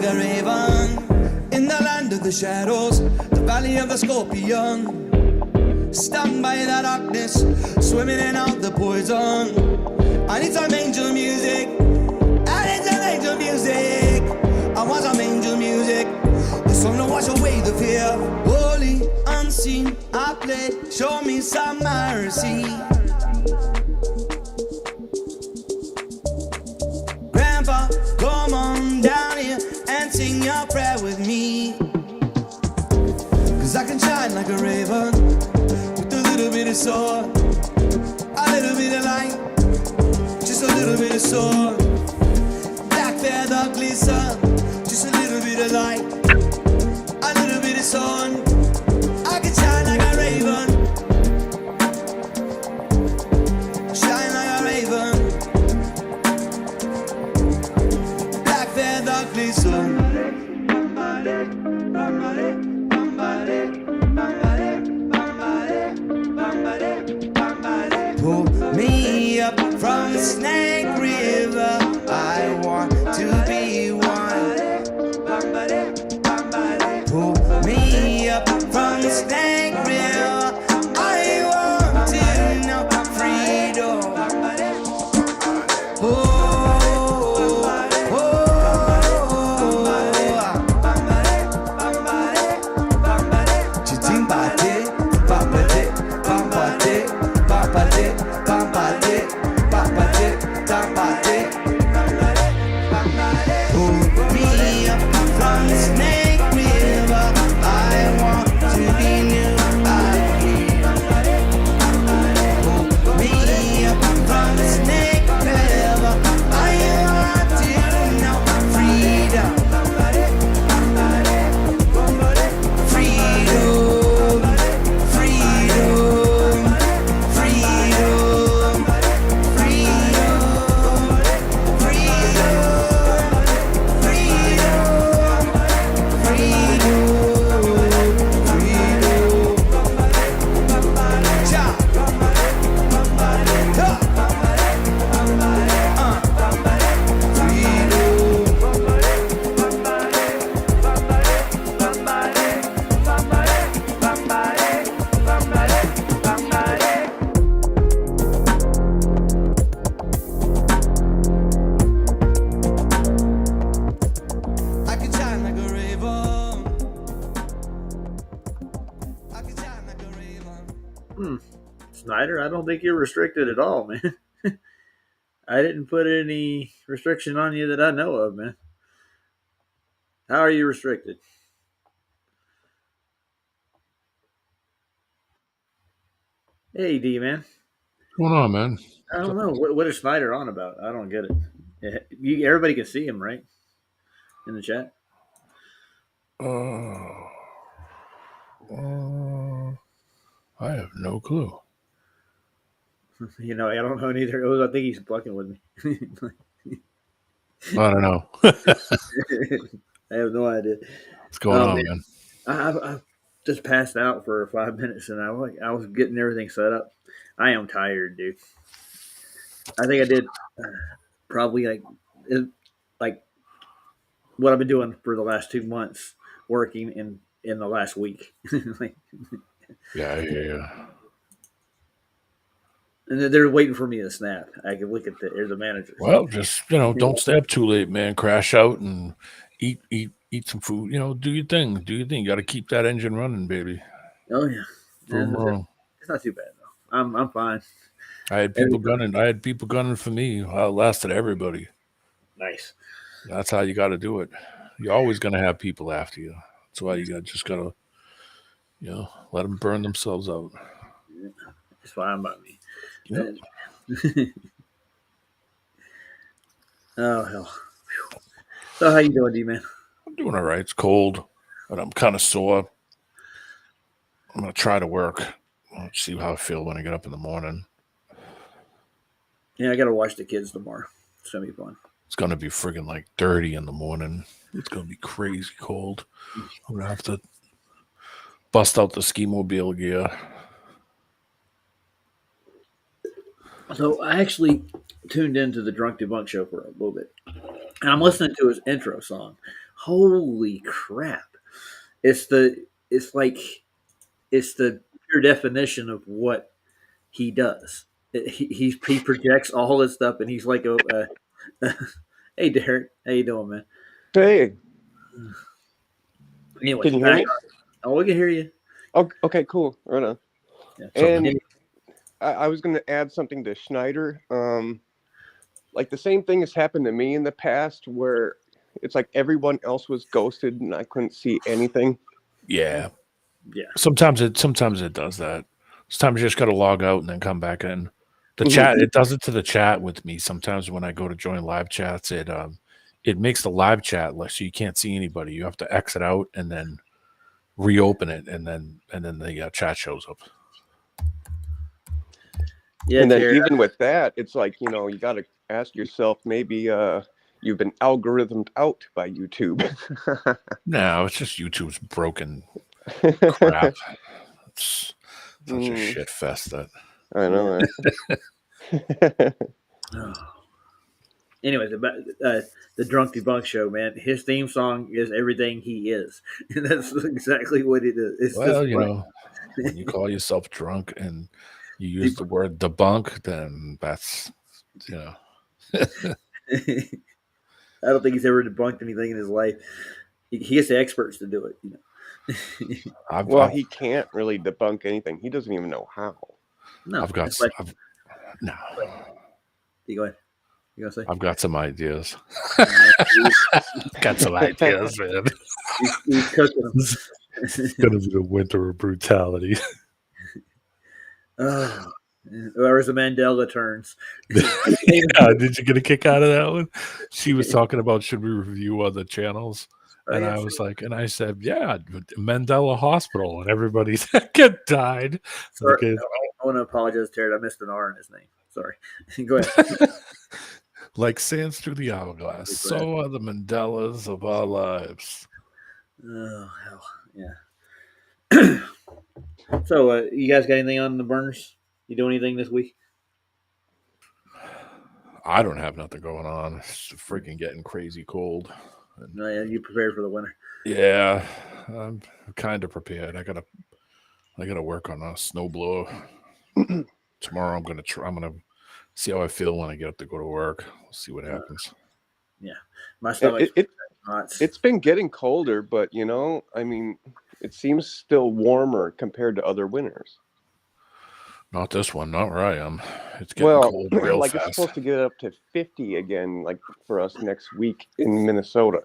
a raven in the land of the shadows, the valley of the scorpion. Stung by the darkness, swimming in out the poison. I need some angel music. I need some angel music. I want some angel music. The song to wash away the fear. Holy, unseen, I play. Show me some mercy. Grandpa, come on down here and sing your prayer with me. Cause I can shine like a raven with a little bit of sword, a little bit of light, just a little bit of sword. Black feather glisten, just a little bit of light, a little bit of sun. I can shine like a raven, shine like a raven. Black feather glisten. Pull me up from Snake River. I want to be one. Pull me up from Snake River. I want to know freedom. Oh, Snyder, I don't think you're restricted at all, man. I didn't put any restriction on you that I know of, man. How are you restricted? Hey, D, man. What's going on, man? I don't know. What is Snyder on about? I don't get it. Everybody can see him, right? In the chat? I have no clue. I don't know neither. I think he's fucking with me. I don't know. I have no idea. What's going on, man? I just passed out for 5 minutes, and I was getting everything set up. I am tired, dude. I think I did probably like what I've been doing for the last 2 months, working in the last week. Yeah. And they're waiting for me to snap. I can look at the manager. Well, just don't stay up too late, man. Crash out and eat some food. Do your thing. You got to keep that engine running, baby. Oh yeah, It's not too bad though. I'm fine. I had people gunning for me. I lasted everybody. Nice. That's how you got to do it. You're always going to have people after you. That's why you just got to, let them burn themselves out. Yeah, it's fine by me. Yep. Oh hell. So how you doing, D-man? I'm doing all right. It's cold, but I'm kind of sore. I'm going to try to work. I'll see how I feel when I get up in the morning. Yeah, I got to watch the kids tomorrow. It's going to be fun. It's going to be friggin' like 30 in the morning. It's going to be crazy cold. I'm going to have to bust out the ski mobile gear. So I actually tuned into the Drunk Debunk show for a little bit. And I'm listening to his intro song, Holy crap! It's the pure definition of what he does. He projects all this stuff, and he's like hey Derek, how you doing, man? Hey, Anyways, can you hear back. me? Oh, we can hear you. Oh, okay, cool. Right on. Yeah. And I was going to add something to Schneider. Like the same thing has happened to me in the past where it's like everyone else was ghosted and I couldn't see anything. Yeah. Yeah. Sometimes it does that. Sometimes you just got to log out and then come back in. The Mhm. chat, it does it to the chat with me. Sometimes when I go to join live chats, it makes the live chat like so you can't see anybody. You have to exit out and then reopen it, and then the chat shows up. Yeah, And then Terry, even with that, it's like, you know, you got to ask yourself, maybe you've been algorithmed out by YouTube. No, it's just YouTube's broken crap. It's such a shit fest that. I know that. Anyways, about the Drunk Debunk Show, man. His theme song is everything he is, and that's exactly what it is. It's Well, just you funny. know, when you call yourself drunk and you use the word debunk, then that's, you know. I don't think he's ever debunked anything in his life. He gets the experts to do it. You know. Well, he can't really debunk anything. He doesn't even know how. No, I've got it's like, no. you go ahead. You gonna say? I've got some ideas. Got some ideas, man. He's cooking them. It's gonna be the winter of brutality. Oh, or as the Mandela turns. Yeah, did you get a kick out of that one? She was talking about should we review other channels, and I was like, and I said, yeah, Mandela Hospital, and everybody died. Sorry, Okay. I want to apologize, Terry. I missed an R in his name. Sorry. Go ahead. Like sands through the hourglass, so are the Mandelas of our lives. Oh hell, yeah. So, you guys got anything on the burners? You do anything this week? I don't have nothing going on. It's freaking getting crazy cold. No, yeah, you prepared for the winter. Yeah, I'm kind of prepared. I gotta work on a snowblower tomorrow. I'm gonna see how I feel when I get up to go to work. We'll see what happens. Yeah, my stomach. It's been getting colder, but you know, I mean, it seems still warmer compared to other winters. Not this one, not where I am. It's getting cold real like fast. it's supposed to get up to 50 again, like for us next week in Minnesota.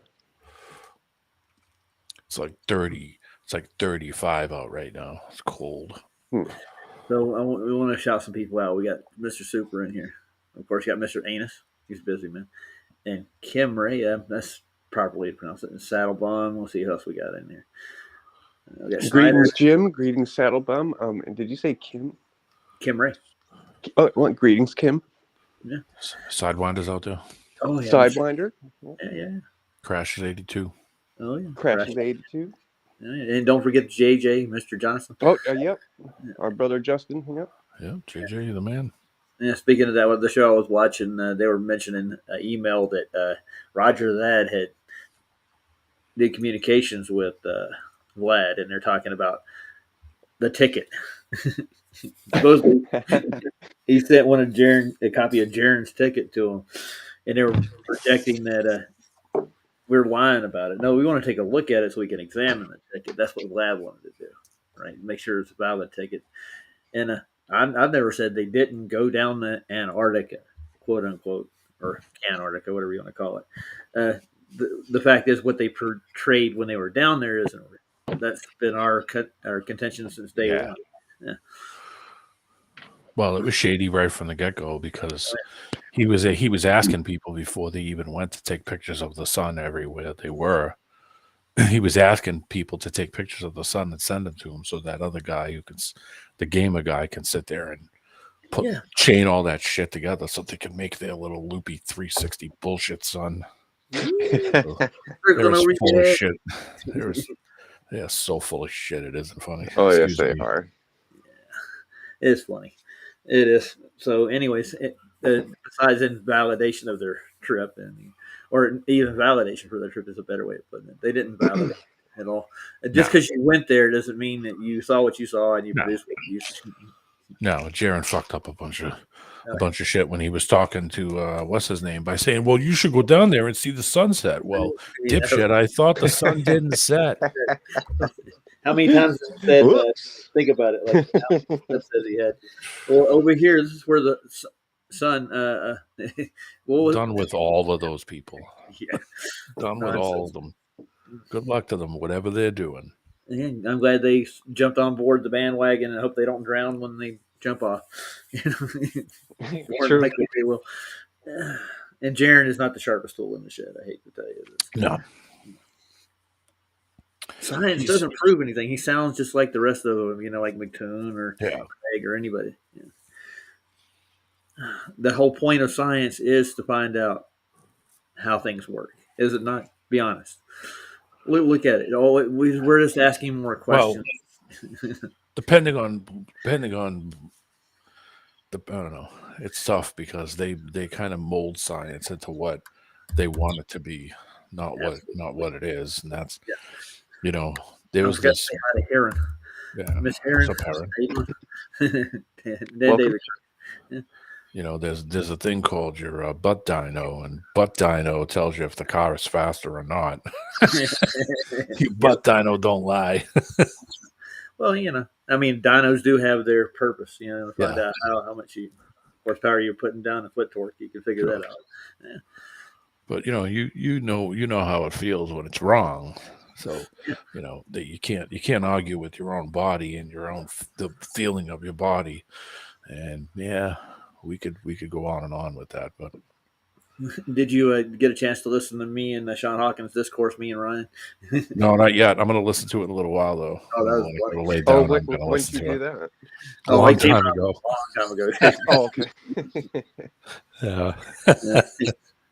It's like 30. It's like 35 out right now. It's cold. So we want to shout some people out. We got Mr. Super in here. Of course, you got Mr. Anus. He's busy, man. And Kim Ray. That's properly pronounced it. And Saddlebum. We'll see who else we got in there. We got Greetings, Jim. Greetings, Saddlebum. And did you say Kim? Kim Ray. Oh, well, greetings, Kim. Yeah. Sidewinders out there. Oh yeah. Sidewinder. Yeah. Crashes 82. Oh yeah. Crashes 82. Yeah. And don't forget JJ, Mr. Johnson. Oh, yep. Our brother Justin. Yep. Yeah, JJ, the man. Yeah, speaking of that, with the show I was watching, they were mentioning an email that Roger Vlad had did communications with Vlad, and they're talking about the ticket. Supposedly, he sent a copy of Jaren's ticket to him, and they were projecting that we're lying about it. No, we want to take a look at it so we can examine the ticket. That's what Vlad wanted to do, right? Make sure it's a valid ticket. And I've never said they didn't go down the Antarctica, quote unquote, or Antarctica, whatever you want to call it. The fact is, what they portrayed when they were down there isn't real. That's been our contention since day one. Yeah. Well, it was shady right from the get-go because he was asking people before they even went to take pictures of the sun everywhere they were. He was asking people to take pictures of the sun and send them to him so that other guy the gamer guy can sit there and chain all that shit together so they can make their little loopy 360 bullshit sun. They're full of shit. They're so full of shit. It isn't funny. Oh, yes, they are. Yeah. It's funny. It is. So, anyways, besides invalidation of their trip, and or even validation for their trip is a better way of putting it. They didn't validate at all. And just because you went there doesn't mean that you saw what you saw and you produced what you used to. No, Jaron fucked up a bunch of shit when he was talking to what's his name by saying, "Well, you should go down there and see the sunset." Well, Yeah. dipshit, I thought the sun didn't set. How many times has it said, think about it, like that says he had. Well, over here, this is where the sun, Done with all of those people. Yeah. Done with all of them. Good luck to them, whatever they're doing. And I'm glad they jumped on board the bandwagon and hope they don't drown when they jump off. True. Like they will. And Jaron is not the sharpest tool in the shed. I hate to tell you this. No. Science doesn't prove anything. He sounds just like the rest of them, like McToon or Craig or anybody. Yeah. The whole point of science is to find out how things work. Is it not? Be honest. Look at it. We're just asking more questions. Well, depending on I don't know. It's tough because they kind of mold science into what they want it to be, not what it is, and that's there was this. Heron. Yeah, Miss Heron. David. There's a thing called your butt dyno, and butt dyno tells you if the car is faster or not. Your butt dyno don't lie. Well, dynos do have their purpose. To find out how much horsepower you're putting down the foot torque. You can figure that out. Yeah. But you know how it feels when it's wrong. So that you can't argue with your own body and the feeling of your body. And we could go on and on with that. But did you get a chance to listen to me and Sean Hawkins discourse, me and Ryan? No, not yet. I'm going to listen to it in a little while though. Oh, that was I'm lay down. When did you do that? A long time ago. Oh, okay. Yeah.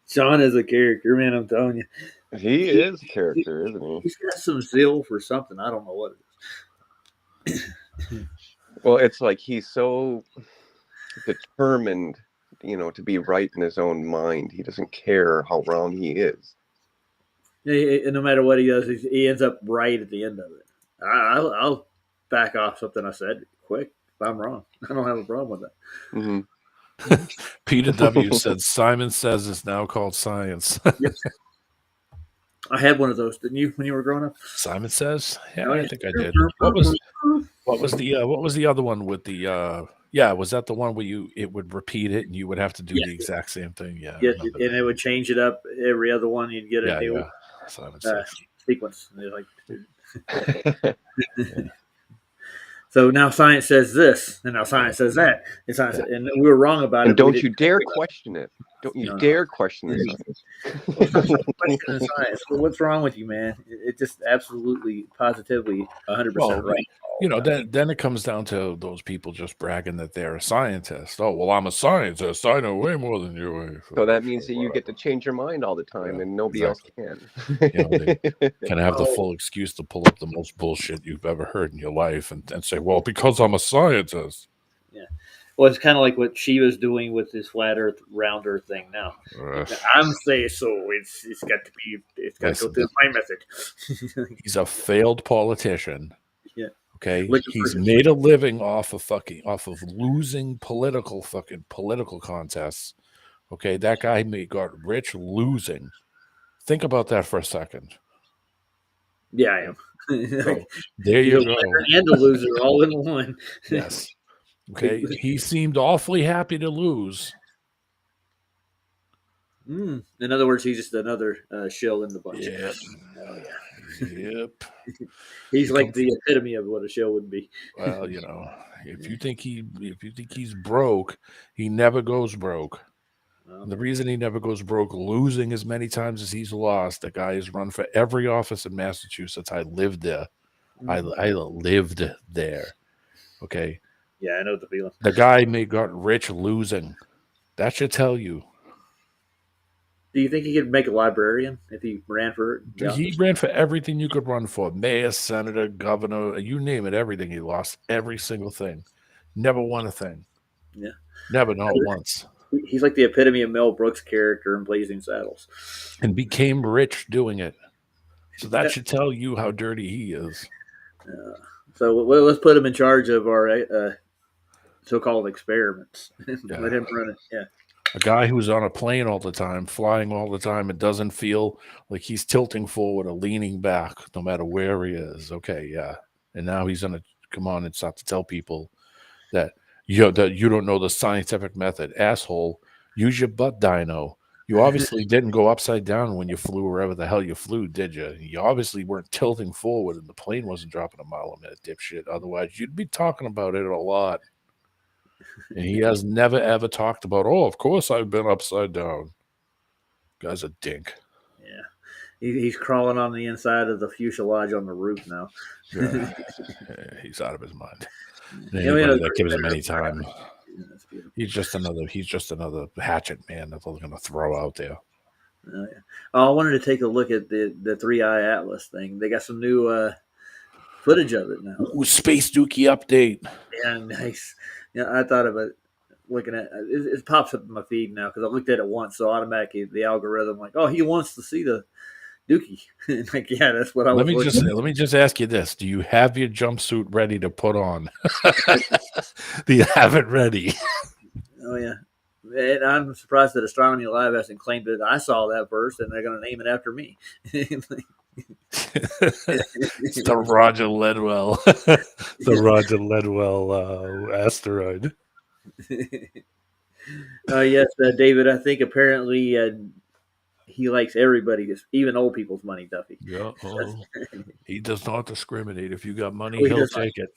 Sean is a character, man. I'm telling you. He is a character, isn't he? He's got some zeal for something. I don't know what it is. Well, it's like he's so determined, to be right in his own mind. He doesn't care how wrong he is. Yeah, no matter what he does, he ends up right at the end of it. I'll back off something I said quick if I'm wrong. I don't have a problem with that. Mm-hmm. Peter W. said, Simon Says it's now called science. Yep. I had one of those, didn't you, when you were growing up? Simon Says? Yeah, I think I did. What was the other one with the was that the one where it would repeat it and you would have to do the exact same thing? Yeah. Yeah, and it would change it up every other one. You'd get a new sequence. Like, So now science says this, and now science says that, and we were wrong about it. And don't you dare question it. Don't you dare question the science. What's wrong with you, man? It just absolutely, positively, 100% right. Then it comes down to those people just bragging that they're a scientist. Oh, well, I'm a scientist. I know way more than you. So that means that you get to change your mind all the time, and nobody else can. They can have the full excuse to pull up the most bullshit you've ever heard in your life and say, well, because I'm a scientist. Yeah. Well, it's kind of like what Shiva's doing with his flat Earth, round Earth thing now. I'm saying so. It's got to go through my method. He's a failed politician. Yeah. Okay. He's made a living off of losing political contests. Okay. That guy got rich losing. Think about that for a second. Yeah, I am. So, there you go. And a loser all in one. Yes. Okay. He seemed awfully happy to lose. In other words, he's just another shill in the bunch. Yep. Oh, yeah. Yep. He's like the epitome of what a shill would be. Well, if you think he's broke, he never goes broke. The reason he never goes broke, losing as many times as he's lost, the guy has run for every office in Massachusetts. I lived there. I lived there. Okay. Yeah, I know the feeling. The guy got rich losing. That should tell you. Do you think he could make a librarian if he ran for it? Yeah. He ran for everything you could run for. Mayor, senator, governor, you name it, everything. He lost every single thing. Never won a thing. Yeah. Never, not once. He's like the epitome of Mel Brooks' character in Blazing Saddles. And became rich doing it. So that should tell you how dirty he is. So let's put him in charge of our so-called experiments. Yeah. Let him run it. Yeah. A guy who's on a plane all the time, flying all the time, and doesn't feel like he's tilting forward or leaning back, no matter where he is. Okay, yeah. And now he's gonna come on and start to tell people that you don't know the scientific method. Asshole, use your butt dyno. You obviously didn't go upside down when you flew wherever the hell you flew, did you? You obviously weren't tilting forward and the plane wasn't dropping a mile a minute, dipshit. Otherwise, you'd be talking about it a lot. And he has never, ever talked about, oh, of course I've been upside down. Guy's a dink. Yeah. He's crawling on the inside of the fuselage on the roof now. Yeah. He's out of his mind. Anybody that gives him any time. He's just another hatchet man that they're going to throw out there. Yeah. I wanted to take a look at the 3i Atlas thing. They got some new footage of it now. Ooh, Space Dookie update. Yeah, nice. Yeah, I thought about looking at it pops up in my feed now because I looked at it once, so automatically the algorithm like, oh, he wants to see the Dookie. Like, yeah, that's what I was. Let me just ask you this: do you have your jumpsuit ready to put on? Do you have it ready? Oh yeah, and I'm surprised that Astronomy Live hasn't claimed that I saw that first, and they're going to name it after me. It's the Roger Ledwell, asteroid. Yes, David. I think apparently he likes everybody, even old people's money, Duffy. Yeah, he does not discriminate. If you got money, He he'll does take it.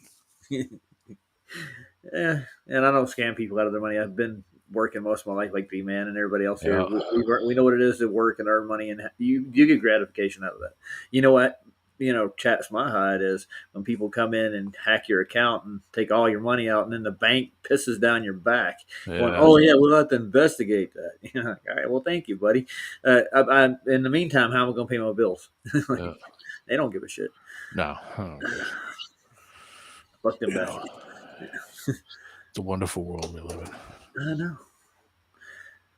Yeah, and I don't scam people out of their money. I've been working most of my life like B-Man and everybody else here. We know what it is to work and earn money, and you get gratification out of that. You know what? Chat's my hide is when people come in and hack your account and take all your money out, and then the bank pisses down your back. Yeah. Going, oh yeah, we'll have to investigate that. All right, well, thank you, buddy. I in the meantime, how am I going to pay my bills? They don't give a shit. No. Fuck them bastards. It's a wonderful world we live in. I know.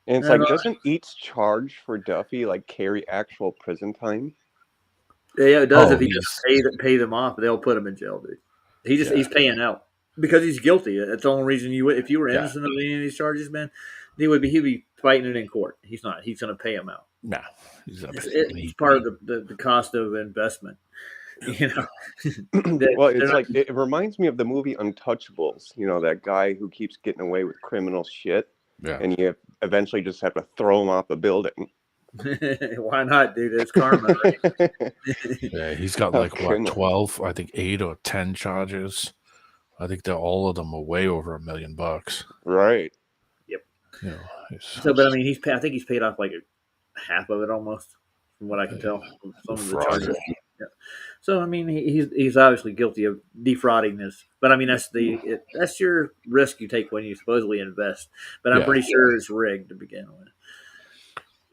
And it's like, doesn't each charge for Duffy like carry actual prison time? Yeah, it does. If he just pay them off, they'll put him in jail, dude. He's paying out because he's guilty. That's the only reason if you were innocent of any of these charges, man, he'd be fighting it in court. He's not. He's going to pay him out. No, it's part of the cost of investment. Well, it's like it reminds me of the movie Untouchables. That guy who keeps getting away with criminal shit, and you eventually just have to throw him off a building. Why not, dude? It's karma. Right? Yeah, he's got 12, I think 8 or 10 charges. I think all of them are way over $1 million. Right. Yep. But I mean, I think he's paid off like half of it almost, from what I can tell. From some of the charges. Yeah. So I mean, he's obviously guilty of defrauding this, but I mean that's your risk you take when you supposedly invest. But I'm pretty sure it's rigged to begin with.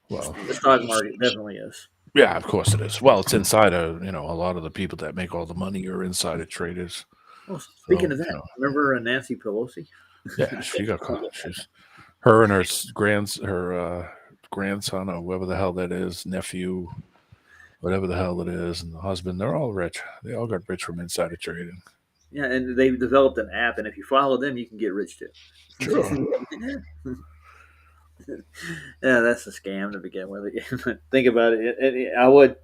Well, the stock market definitely is. Yeah, of course it is. Well, it's insider. A lot of the people that make all the money are insider traders. Well, speaking of that, remember Nancy Pelosi? Yeah, she got caught. Her and her grandson or whoever the hell that is, nephew, whatever the hell it is, and the husband, they're all rich. They all got rich from insider trading. Yeah, and they've developed an app, and if you follow them, you can get rich too. Sure. Yeah, that's a scam to begin with. Think about it. I would,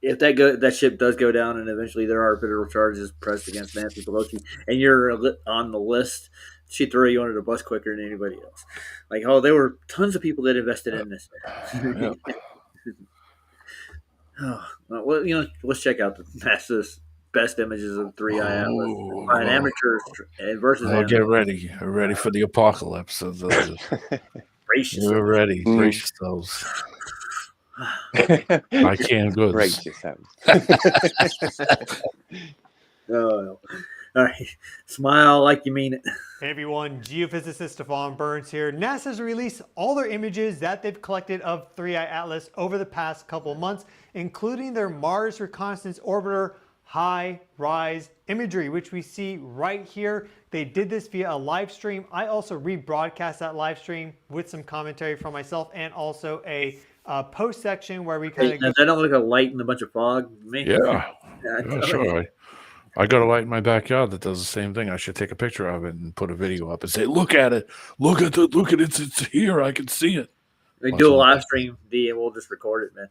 if that ship does go down, and eventually there are federal charges pressed against Nancy Pelosi, and you're on the list, she'd throw you under the bus quicker than anybody else. Like, oh, there were tons of people that invested in this. Well, let's check out the NASA's best images of 3i Atlas by an amateur versus. Oh, get ready! Ready for the apocalypse. Brace yourself. We're ready. Brace yourselves. I can't go. Brace yourselves. Oh, all right. Smile like you mean it. Hey everyone, geophysicist Stefan Burns here. NASA's released all their images that they've collected of 3i Atlas over the past couple months, including their Mars Reconnaissance Orbiter high-rise imagery, which we see right here. They did this via a live stream. I also rebroadcast that live stream with some commentary from myself and also a post section where we kind Hey, of does that don't look like a light and a bunch of fog to me? Yeah, I tell you. sure. I got a light in my backyard that does the same thing. I should take a picture of it and put a video up and say, "Look at it! Look at it! It's here! I can see it." We do a live stream, and we'll just record it, man.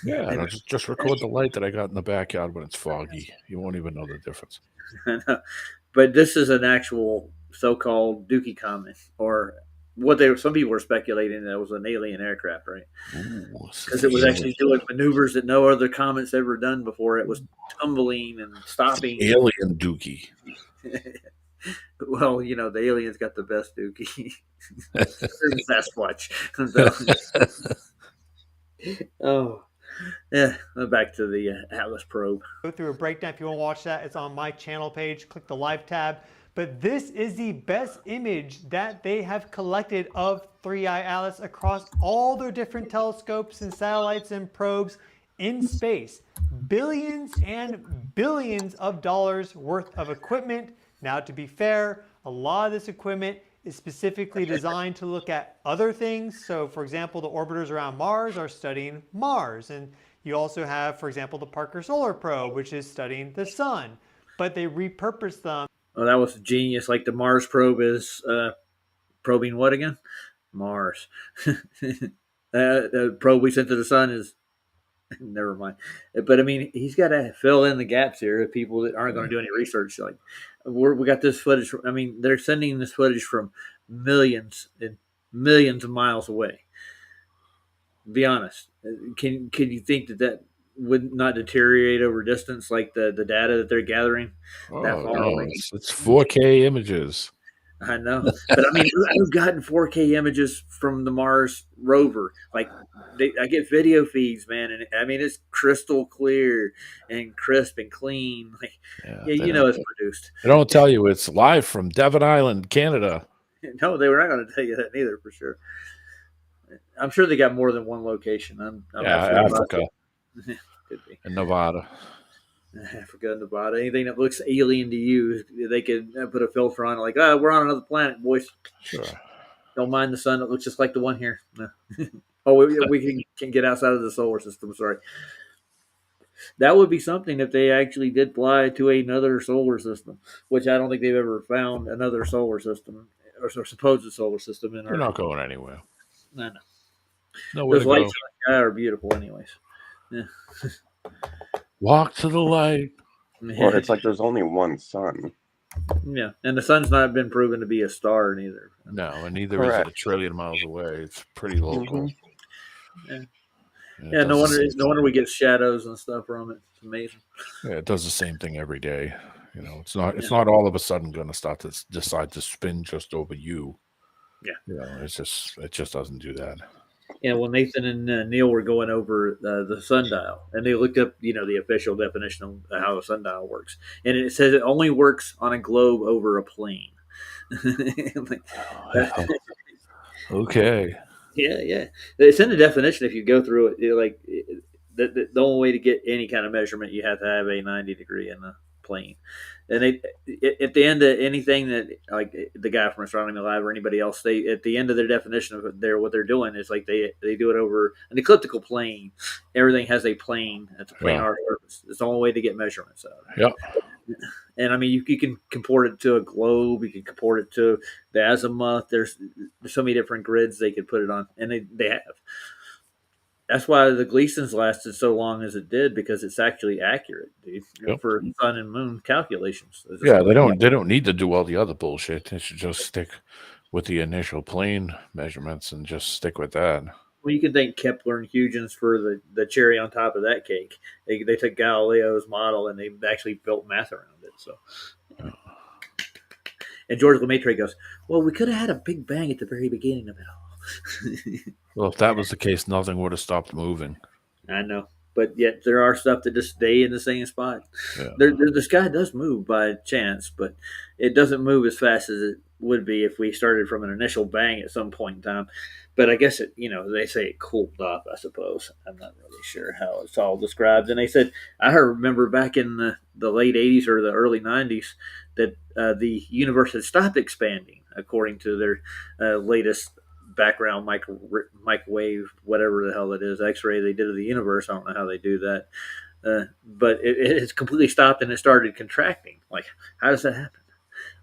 Yeah, and I'll just record the light that I got in the backyard when it's foggy. You won't even know the difference. But this is an actual so-called Dookie comet, or what some people were speculating that it was an alien aircraft, right? Because it was actually doing maneuvers that no other comet's ever done before. It was tumbling and stopping. Alien Dookie. Well, the aliens got the best Dookie. Sasquatch. Oh, yeah. Back to the Atlas probe. go through a breakdown. If you want to watch that, it's on my channel page. Click the live tab. But this is the best image that they have collected of 3I Atlas across all their different telescopes and satellites and probes in space. Billions and billions of dollars worth of equipment. Now, to be fair, a lot of this equipment is specifically designed to look at other things. So, for example, the orbiters around Mars are studying Mars. And you also have, for example, the Parker Solar Probe, which is studying the sun. But they repurpose them. Oh, that was genius. Like the Mars probe is probing what again? Mars. The probe we sent to the sun is never mind. But I mean, he's got to fill in the gaps here of people that aren't going to do any research. Like we got this footage. I mean, they're sending this footage from millions and millions of miles away. Be honest. Can you think that would not deteriorate over distance, like the data that they're gathering? That far away? It's 4K images. I know, but I mean, I've gotten 4K images from the Mars rover. Like, I get video feeds, man, and I mean, it's crystal clear and crisp and clean. Like, it's produced. They don't tell you it's live from Devon Island, Canada. No, they were not going to tell you that neither, for sure. I'm sure they got more than one location. I'm not sure Africa. Could be. And Nevada. Africa, Nevada, anything that looks alien to you, they could put a filter on it, like, we're on another planet, boys. Sure. Don't mind the sun; it looks just like the one here. No. we can get outside of the solar system. Sorry, that would be something if they actually did fly to another solar system, which I don't think they've ever found another solar system or supposed solar system in They're not going anywhere. I know. Nowhere Those to lights go. in the sky are beautiful, anyways. Yeah. Walk to the light. Well, it's like there's only one sun. Yeah, and the sun's not been proven to be a star neither. No, and neither is it Correct. a trillion miles away. It's pretty local. Yeah. And Yeah, it no does the same wonder we get shadows and stuff from it. It's amazing. thing. Yeah, it does the same thing every day. It's not all of a sudden going to start to decide to spin just over you. Yeah. It just doesn't do that. Yeah, well, Nathan and Neil were going over the sundial, and they looked up, the official definition of how a sundial works, and it says it only works on a globe over a plane. Okay. Yeah. It's in the definition. If you go through it, the only way to get any kind of measurement, you have to have a 90 degree in the plane. And at the end of anything that, like the guy from Astronomy Live or anybody else, they at the end of their definition of what they're doing is like they do it over an elliptical plane. Everything has a plane. It's a planar surface. It's the only way to get measurements out of it. Yep. And I mean, you can comport it to a globe. You can comport it to the azimuth. There's so many different grids they could put it on, and they have. That's why the Gleasons lasted so long as it did, because it's actually accurate, dude, for sun and moon calculations. Yeah, they don't need to do all the other bullshit. They should just stick with the initial plane measurements and just stick with that. Well, you can thank Kepler and Huygens for the cherry on top of that cake. They took Galileo's model and they actually built math around it. So, and George Lemaitre goes, "Well, we could have had a big bang at the very beginning of it all." Well, if that was the case, nothing would have stopped moving. I know, but yet there are stuff that just stay in the same spot. Yeah. The sky does move by chance, but it doesn't move as fast as it would be if we started from an initial bang at some point in time. But I guess they say it cooled off. I suppose I'm not really sure how it's all described. And they said remember back in the late '80s or the early '90s that the universe had stopped expanding according to their latest background microwave, whatever the hell it is, X-ray they did of the universe. I don't know how they do that, but it's completely stopped and it started contracting. Like, how does that happen?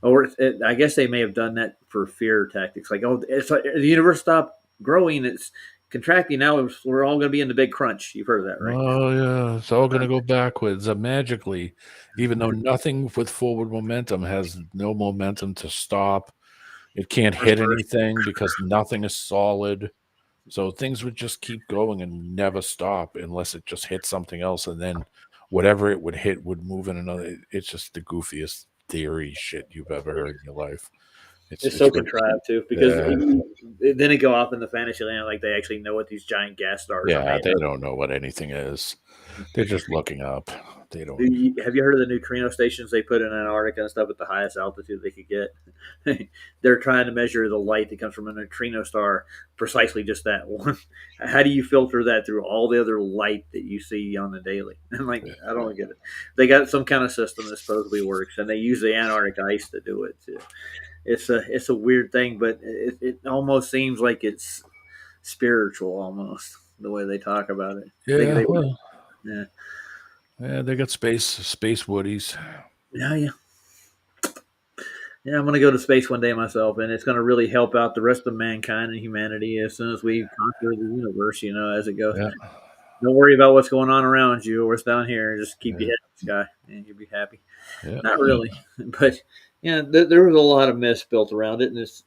Or I guess they may have done that for fear tactics. Like, it's like the universe stopped growing; it's contracting now. We're all going to be in the big crunch. You've heard of that, right? Oh yeah, it's all going to go backwards magically, even though nothing with forward momentum has no momentum to stop. It can't hit anything because nothing is solid. So things would just keep going and never stop unless it just hit something else, and then whatever it would hit would move in another. It's just the goofiest theory shit you've ever heard in your life. It's so contrived too, because then it go off in the fantasy land like they actually know what these giant gas stars are. Yeah, they don't know what anything is. They're just looking up. They don't. Have you heard of the neutrino stations they put in Antarctica and stuff at the highest altitude they could get? They're trying to measure the light that comes from a neutrino star, precisely just that one. How do you filter that through all the other light that you see on the daily? I'm like, I don't get it. They got some kind of system that supposedly works, and they use the Antarctic ice to do it too. It's a weird thing, but it almost seems like it's spiritual, almost the way they talk about it. Yeah, yeah, they got space woodies. Yeah. I'm going to go to space one day myself, and it's going to really help out the rest of mankind and humanity as soon as we conquer the universe, as it goes. Yeah. Don't worry about what's going on around you or what's down here. Just keep your head in the sky, and you'll be happy. Yeah. Not really, but there was a lot of myths built around it, and it's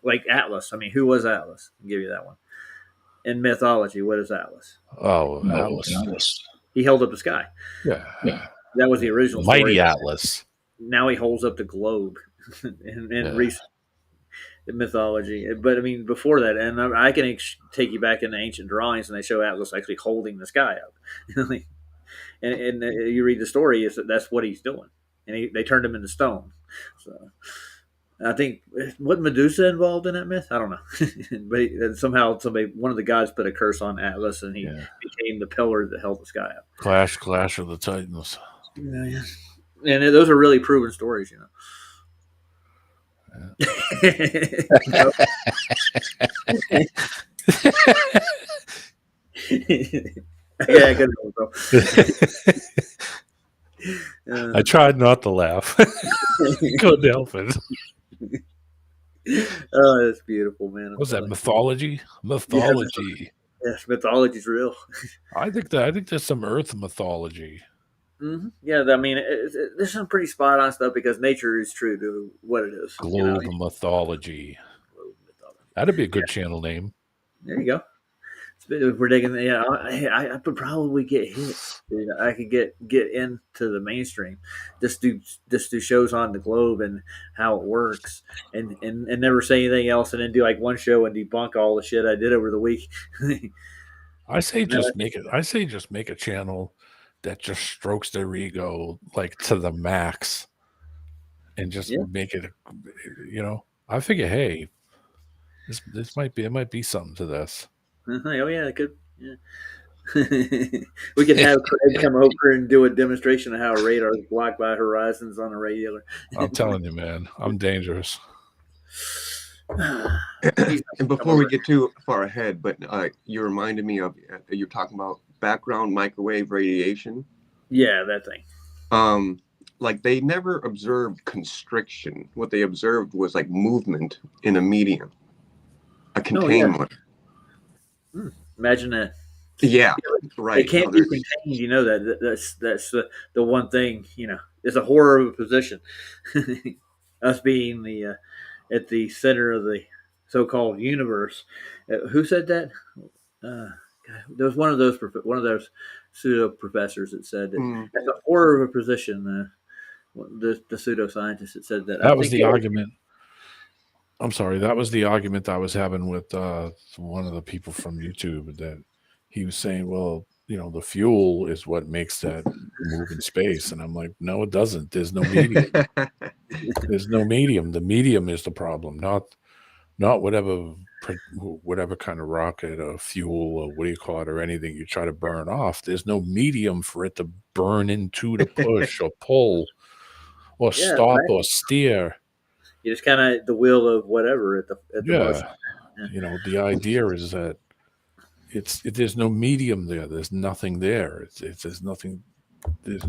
like Atlas. I mean, who was Atlas? I'll give you that one. In mythology, what is Atlas? Oh, Atlas. He held up the sky. Yeah. That was the original Mighty story. Atlas. Now he holds up the globe in recent mythology. But I mean, before that, and I can take you back into ancient drawings, and they show Atlas actually holding the sky up. and you read the story, that's what he's doing. And they turned him into stone. So I think, what Medusa involved in that myth? I don't know. But somehow one of the gods put a curse on Atlas, and he became the pillar that held the sky up. Clash of the Titans. Yeah. And those are really proven stories, Yeah, good one, bro. I tried not to laugh. Couldn't help it. Oh, that's beautiful, man. What's that? Mythology? Mythology. Yes, mythology's real. I think there's some Earth mythology. Mm-hmm. Yeah, I mean, there's some pretty spot on stuff because nature is true to what it is. Globe mythology. That'd be a good channel name. There you go. If we're digging, I could probably get hit. I could get into the mainstream. Just do shows on the globe and how it works, and never say anything else, and then do like one show and debunk all the shit I did over the week. I say just make a channel that just strokes their ego like to the max, and just make it. I figure, hey, this might be something to this. Oh yeah, it could. Yeah. We could have Craig come over and do a demonstration of how radar is blocked by horizons on a regular. I'm telling you, man, I'm dangerous. And before we get too far ahead, but you reminded me of you're talking about background microwave radiation. Yeah, that thing. Like they never observed constriction. What they observed was like movement in a medium, a contained one. Imagine that. Yeah, right. It can't be contained. You know that's the one thing. It's a horror of a position. Us being at the center of the so-called universe. Who said that? There was one of those pseudo professors that said that that's a horror of a position. The pseudoscientist that said that. That was the argument. I'm sorry. That was the argument I was having with one of the people from YouTube, that he was saying, well, the fuel is what makes that move in space. And I'm like, no, it doesn't. There's no medium. There's no medium. The medium is the problem, not whatever kind of rocket or fuel or what do you call it or anything you try to burn off. There's no medium for it to burn into, to push or pull or Yeah, stop right. or steer. You just kind of the wheel of whatever at the motion. Yeah. The idea is that there's no medium there. There's nothing there. There's nothing. There's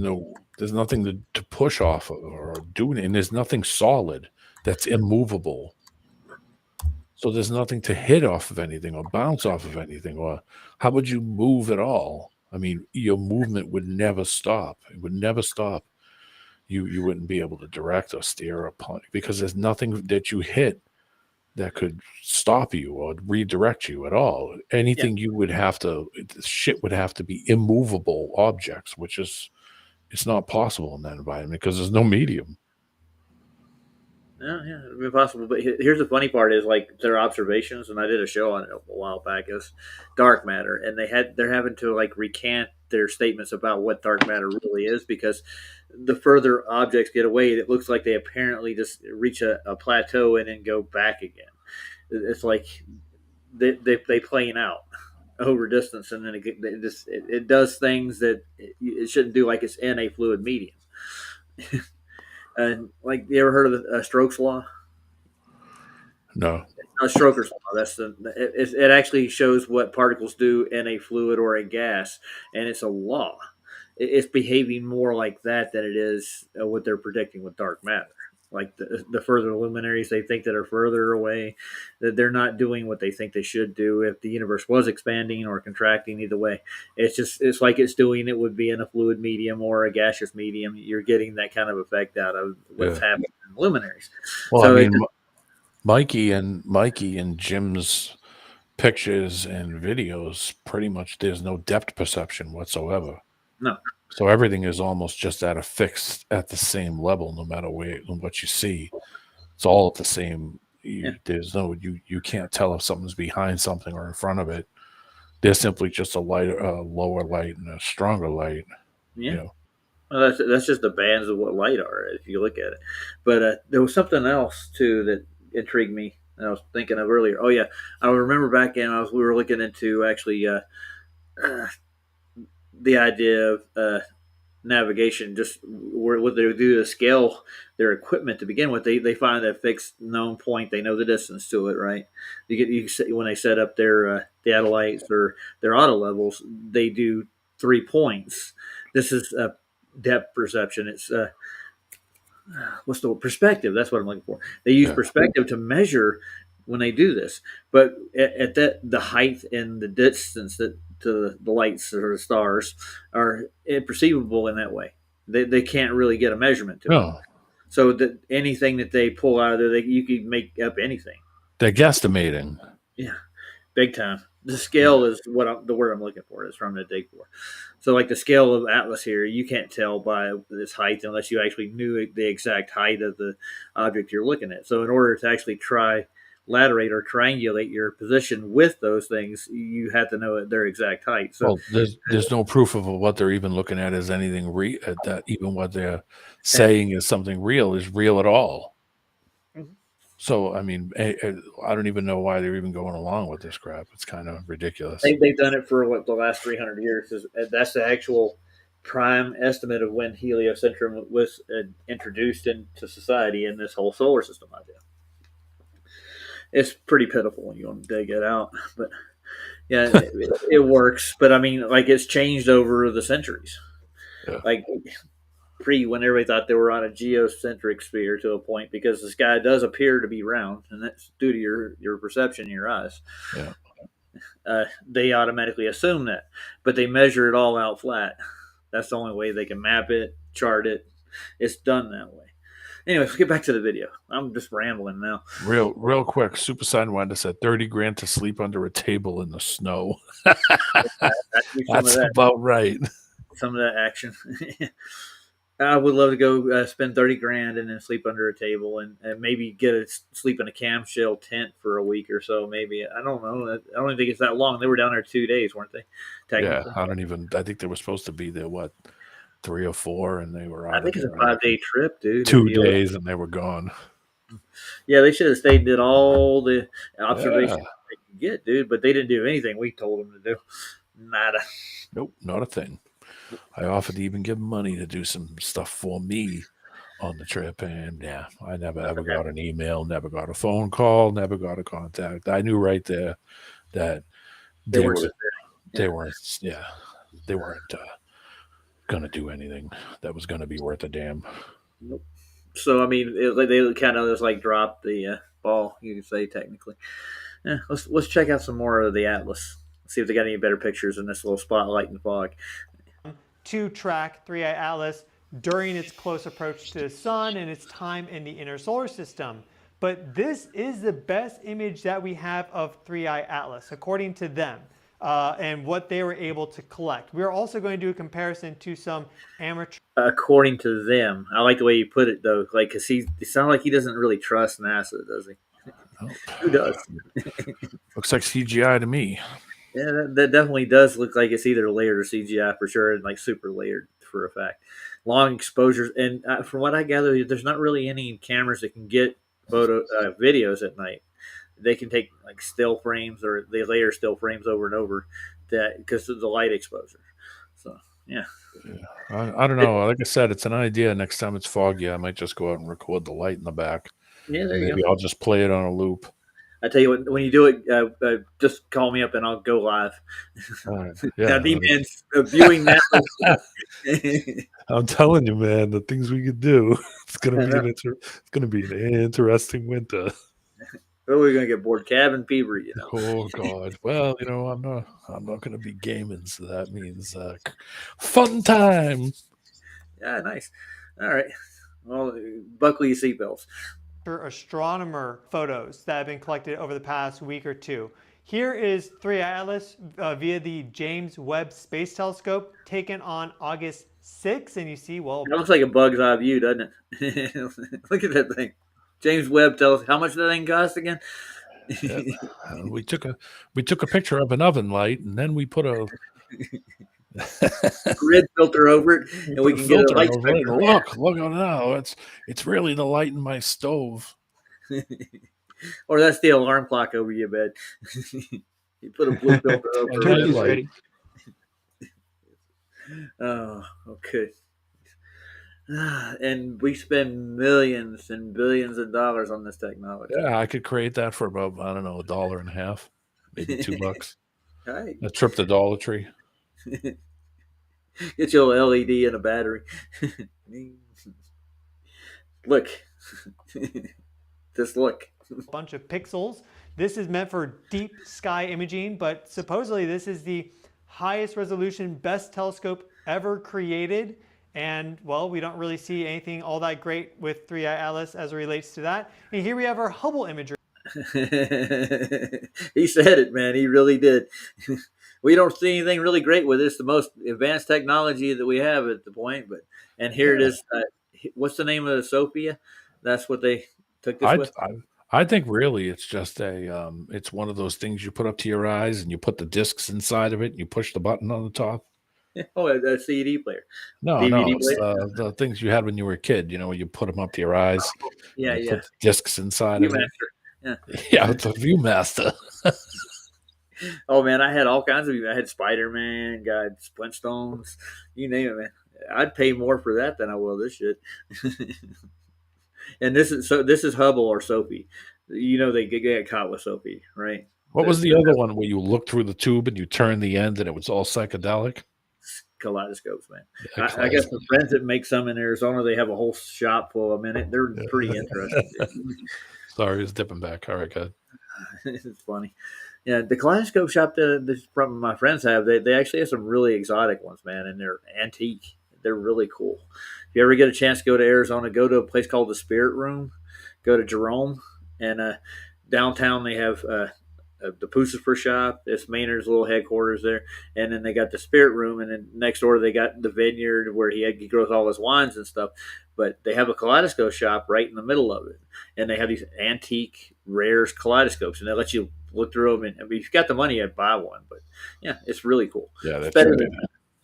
nothing to push off of or do, and there's nothing solid that's immovable. So there's nothing to hit off of anything or bounce off of anything. Or how would you move at all? I mean, your movement would never stop. It would never stop. You wouldn't be able to direct or steer or punch because there's nothing that you hit that could stop you or redirect you at all. Anything shit would have to be immovable objects, which is it's not possible in that environment because there's no medium. Yeah, it'd be possible. But here's the funny part: is like their observations, and I did a show on it a while back. Is dark matter, and they're having to like recant their statements about what dark matter really is because the further objects get away, it looks like they apparently just reach a plateau and then go back again. It's like they plane out over distance, and then it does things that it shouldn't do, like it's in a fluid medium. And like, you ever heard of the Stokes law? No. Stroker's law. That's it actually shows what particles do in a fluid or a gas, and it's a law. It's behaving more like that than it is what they're predicting with dark matter. Like the further luminaries they think that are further away, that they're not doing what they think they should do. If the universe was expanding or contracting, either way, it's like it's doing it would be in a fluid medium or a gaseous medium. You're getting that kind of effect out of what's happening in luminaries. Well, So I mean, Mikey and Jim's pictures and videos, pretty much there's no depth perception whatsoever. No. So everything is almost just at the same level, no matter what you see. It's all at the same. There's no you can't tell if something's behind something or in front of it. There's simply just a lower light and a stronger light. Yeah. Well, that's just the bands of what light are, if you look at it. But there was something else too that intrigued me. And I was thinking of earlier. Oh yeah, I remember back in we were looking into actually the idea of navigation, just what they do to scale their equipment to begin with. They find a fixed known point. They know the distance to it, right? When they set up their theodolites or their auto levels, they do 3 points. This is depth perception. It's what's the word? Perspective. That's what I'm looking for. They use perspective to measure when they do this, but at the height and the distance that to the lights or the stars are imperceivable in that way. They can't really get a measurement to it. So that anything that they pull out of there, you can make up anything. They're guesstimating. Yeah, big time. The scale is the word I'm looking for. Is from the dig for. So like the scale of Atlas here, you can't tell by this height unless you actually knew the exact height of the object you're looking at. So in order to actually laterate or triangulate your position with those things, you have to know their exact height. So there's no proof of what they're even looking at as anything that even what they're saying is something real is real at all. Mm-hmm. So I mean, I don't even know why they're even going along with this crap. It's kind of ridiculous. They've done it for the last 300 years. That's the actual prime estimate of when heliocentrum was introduced into society in this whole solar system idea. It's pretty pitiful when you want to dig it out, but yeah, it works. But I mean, like, it's changed over the centuries. Yeah. Like when everybody thought they were on a geocentric sphere to a point, because the sky does appear to be round, and that's due to your perception in your eyes. Yeah. They automatically assume that, but they measure it all out flat. That's the only way they can map it, chart it. It's done that way. Anyway, let's get back to the video. I'm just rambling now. Real quick. Super Sign Wanda said $30,000 to sleep under a table in the snow. That's about right. Some of that action. I would love to go spend $30,000 and then sleep under a table and maybe sleep in a camshell tent for a week or so. Maybe, I don't know. I don't even think it's that long. They were down there 2 days, weren't they? Yeah, I think they were supposed to be there. What? 3 or 4, and they were I out of think it's a there. 5-day trip, dude. 2 If you- days, and they were gone. Yeah, they should have stayed and did all the observations Yeah. they could get, dude. But they didn't do anything we told them to do. Nada. Nope, not a thing. I offered to even give them money to do some stuff for me on the trip, and yeah, I never ever got an email, never got a phone call, never got a contact. I knew right there that They they weren't were, sincere. they weren't gonna do anything that was gonna be worth a damn. Nope. So I mean, they kind of just like dropped the ball, you could say technically. Yeah, let's check out some more of the Atlas. See if they got any better pictures in this little spotlight in the fog. To track 3i Atlas during its close approach to the sun and its time in the inner solar system. But this is the best image that we have of 3i Atlas, according to them, and what they were able to collect. We're also going to do a comparison to some amateur. According to them, I like the way you put it though. Like, cause it sounds like he doesn't really trust NASA, does he? Nope. Who does? Looks like CGI to me. Yeah, that definitely does look like it's either layered or CGI for sure, and like super layered for a fact. Long exposures, and from what I gather, there's not really any cameras that can get videos at night. They can take like still frames, or they layer still frames over and over, that because of the light exposure. So yeah, I don't know. Like I said, it's an idea. Next time it's foggy, I might just go out and record the light in the back. yeah, there you Maybe go. I'll just play it on a loop. I tell you what, when you do it, just call me up and I'll go live. All right. Yeah, Yeah, D-Man's viewing that. I'm telling you, man, the things we could do. It's gonna be an interesting winter. Oh, we're gonna get bored. Cabin fever, you know. Oh God. Well, I'm not gonna be gaming, so that means fun time. Yeah, nice. All right. Well, buckle your seatbelts. Astronomer photos that have been collected over the past week or two. Here is 3i Atlas via the James Webb Space Telescope taken on August 6th, and you see, well, That looks like a bug's eye view, doesn't it? Look at that thing. James Webb tells how much that thing cost again. Yep. We took a picture of an oven light, and then we put a Grid filter over it, and we can get a light over it. spectrum. Look on now. It's really the light in my stove. Or that's the alarm clock over your bed. You put a blue filter over And it. red Turkey's light. ready. Oh, okay. And we spend millions and billions of dollars on this technology. Yeah, I could create that for about, I don't know, $1.50, maybe $2. Right. A trip to Dollar Tree. Get your LED and a battery. Look. Just look. a bunch of pixels. This is meant for deep sky imaging, but supposedly this is the highest resolution, best telescope ever created. And well, we don't really see anything all that great with 3i Atlas as it relates to that. And here we have our Hubble imagery. He said it, man. He really did. We don't see anything really great with it. It's the most advanced technology that we have at the point. And here it is. What's the name of the Sophia? That's what they took this with. I think really it's just it's one of those things you put up to your eyes and you put the discs inside of it and you push the button on the top. Oh, a CD player. No, DVD it's player? the things you had when you were a kid. You put them up to your eyes. Yeah, you yeah. Put discs inside of it. Viewmaster. Yeah, it's a ViewMaster. Oh man, I had all kinds of. I had Spider-Man, got Flintstones, you name it, man. I'd pay more for that than I will this shit. And this is Hubble or Sophie. They get caught with Sophie, right? What was the other one where you look through the tube and you turn the end and it was all psychedelic? Kaleidoscopes, man. Yeah, I guess the friends that make some in Arizona, they have a whole shop full of them in it. They're pretty interesting. Sorry, it's dipping back. All right, good. It's funny. Yeah, the kaleidoscope shop that from my friends have, they actually have some really exotic ones, man, and they're antique. They're really cool. If you ever get a chance to go to Arizona, go to a place called the Spirit Room. Go to Jerome, and downtown they have the Pucifer shop. It's Maynard's little headquarters there, and then they got the Spirit Room, and then next door they got the vineyard where he grows all his wines and stuff. But they have a kaleidoscope shop right in the middle of it, and they have these antique, rare kaleidoscopes, and they let you look through them. And if you've got the money, I'd buy one. But yeah, it's really cool. Yeah, It's better than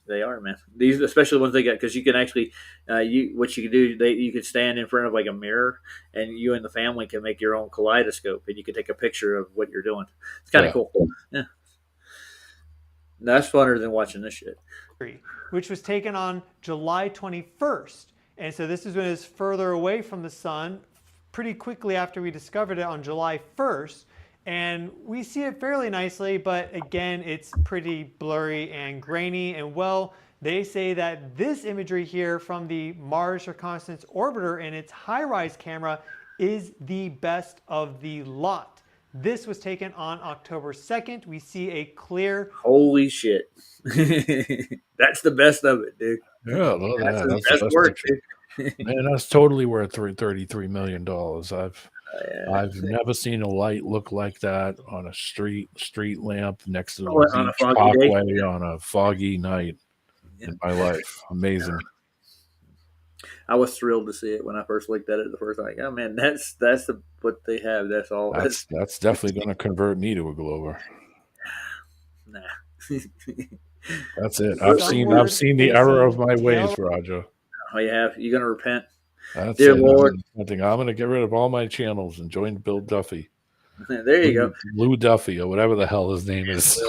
They are, man. These, especially ones they got, because you can actually, what you can do, you can stand in front of like a mirror, and you and the family can make your own kaleidoscope, and you can take a picture of what you're doing. It's kind of cool. Yeah, that's funner than watching this shit. Which was taken on July 21st. And so this is when it's further away from the sun, pretty quickly after we discovered it on July 1st. And we see it fairly nicely, but again, it's pretty blurry and grainy. And well, they say that this imagery here from the Mars Reconnaissance Orbiter and its HiRISE camera is the best of the lot. This was taken on October 2nd. We see a clear... Holy shit. That's the best of it, dude. Yeah, well, That's that's the best work, picture. dude. Man, that's totally worth $33 million. I've never seen a light look like that on a street lamp next to the on a beach foggy day? parkway on a foggy night in my life. Amazing. I was thrilled to see it when I first looked at it the first time. Like, oh man, that's what they have. That's all. That's definitely going to convert me to a Glover. Nah. That's it. I've seen the error of my ways, Roger. Oh, you have? You gonna repent? That's Dear it. Lord. I'm going to get rid of all my channels and join Bill Duffy. There you go. Lou Duffy, or whatever the hell his name is.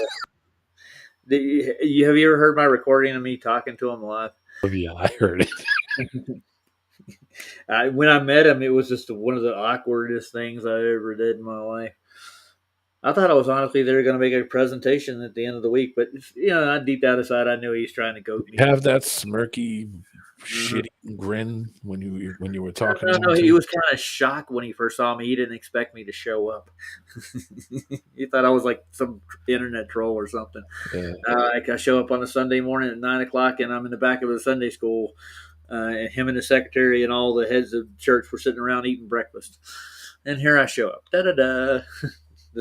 Have you ever heard my recording of me talking to him live? Yeah, I heard it. When I met him, it was just one of the awkwardest things I ever did in my life. I thought I was honestly they were going to make a presentation at the end of the week, but deep down inside, I knew he was trying to go. You have that smirky, shitty grin when you were talking. No, he was kind of shocked when he first saw me. He didn't expect me to show up. He thought I was like some internet troll or something. Yeah. I show up on a Sunday morning at 9:00, and I'm in the back of a Sunday school. And him and the secretary and all the heads of church were sitting around eating breakfast. And here I show up. Da-da-da.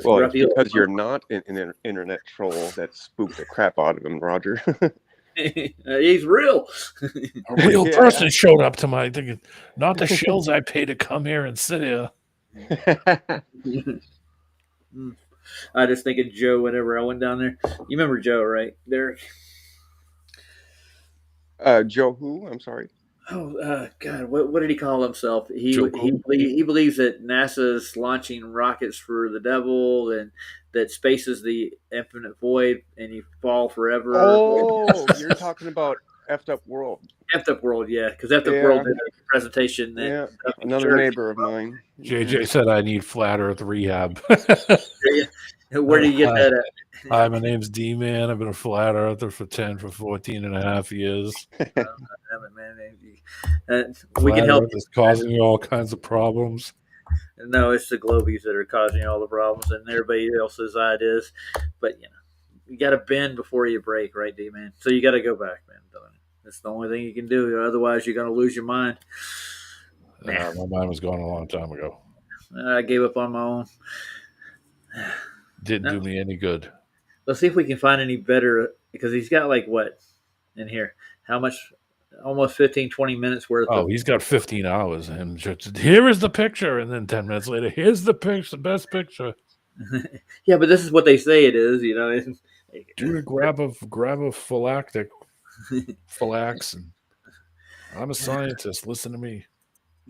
Well, it's because you're not an internet troll that spooked the crap out of him, Roger. He's real. A real person showed up to my thinking, not the shills I pay to come here and sit here. I just think of Joe whenever I went down there. You remember Joe, right, Derek? Joe who? I'm sorry. Oh, God, what did he call himself? He Joe believes that NASA's launching rockets for the devil and that space is the infinite void and you fall forever. Oh, you're talking about Effed Up World. Effed Up World, yeah, because Effed Up World did a presentation. Another neighbor of mine. JJ said I need flat earth rehab. Where do you get that at? Hi, my name's D-Man. I've been a flat earther for 14 and a half years. We can help. It's causing you all kinds of problems. No, it's the Globies that are causing all the problems and everybody else's ideas. But, you got to bend before you break, right, D-Man? So you got to go back, man. That's the only thing you can do. Otherwise, you're going to lose your mind. My mind was gone a long time ago. I gave up on my own. Didn't do me any good. Let's see if we can find any better, because he's got like what in here? How much? Almost 15, 20 minutes worth. Oh, he's got 15 hours. And just, here is the picture. And then 10 minutes later, here's the picture, the best picture. Yeah, but this is what they say it is, Dude, grab a phylactic. Phylax. And I'm a scientist. Listen to me.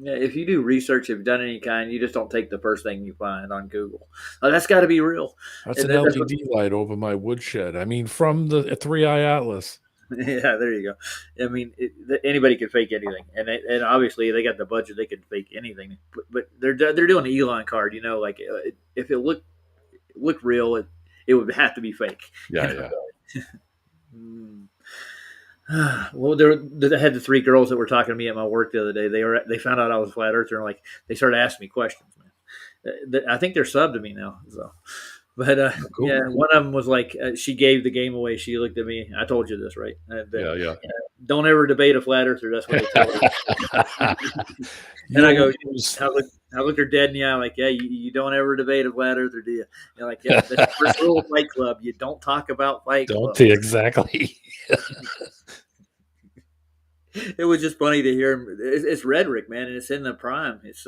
Yeah, if you do research, if you've done any kind, you just don't take the first thing you find on Google. Oh, that's got to be real. That's an LED light over my woodshed. I mean, from the 3i Atlas. Yeah, there you go. I mean, anybody can fake anything, and obviously they got the budget; they can fake anything. But they're doing an Elon card, like if it looked real, it would have to be fake. Yeah. Well, they had the three girls that were talking to me at my work the other day. They found out I was a flat earther, and they started asking me questions. Man, I think they're subbed to me now. So, but cool. Yeah, one of them was like, she gave the game away. She looked at me. I told you this, right? Yeah. Don't ever debate a flat earther. That's what they tell you. And I go, I looked her dead in the eye, like, yeah, you don't ever debate a flat earther, do you? Like, yeah, that's the first rule of Fight Club. You don't talk about Fight Club. Don't exactly. It was just funny to hear him. It's rhetoric, man, and it's in the prime. It's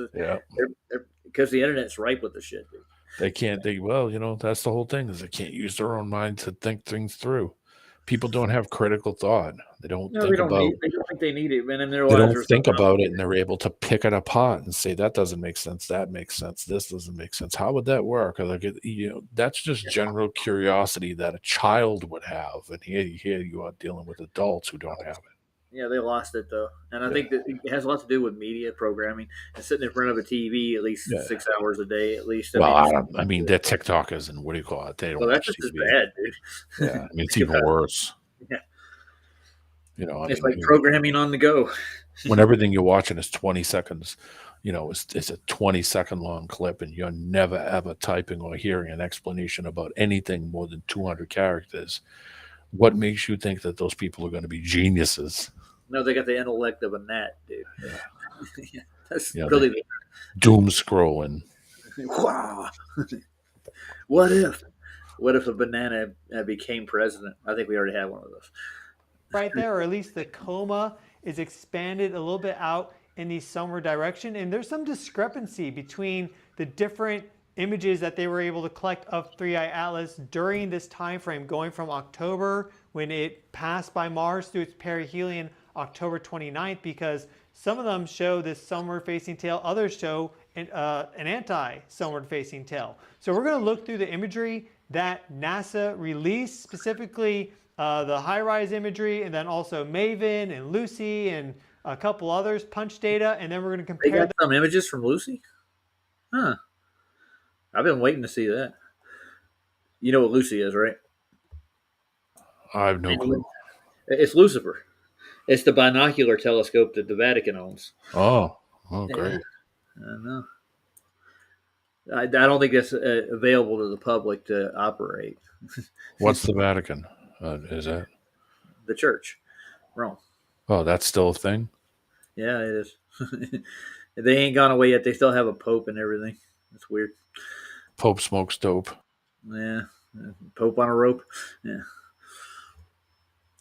because the internet's ripe with the shit, dude. They can't. Well, that's the whole thing is they can't use their own mind to think things through. people don't have critical thought. They don't No, think about. they don't think they need it, man. And their They lives don't are so think about it, complicated. and they're able to pick it apart and say that doesn't make sense. That makes sense. This doesn't make sense. How would that work? Or like, that's just general curiosity that a child would have, and here you are dealing with adults who don't have it. Yeah, they lost it though, and I Yeah. think that it has a lot to do with media programming and sitting in front of a TV at least Yeah. 6 hours a day at least. Well, I mean, they're TikTokers, and what do you call it? They don't well, watch that's just as TV. bad, dude. Yeah, I mean, it's even worse. Yeah. I It's mean, like programming on the go. when everything you're watching is 20 seconds, it's a 20-second long clip, and you're never ever typing or hearing an explanation about anything more than 200 characters. What makes you think that those people are going to be geniuses? No, they got the intellect of a gnat, dude. Yeah. That's Yeah, really Doom scrolling. wow. What if a banana became president? I think we already have one of those. Right there, or at least the coma is expanded a little bit out in the summer direction. And there's some discrepancy between the different images that they were able to collect of 3i Atlas during this time frame, going from October when it passed by Mars through its perihelion, October 29th, because some of them show this sunward facing tail, others show an anti-sunward facing tail. So we're going to look through the imagery that NASA released, specifically the high-rise imagery, and then also Maven and Lucy and a couple others, punch data, and then we're going to They compare got some images from Lucy? Huh. I've been waiting to see that. You know what Lucy is, right? I have no clue. It's Lucifer. It's the binocular telescope that the Vatican owns. Oh, great. I know. I don't think that's available to the public to operate. What's the Vatican? Is that? The church, Rome. Oh, that's still a thing? Yeah, it is. They ain't gone away yet. They still have a pope and everything. It's weird. Pope smokes dope. Yeah, pope on a rope. Yeah.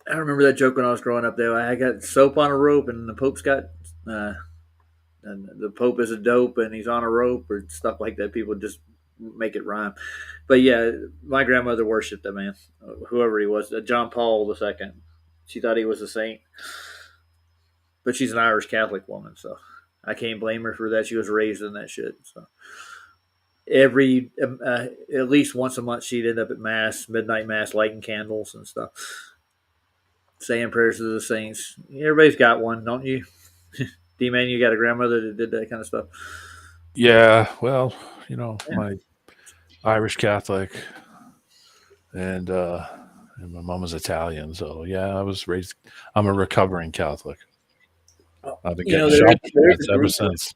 I remember that joke when I was growing up. Though I got soap on a rope, and the Pope's got, and the Pope is a dope, and he's on a rope, or stuff like that. People just make it rhyme. But yeah, my grandmother worshipped that man, whoever he was, John Paul II. She thought he was a saint, but she's an Irish Catholic woman, so I can't blame her for that. She was raised in that shit. So every at least once a month, she'd end up at mass, midnight mass, lighting candles and stuff, saying prayers to the saints. Everybody's got one, don't you? D-Man, you got a grandmother that did that kind of stuff? Yeah, well, my Irish Catholic, and my mom was Italian, so yeah, I was raised. I'm a recovering Catholic. I've been getting shot ever since.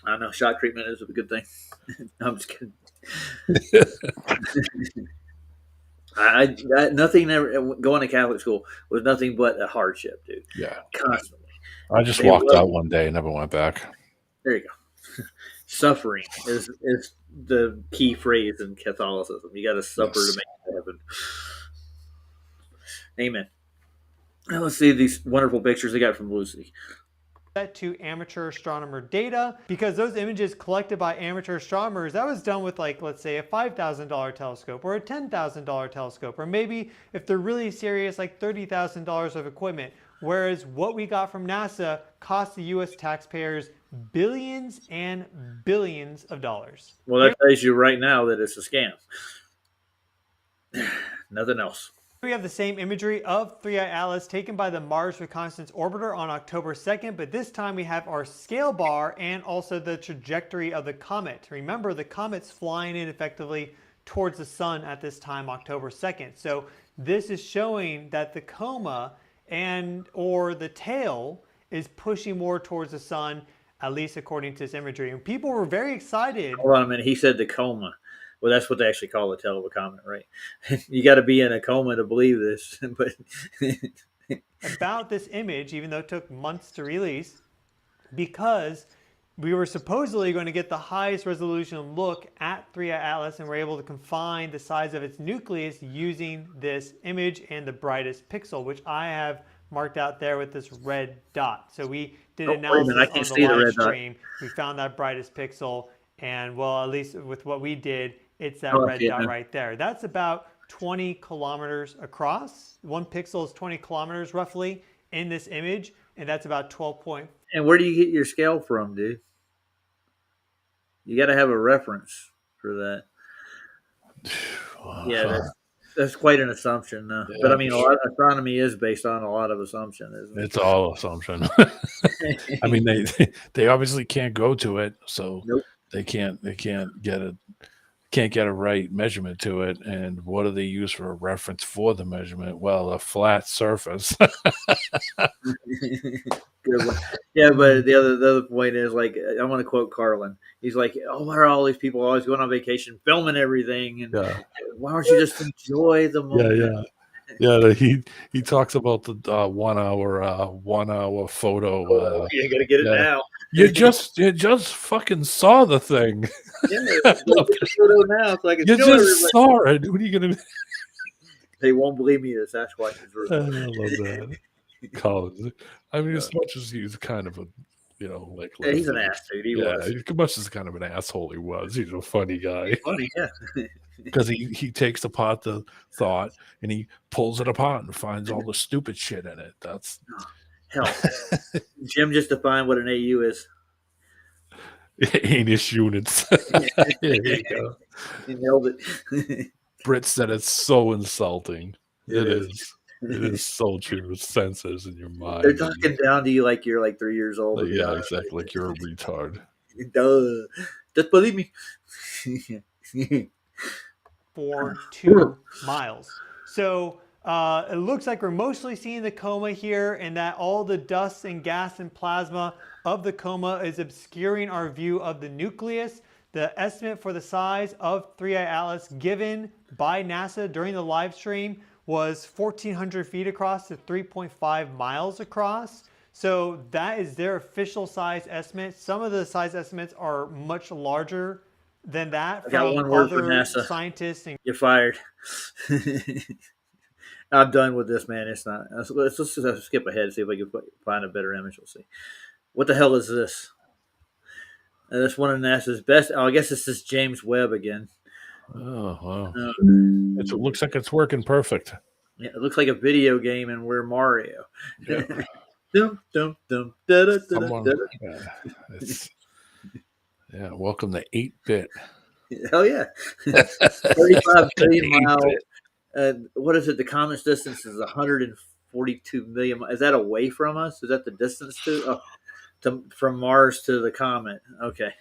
I know shot treatment is a good thing. I'm just kidding. I nothing ever going to Catholic school was nothing but a hardship, dude. Yeah, Constantly. I just walked out one day and never went back. There you go. Suffering is the key phrase in Catholicism. You got to suffer to make it happen. Amen. Now let's see these wonderful pictures they got from Lucy. to amateur astronomer data, because those images collected by amateur astronomers, that was done with, like, let's say a $5,000 telescope or a $10,000 telescope, or maybe if they're really serious, like $30,000 of equipment. Whereas what we got from NASA cost the US taxpayers billions and billions of dollars. Well, that tells you right now that it's a scam. Nothing else. We have the same imagery of 3i Atlas taken by the Mars Reconnaissance Orbiter on October 2nd, but this time we have our scale bar and also the trajectory of the comet. Remember, the comet's flying in effectively towards the sun at this time, October 2nd. So this is showing that the coma or the tail is pushing more towards the sun, at least according to this imagery. And people were very excited. Hold on a minute. He said the coma. Well, that's what they actually call the tail of a comet, right? You got to be in a coma to believe this. But about this image, even though it took months to release, because we were supposedly going to get the highest resolution look at 3i Atlas, and we're able to confine the size of its nucleus using this image and the brightest pixel, which I have marked out there with this red dot. So we did analysis on the live stream. We found that brightest pixel, and well, at least with what we did, it's that red dot right there. That's about 20 kilometers across. 1 pixel is 20 kilometers roughly in this image, and that's about 12 point. And where do you get your scale from, dude? You got to have a reference for that. Yeah, that's quite an assumption. Yeah, but I mean, a lot of astronomy is based on a lot of assumption, isn't it? It's all assumption. I mean, they obviously can't go to it, so Nope. they can't get a right measurement to it. And what do they use for a reference for the measurement? Well, a flat surface. Good one. Yeah, but the other point is, like, I want to quote Carlin. He's like, "Oh, why are all these people always going on vacation, filming everything? And Yeah. why don't you just enjoy the moment?" Yeah. He talks about the 1 hour photo. You got to get it yeah. now. You just fucking saw the thing. Yeah, get the photo now so I can You show just everybody. saw it. What are you gonna? They won't believe me. The Sasquatch is real. I love that. Collins. I mean, as much as he's kind of a, like Yeah, he's an ass, dude. He was as much as kind of an asshole he was, he's a funny guy funny. Yeah. because he takes apart the thought and he pulls it apart and finds all the stupid shit in it. That's Hell, Jim just defined what an AU is. anus units. There you go. He nailed it. Britt said it's so insulting. It It is. is. It is so true. Senses in your mind. They're talking down to you like you're like 3 years old. Like, yeah, exactly. Like you're a retard. Duh. Just believe me. For 2 miles. So it looks like we're mostly seeing the coma here, and that all the dust and gas and plasma of the coma is obscuring our view of the nucleus. The estimate for the size of 3I Atlas given by NASA during the live stream was 1,400 feet across to 3.5 miles across. So that is their official size estimate. Some of the size estimates are much larger than that I got from one word for other NASA. scientists and You're fired. I'm done with this, man. It's not. Let's just skip ahead and see if I can find a better image. We'll see. What the hell is this? That's one of NASA's best. Oh, I guess this is James Webb again. Oh, wow. Uh, It looks like it's working perfect. Yeah, it looks like a video game, and we're Mario. Yeah. Dum, dum, dum, da, da, da, Someone, da, da. yeah, welcome to 8-bit. Hell yeah. 35 billion 8-bit. mile. What is it? The comet's distance is 142 million. Is that away from us? Is that the distance from Mars to the comet? Okay.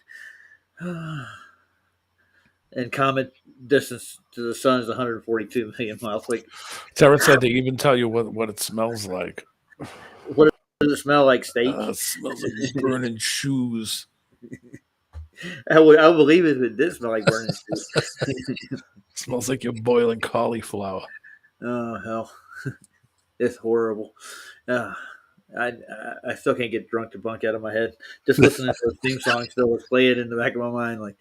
And comet distance to the sun is 142 million miles. Like, Tara said they even tell you what it smells like. what does it smell like? Steak? It smells like burning shoes. I would believe it if it did smell like burning steak. It smells like you're boiling cauliflower. Oh hell, it's horrible. I still can't get drunk to bunk out of my head. Just listening to the theme song still was playing in the back of my mind. Like,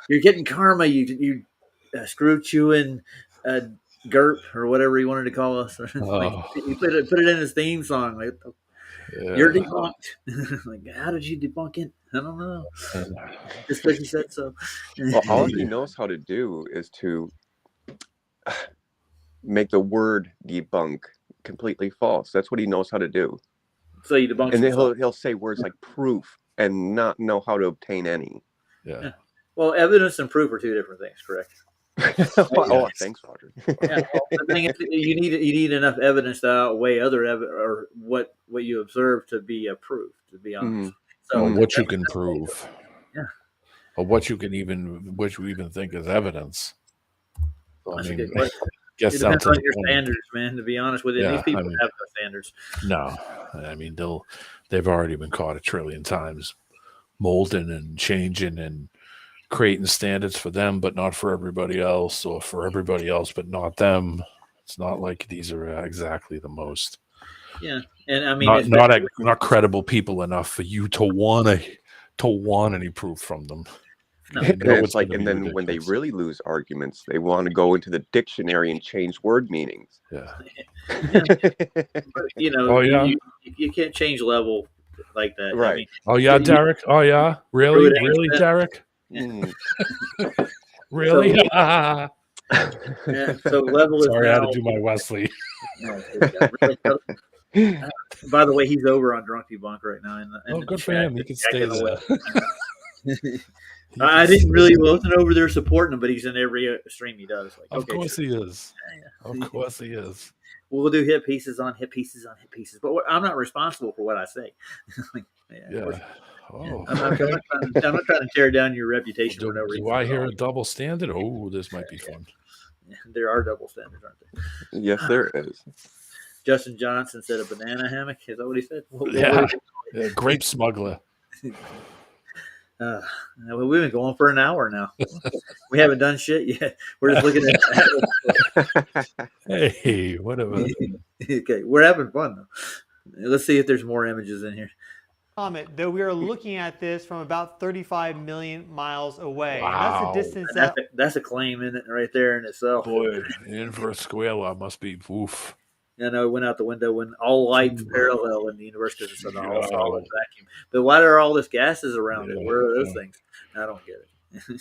you're getting karma. You screw chewing GURP or whatever he wanted to call us. Like, you put it in his theme song. Like, Yeah. you're debunked. Like, how did you debunk it? I don't know. Just because you said so. Well, all he knows how to do is to make the word debunk completely false. That's what he knows how to do. So you debunked. And then he'll say words like proof and not know how to obtain any. Yeah. Well, evidence and proof are two different things, correct? Oh, thanks, Roger. Yeah, well, the thing is, you need enough evidence to outweigh other or what you observe to be a proof. To be honest, so Or what you can prove. Yeah. Or what you even think is evidence. So, That's I a mean, good question. gets It down depends to on the your point. standards, man. To be honest with you, Yeah, these people I mean- have no standards. No, I mean they've already been caught 1 trillion times, molding and changing and creating standards for them, but not for everybody else, or for everybody else, but not them. It's not like these are exactly the most Yeah, and I mean, not credible people enough for you to want any proof from them. No. You And know it's it's like, gonna and be then when they ridiculous. really lose arguments, they want to go into the dictionary and change word meanings. Yeah. you know, Oh, yeah. you can't change level like that, Right. I mean, Oh yeah, you- Derek. Oh yeah, really, Through it, really, yeah. Derek. Mm. Really? Yeah, so level is Sorry, I had now. to do my Wesley. Oh, good God. Really? By the way, he's over on Drunk Debunk right now. In Oh, the good for chat, him. He can just stay jacking there. away. He I can didn't stay really there. wasn't over there supporting him, but he's in every stream he does. Like, Of okay, course sure. he is. Yeah. Of course he is. We'll do hit pieces on hit pieces on hit pieces, but I'm not responsible for what I say. Like, of course. Yeah. Oh. I'm not trying to tear down your reputation Do, for no reason. do I at hear all. a double standard? Oh, this might be fun. There are double standards, aren't there? Yes, there is. Justin Johnson said a banana hammock. Is that what he said? Yeah. Yeah, grape smuggler. We've been going for an hour now. We haven't done shit yet. We're just looking at. Hey, whatever. Okay, we're having fun though. Let's see if there's more images in here. Comment, though we are looking at this from about 35 million miles away. And Wow. that's the distance And that that's a claim in it right there in itself. Boy, inverse square law must be oof. I know it went out the window when all lights parallel in the universe because it's an all Yeah. solid vacuum. But why are all this gases around it? Yeah, Where are those yeah. things? I don't get it.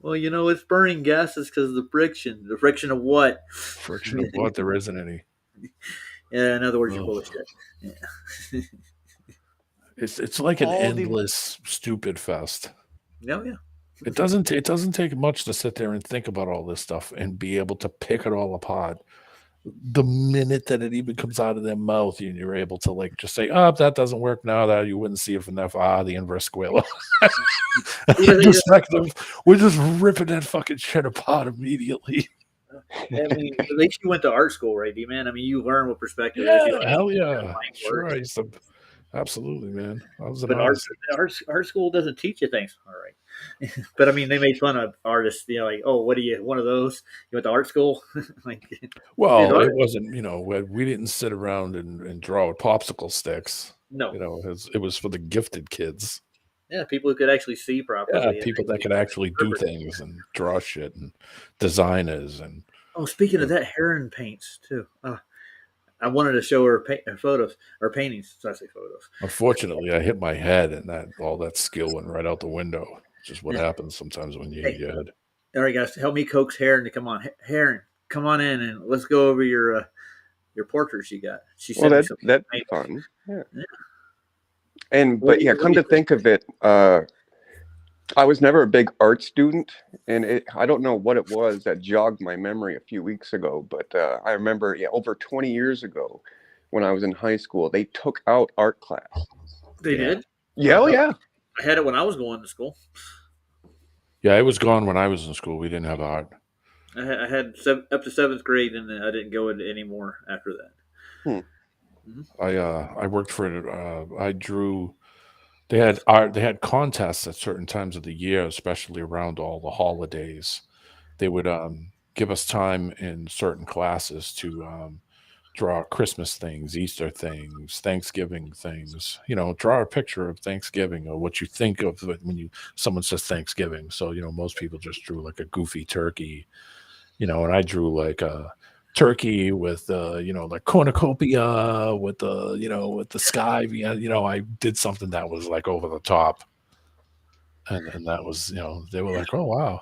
Well, it's burning gases because of the friction. The friction of what? Friction of what? There isn't any. Yeah, in other words, you're Oh. full of shit. Yeah. It's like an All the- endless stupid fest. No, yeah. It doesn't take much to sit there and think about all this stuff and be able to pick it all apart. The minute that it even comes out of their mouth, and you're able to like just say, "Oh, that doesn't work now." That you wouldn't see it from that far. The inverse square law. Perspective. We're just ripping that fucking shit apart immediately. I mean, at least you went to art school, right, D-Man? I mean, you learn what perspective is. Yeah, You know, hell how yeah, mind sure. works. I used to, absolutely, man. I was an But artist. art school doesn't teach you things. All right. But I mean, they made fun of artists, like, oh, what are you, one of those? You went to art school? Like, Well, art- it wasn't. We didn't sit around and draw with popsicle sticks. no. It was for the gifted kids. Yeah, people who could actually see properly. Yeah, and people that actually could actually do interpret it. things and draw shit and designers and Oh, speaking of that, Heron paints too. I wanted to show her photos or paintings. So I say photos. unfortunately I hit my head and all that skill went right out the window. It's just what happens sometimes when you hit your head. All right, guys, help me coax Heron to come on. Heron, come on in and let's go over your portraits you got. She Well, sent me some. that'd be fun. Yeah. Yeah. But yeah, come to think of it, I was never a big art student, and I don't know what it was that jogged my memory a few weeks ago, but I remember, over 20 years ago when I was in high school, they took out art class. They did. Yeah, oh, yeah. I had it when I was going to school. Yeah, it was gone when I was in school. We didn't have art. I had up to 7th grade, and then I didn't go into any more after that. I worked for I drew. They had art. They had contests at certain times of the year, especially around all the holidays. They would give us time in certain classes to draw Christmas things, Easter things, Thanksgiving things. Draw a picture of Thanksgiving or what you think of when someone says Thanksgiving. So most people just drew like a goofy turkey, and I drew like a turkey with like cornucopia with the sky. I did something that was like over the top, and that was they were like, oh wow.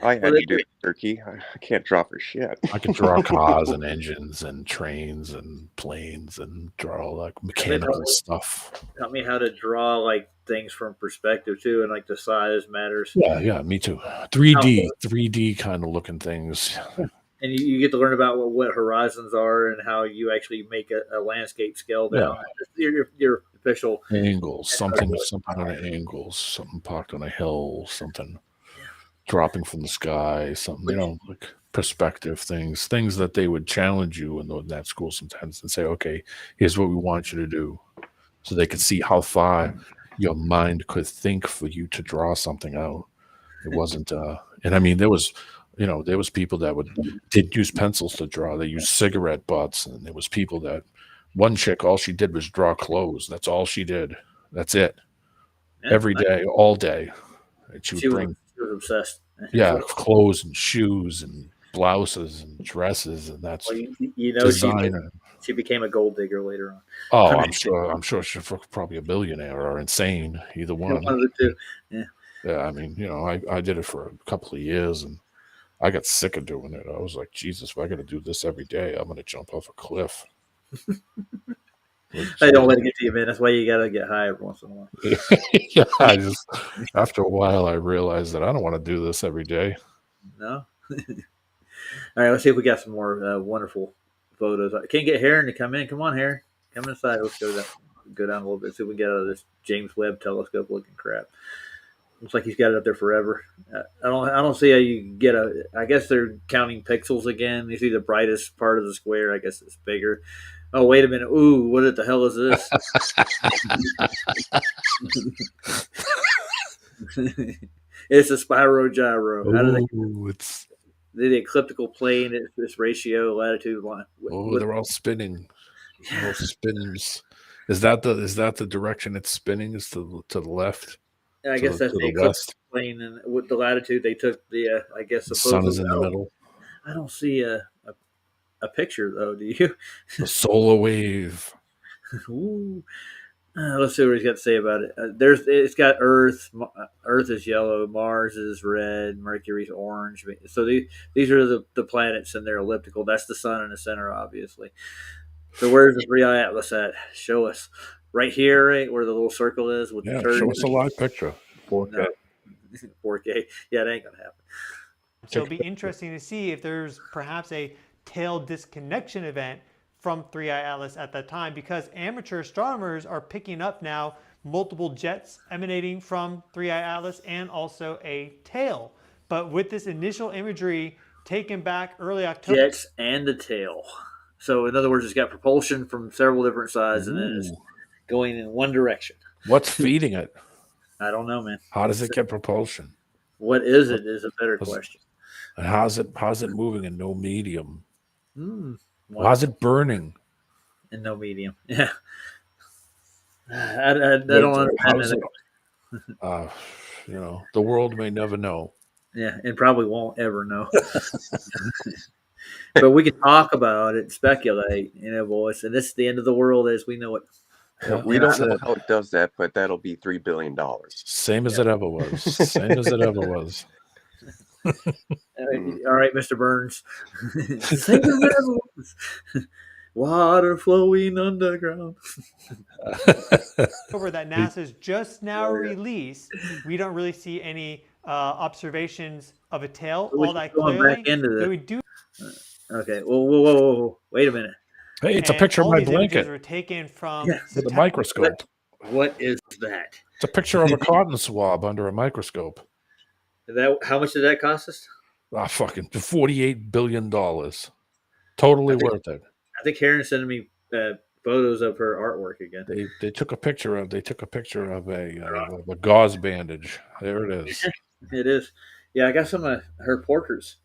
I had to do turkey. I can't draw for shit. I could draw cars and engines and trains and planes and draw like mechanical stuff. Taught me how to draw like things from perspective too, and like the size matters. Yeah, me too. 3D kind of looking things. And you get to learn about what horizons are and how you actually make a landscape scale down. Your official Angles, something on an angle, something parked on a hill, something dropping from the sky, something, like perspective things that they would challenge you in that school sometimes and say, okay, here's what we want you to do. So they could see how far your mind could think for you to draw something out. It wasn't, and I mean, there was people that did use pencils to draw. They used cigarette butts, and there was people that one chick, all she did was draw clothes. That's all she did. That's it. Every day, all day. And she would bring. She was obsessed. Yeah, clothes and shoes and blouses and dresses, and that's designer. She became a gold digger later on. Oh, I'm sure she's probably a billionaire or insane. Either one. One of the two. Yeah. Yeah, I mean, I did it for a couple of years, and I got sick of doing it. I was like, Jesus, if I got to do this every day, I'm going to jump off a cliff. They don't let it get to you, man. That's why you gotta get high every once in a while. Yeah, I just after a while I realized that I don't want to do this every day. No. All right, let's see if we got some more wonderful photos. I can't get Heron to come in. Come on, Heron, come inside. Let's go down a little bit. See if we can get out of this James Webb Telescope looking crap. Looks like he's got it up there forever. I don't see how you get a. I guess they're counting pixels again. You see the brightest part of the square. I guess it's bigger. Oh, wait a minute. Ooh, what the hell is this? It's a spirogyro. How do they? It's The ecliptical plane. It's this ratio, latitude, line. they're all spinning. All spins. Is that the direction it's spinning? Is to the left? I guess that's to the the west. ecliptical plane, and with the latitude, they took the. I guess The sun is in the middle. I don't see a picture though. Do you? The solar wave. Ooh. Let's see what he's got to say about it. It's got Earth. Earth is yellow. Mars is red. Mercury's orange. So these are the planets, and they're elliptical. That's the sun in the center, obviously. So where's the 3i Atlas at? Show us. Right here, right where the little circle is with Yeah, the turd. show us a live picture. 4K. No. 4K. Yeah, it ain't gonna happen. So it'll be interesting to see if there's perhaps a tail disconnection event from 3i Atlas at that time, because amateur astronomers are picking up now multiple jets emanating from 3i Atlas and also a tail. But with this initial imagery taken back early October. Jets and the tail. So in other words, it's got propulsion from several different sides, and then it's going in one direction. What's feeding it? I don't know, man. How does it get propulsion? What is it is a better question. And how's it moving in no medium? Well, How's it burning? in no medium. Yeah. I don't understand that. The world may never know. Yeah, and probably won't ever know. But we can talk about it, speculate, boys. And this is the end of the world as we know it. We don't know how it does that, but that'll be $3 billion. Same as it ever was. Same as it ever was. All right, Mr. Burns. Same as it ever was. Water flowing underground. Over that NASA's just now released, we don't really see any observations of a tail all that clearly. Back into this. We do. Okay. Whoa. Wait a minute. Hey, it's a picture of all my these images blanket were taken from with a microscope. What is that? It's a picture of a cotton swab under a microscope. How much did that cost us? Fucking $48 billion. Totally worth it. I think Karen's sending me photos of her artwork again. They took a picture of a gauze bandage. There it is. It is. Yeah, I got some of her portraits.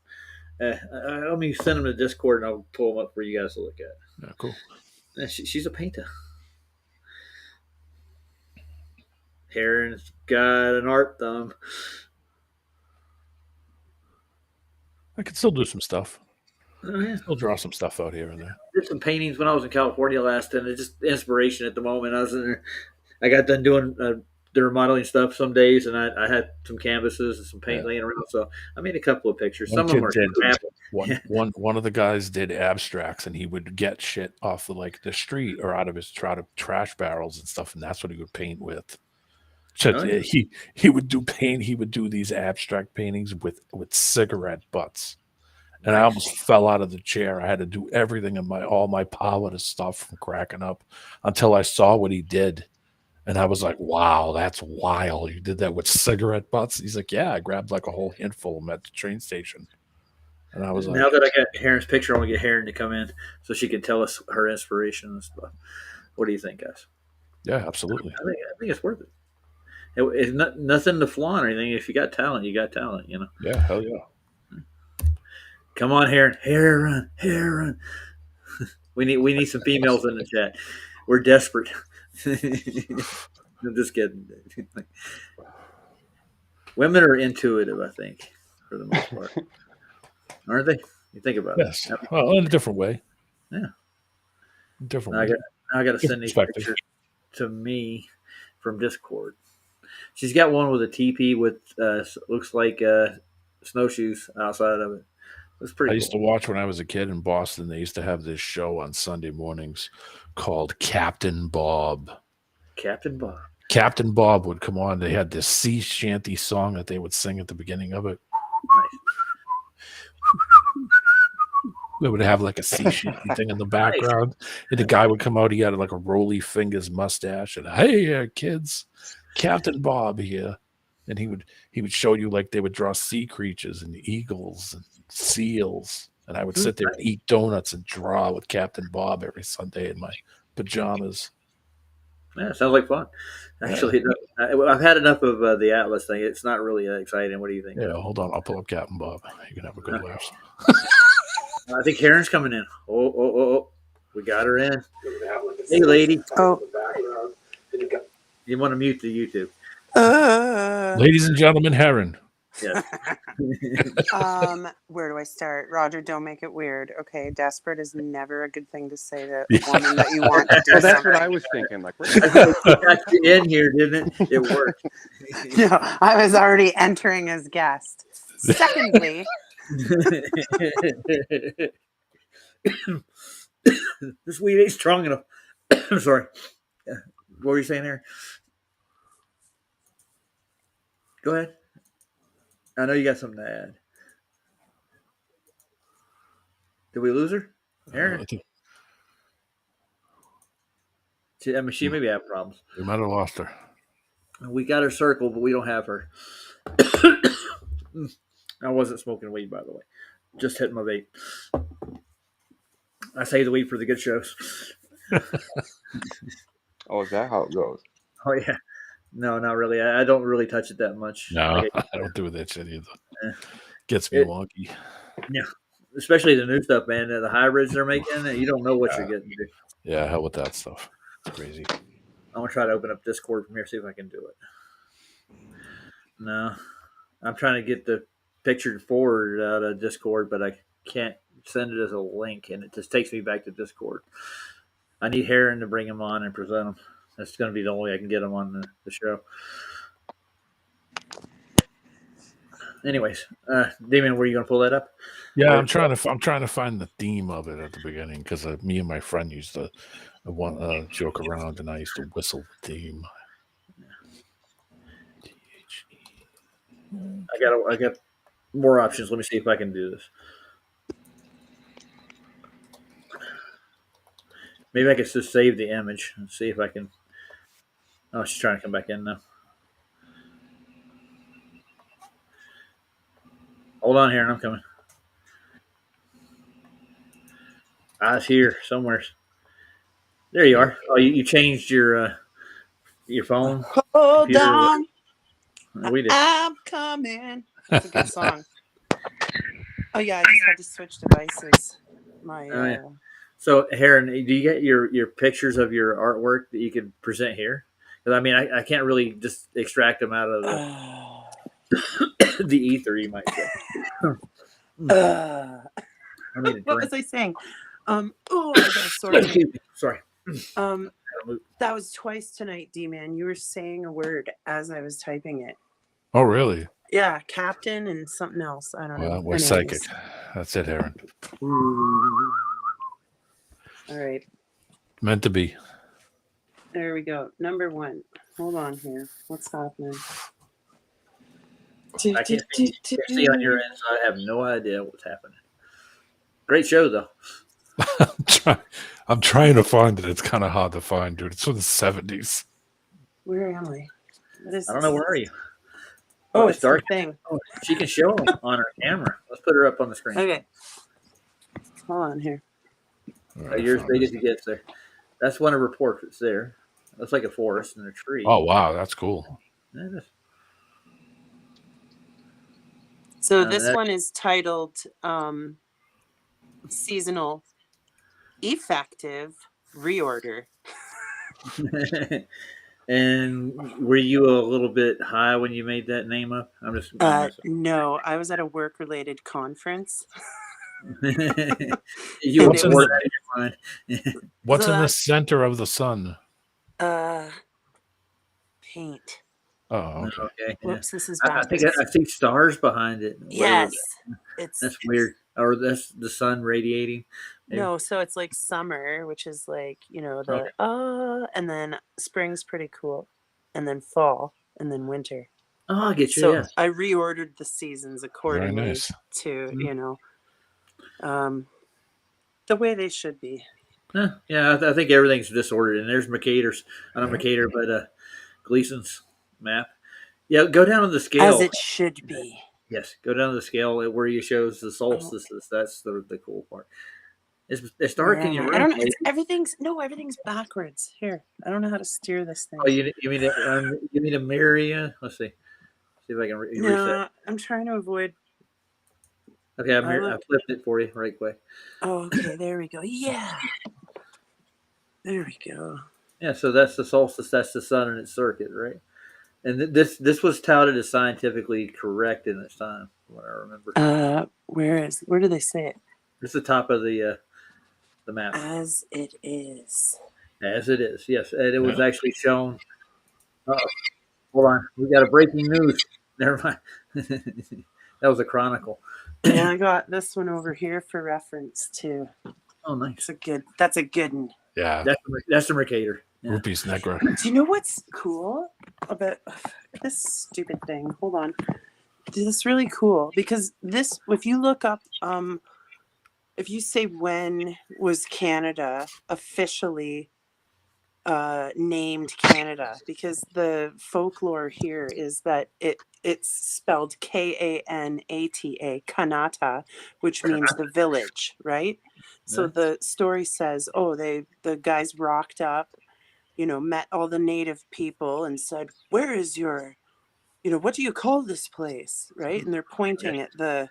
Let me send them to Discord and I'll pull them up for you guys to look at. Yeah, cool. She's a painter. Karen's got an art thumb. I could still do some stuff. Oh, yeah. I'll draw some stuff out here and there. Did some paintings when I was in California last, and it's just inspiration at the moment. I was in there. I got done doing the remodeling stuff some days, and I had some canvases and some paint laying around. So I made a couple of pictures. Some of them are crap. One of the guys did abstracts, and he would get shit off of the street or out of his trash barrels and stuff, and that's what he would paint with. So Oh, yeah. he would do paint. He would do these abstract paintings with cigarette butts. And I almost fell out of the chair. I had to do everything in all my power to stop from cracking up until I saw what he did. And I was like, wow, that's wild. You did that with cigarette butts? He's like, yeah, I grabbed a whole handful of them at the train station. And I was Now like, that I got Heron's picture, I want to get Heron to come in so she can tell us her inspiration and stuff. What do you think, guys? yeah, absolutely. I think it's worth it. It's nothing to flaunt or anything. If you got talent, you got talent, Yeah, hell yeah. Come on, Heron. We need some females in the chat. We're desperate. I'm just kidding. Women are intuitive, I think, for the most part, aren't they? You think about Yes. it. Well, in a different way. Yeah. Different Now way. I got to send these Perspective. pictures to me from Discord. She's got one with a teepee with looks like snowshoes outside of it. It was pretty I used to cool. watch when I was a kid in Boston. They used to have this show on Sunday mornings called Captain Bob. Captain Bob. Captain Bob would come on. They had this sea shanty song that they would sing at the beginning of it. Nice. They would have like a sea shanty thing in the background, and the guy would come out. He had like a roly fingers mustache, and hey, kids, Captain Bob here, and he would show you like they would draw sea creatures and eagles and seals, and I would sit there and eat donuts and draw with Captain Bob every Sunday in my pajamas. Yeah, sounds like fun. Actually, I've had enough of the Atlas thing. It's not really exciting. What do you think? Yeah, hold on, I'll pull up Captain Bob. You can have a good laugh. I think Karen's coming in. Oh. We got her in. Hey, lady. Oh. You want to mute the YouTube. Ladies and gentlemen, Heron. Yeah. Where do I start? Roger, don't make it weird. Okay, desperate is never a good thing to say to a Yeah. woman that you want to do Well, that's what something. I was thinking. Like, I think we got you in here, didn't it? It worked. No, I was already entering as guest. Secondly, this weed ain't strong enough. I'm sorry. What were you saying there? Go ahead. I know you got something to add. Did we lose her? Aaron? She maybe have problems. We might have lost her. We got her circled, but we don't have her. I wasn't smoking weed, by the way. Just hitting my vape. I save the weed for the good shows. oh, is that how it goes? Oh, yeah. No, not really. I don't really touch it that much. No, I don't do that shit either. Gets me wonky. Yeah. Especially the new stuff, man. The hybrids they're making, you don't know what you're getting. Dude. Yeah, hell with that stuff. It's crazy. I'm going to try to open up Discord from here, see if I can do it. No. I'm trying to get the picture forward out of Discord, but I can't send it as a link, and it just takes me back to Discord. I need Heron to bring him on and present him. That's going to be the only way I can get him on the show. Anyways, Damien, were you going to pull that up? Yeah, I'm trying to find the theme of it at the beginning because me and my friend used to joke around, and I used to whistle the theme. I got more options. Let me see if I can do this. Maybe I could just save the image and see if I can. Oh, she's trying to come back in now. Hold on here, and I'm coming. I was here somewhere. There you are. Oh, you changed your phone. hold computer. on, We did. I'm coming. It's a good song. Oh yeah, I just had to switch devices. My Oh, yeah. So, Heron, do you get your pictures of your artwork that you can present here? Because I mean, I can't really just extract them out of the ether, you might say. I mean, what was I saying? Oh, I got a sore throat. Sorry. That was twice tonight, D-Man. You were saying a word as I was typing it. Oh, really? Yeah, captain and something else. I don't know. Well, we're Anyways. psychic. That's it, Heron. All right, Meant to be. there we go. Number 1. Hold on here. What's happening? I can't see on your end, so I have no idea what's happening. Great show, though. I'm trying to find it. It's kind of hard to find, dude. It's from the 70s. Where am I? What is I don't know. Where are you? Oh, it's it's dark. the thing. Oh, she can show them on her camera. Let's put her up on the screen. Okay. Hold on here. All right, You're as found big it. as he gets there. That's one of her portraits there. Looks like a forest and a tree. Oh, wow. That's cool. Yeah, it is. So this that- one is titled Seasonal Effective Reorder. And were you a little bit high when you made that name up? I'm just. No, I was at a work-related conference. You What's were in bored out of your mind. What's So in the that's- center of the sun? Paint. Oh, No, okay. okay. Yeah. Whoops, this is I think backwards. I see stars behind it. Yes, it's That's weird. Or that's the sun radiating. Maybe. no. So it's like summer, which is like Okay. and then spring's pretty cool, and then fall, and then winter. Oh, I get you. So Yeah. I reordered the seasons Very accordingly nice. to Mhm. the way they should be. Yeah. I think everything's disordered. And there's Mercator's, not Yeah. Mercator, but Gleason's map. Yeah. Go down to the As scale. it should be. Yes. Go down to the scale where you shows the solstices. That's the cool part. It's dark Where in am your I? room. I don't know. Right? Everything's backwards. Here, I don't know how to steer this thing. Oh, you mean to mirror you? Let's see. See if I can reset. No, I'm trying to avoid. Okay, I I flipped it for you right quick. Oh, okay, there we go. Yeah, there we go. Yeah, so that's the solstice. That's the sun in its circuit, right? And this was touted as scientifically correct in its time, from what I remember. Where do they say it? It's the top of the map, As it is. as it is. Yes, and it was Yeah. actually shown. Hold on, we got a breaking news. Never mind. That was a chronicle. And I got this one over here for reference too. Oh, nice. That's a good one. Yeah. That's the Mercator. Yeah. Rupees Negra. Do you know what's cool about this stupid thing? Hold on. This is really cool because this, if you look up, if you say when was Canada officially named Canada, because the folklore here is that it's spelled Kanata, Kanata, which means the village, right? So Yeah. the story says, the guys rocked up, met all the native people and said, "Where is your, what do you call this place?" Right? And they're pointing at the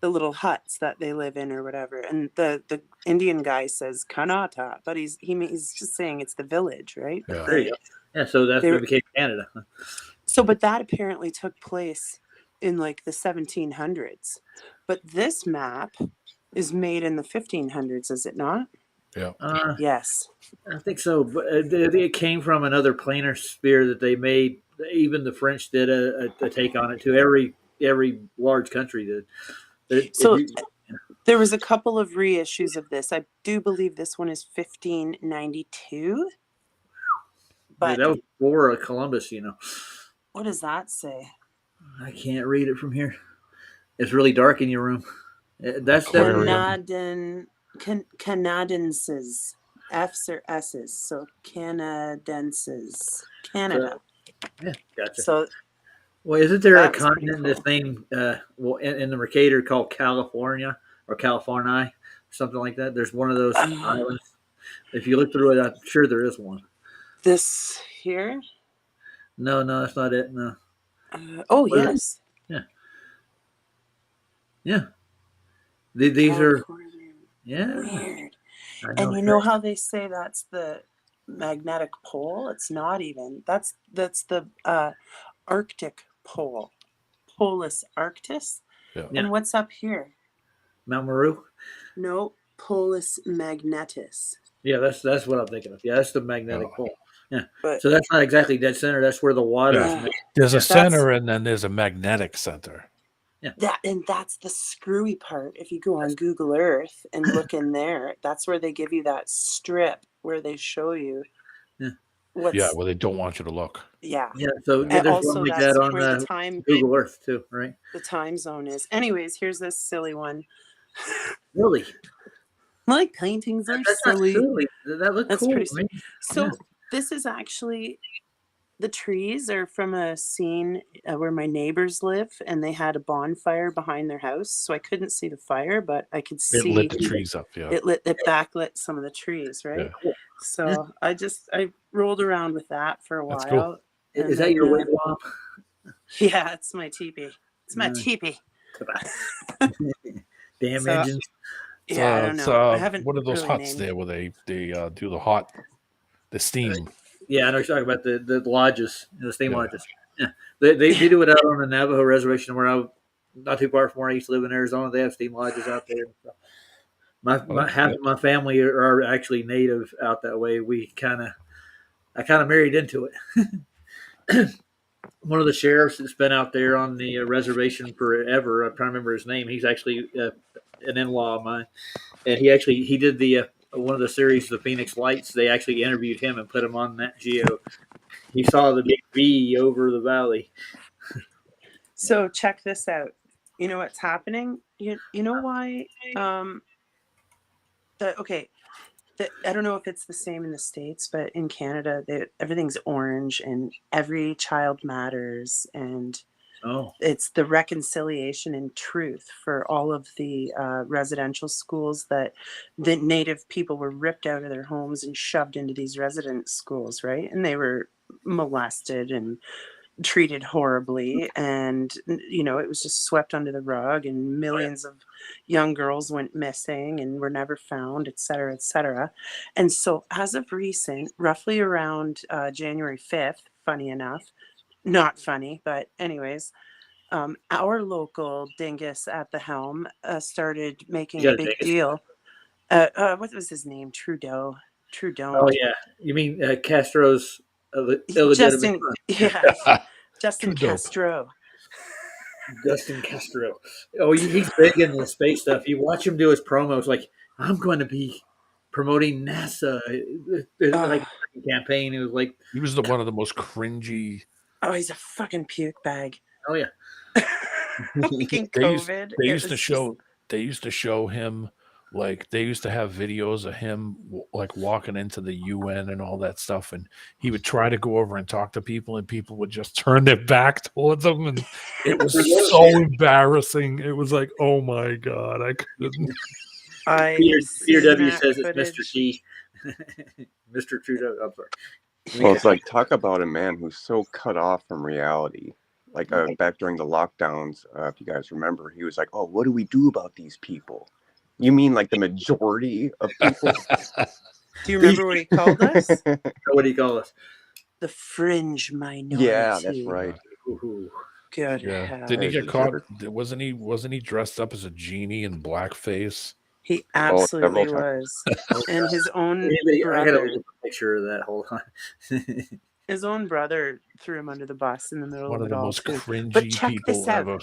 little huts that they live in or whatever. And the Indian guy says Kanata, but he's just saying it's the village, right? Yeah. There you go. Yeah, so that's what became Canada. So, but that apparently took place in like the 1700s. But this map is made in the 1500s, is it not? Yeah. Yes. I think so, but it came from another planar sphere that they made. Even the French did a take on it too. Every large country did. So there was a couple of reissues of this. I do believe this one is 1592. But that was before Columbus. What does that say? I can't read it from here. It's really dark in your room. That's Aquarium. Canadenses. F's or S's. So Canadenses. Canada. Yeah, gotcha. So well, isn't there a that was pretty continent that's named in the Mercator called California or California, something like that? There's one of those islands. If you look through it, I'm sure there is one. this here? No, that's not it. No. Yes. Yeah. These are California. yeah. Weird. I And you know how they say that's the magnetic pole? It's not even. That's the Arctic pole. Polus Arctis. Yeah. And what's up here? Mount Meru. No, Polus Magnetis. Yeah, that's what I'm thinking of. Yeah, that's the magnetic Oh. pole. Yeah. But So that's not exactly dead center. That's where the water Yeah. is. There's a That's- center and then there's a magnetic center. that's the screwy part. If you go on Google Earth and look in there, that's where they give you that strip where they show you Yeah. what's Yeah, well, they don't want you to look. Yeah. So And there's also one like that's that on where the time Google Earth too, right? the time zone is. Anyways, here's this silly one. Really? My paintings are That's not silly. silly. That looks That's cool. pretty man. So Yeah. this is actually, the trees are from a scene where my neighbors live, and they had a bonfire behind their house. So I couldn't see the fire, but I could It see lit the trees up. Yeah. it backlit some of the trees, right? Yeah. So I rolled around with that for a That's while. cool. and Is that then, your wigwam? Yeah, it's my teepee. It's my Nice. teepee. Damn So- engines. Yeah, I don't It's, know. I haven't. what are those really huts named- there where they do the steam? Yeah, I know you're talking about the lodges, the steam Yeah. lodges. Yeah, they do it out on the Navajo reservation where not too far from where I used to live in Arizona. They have steam lodges out there. Half of my family are actually native out that way. I kind of married into it. one of the sheriffs that's been out there on the reservation forever. I'm trying to remember his name. He's actually an in-law of mine, and he did the one of the series, The Phoenix Lights. They actually interviewed him and put him on Nat Geo. He saw the big V over the valley. So check this out. You know what's happening? You know why? Okay. I don't know if it's the same in the States, but in Canada, everything's orange and every child matters. And Oh, it's the reconciliation and truth for all of the residential schools that the Native people were ripped out of their homes and shoved into these resident schools, right? And they were molested and treated horribly, and it was just swept under the rug, and millions of young girls went missing and were never found, et cetera, et cetera. And so as of recent, roughly around January 5th, funny enough, not funny, but anyways, our local dingus at the helm started making You a got a big dingus? deal. What was his name? Trudeau. oh yeah. You mean Castro's illegitimate Justin, son, yeah, Justin Trudeau. Castro. Justin Castro? Oh, he's big in the space stuff. You watch him do his promos, like I'm going to be promoting NASA, like campaign. It was like, He was one of the most cringy. Oh, he's a fucking puke bag. oh yeah. Fucking They used, COVID. they It used to was show. They used to show him, like they used to have videos of him like walking into the UN and all that stuff, and he would try to go over and talk to people, and people would just turn their back towards him, and it was so embarrassing. It was like, oh my god, I couldn't. I Peter W that says it's footage. Mr. T. Mr. Trudeau. I'm sorry. Well, it's like, talk about a man who's so cut off from reality. Like back during the lockdowns, if you guys remember, he was like, "Oh, what do we do about these people?" You mean like the majority of people? Do you remember what he called us? What do you call us? The fringe minority. Yeah, that's right. Ooh. Good Yeah, hell. didn't he He's get a caught? jerk. Wasn't he dressed up as a genie in blackface? He absolutely several was. And his own I gotta brother, look at a picture of that. Hold on. his own brother threw him under the bus in the middle One of of it the all. most too. cringy But check people this out. ever.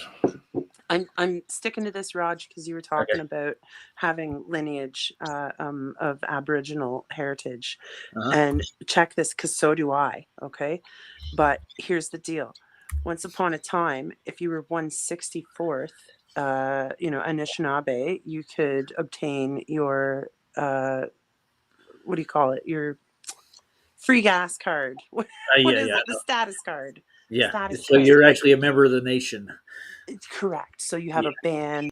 I'm sticking to this, Raj, because you were talking about having lineage of Aboriginal heritage. Uh-huh. And check this, because so do I, okay? But here's the deal. Once upon a time, if you were 164th, Anishinaabe, you could obtain your, what do you call it? Your free gas card. What Yeah, is yeah, it? The status card. yeah. Status So card. you're actually a member of the nation. It's correct. So you have a band.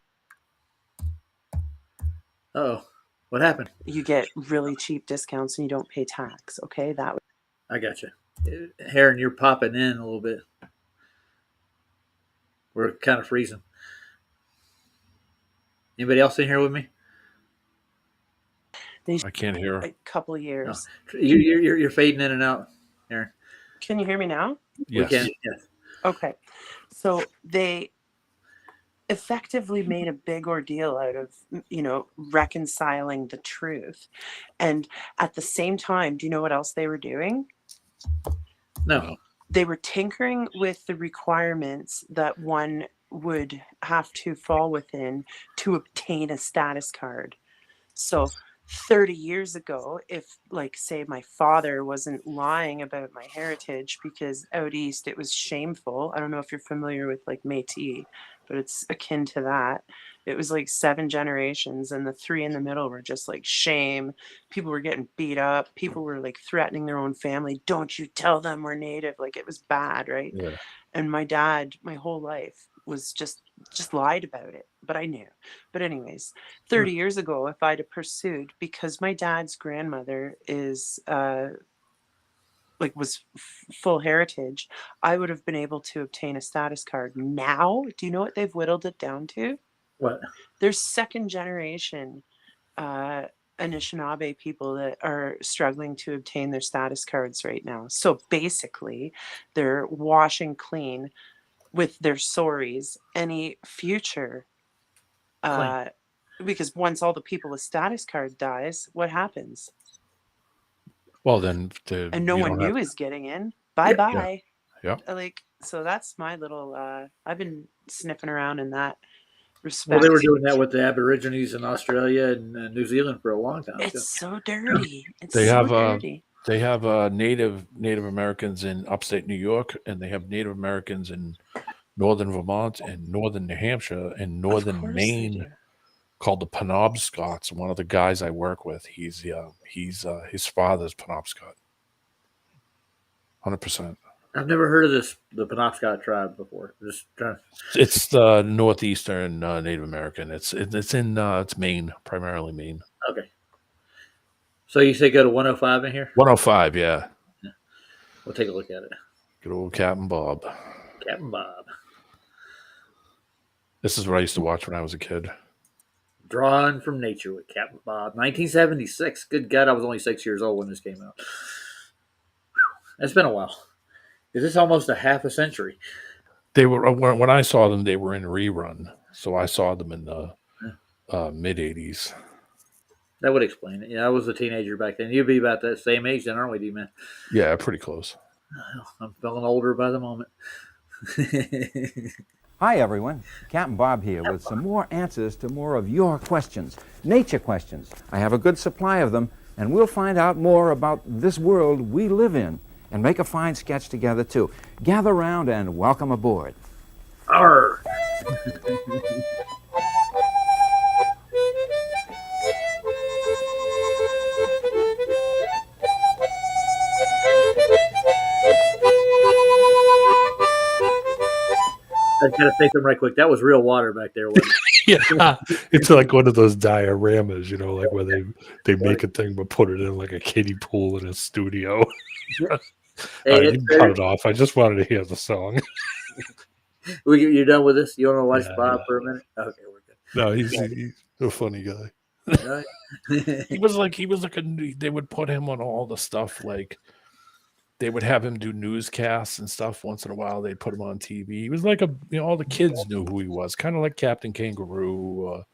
Oh, what happened? You get really cheap discounts and you don't pay tax. Okay, that was I got you. Heron, you're popping in a little bit. We're kind of freezing. Anybody else in here with me? I can't hear. a couple of years. You're fading in and out, Heron. Can you hear me now? Yes. We can. Yes. Okay. So they effectively made a big ordeal out of, reconciling the truth. And at the same time, do you know what else they were doing? No. They were tinkering with the requirements that one would have to fall within to obtain a status card. So 30 years ago, if, like, say my father wasn't lying about my heritage, because out east it was shameful. I don't know if you're familiar with like Métis, but it's akin to that. It was like 7 generations, and the 3 in the middle were just like shame. People were getting beat up. People were like threatening their own family. Don't you tell them we're native. Like, it was bad, right? Yeah. And my dad, my whole life, was just lied about it, but I knew. But anyways, 30 years ago, if I'd have pursued, because my dad's grandmother is was full heritage, I would have been able to obtain a status card. Now, do you know what they've whittled it down to? What? There's 2nd generation Anishinaabe people that are struggling to obtain their status cards right now. So basically, they're washing clean with their sorries any future. Because once all the people with status card dies, what happens? Well, then And no one new is getting in. Bye-bye. Yeah. Like, So that's my little. I've been sniffing around in that respect. Well, they were doing that with the Aborigines in Australia and New Zealand for a long time. It's so dirty. It's They so have dirty. they have Native Americans in upstate New York, and they have Native Americans in northern Vermont and northern New Hampshire and Of northern course they Maine, do. called the Penobscots. One of the guys I work with, he's his father's Penobscot. 100%. I've never heard of the Penobscot tribe before. Just trying to, It's the northeastern Native American. It's Maine, primarily Maine. okay. So you say go to 105 in here? 105, yeah. We'll take a look at it. Good old Captain Bob. Captain Bob. This is what I used to watch when I was a kid. Drawn from Nature with Captain Bob. 1976. Good God, I was only 6 years old when this came out. Whew. It's been a while. Is this almost a half a century? They were when I saw them, they were in rerun. So I saw them in the mid 80s. That would explain it. Yeah, I was a teenager back then. You'd be about that same age then, aren't we, D-Man? Yeah, pretty close. I'm feeling older by the moment. Hi everyone, Captain Bob here with some more answers to more of your questions, nature questions. I have a good supply of them, and we'll find out more about this world we live in and make a fine sketch together too. Gather round and welcome aboard. Arr! I gotta say something right quick. That was real water back there, wasn't it? Yeah, it's like one of those dioramas, like where they make a thing but put it in like a kiddie pool in a studio. Hey, All right, it's you can cut it off. I just wanted to hear the song. you're done with this? You want to watch Yeah, Bob yeah. for a minute? Okay, we're good. No, he's a funny guy. All right. He was like they would put him on all the stuff, like they would have him do newscasts and stuff once in a while. They'd put him on TV. He was like all the kids knew who he was, kind of like Captain Kangaroo.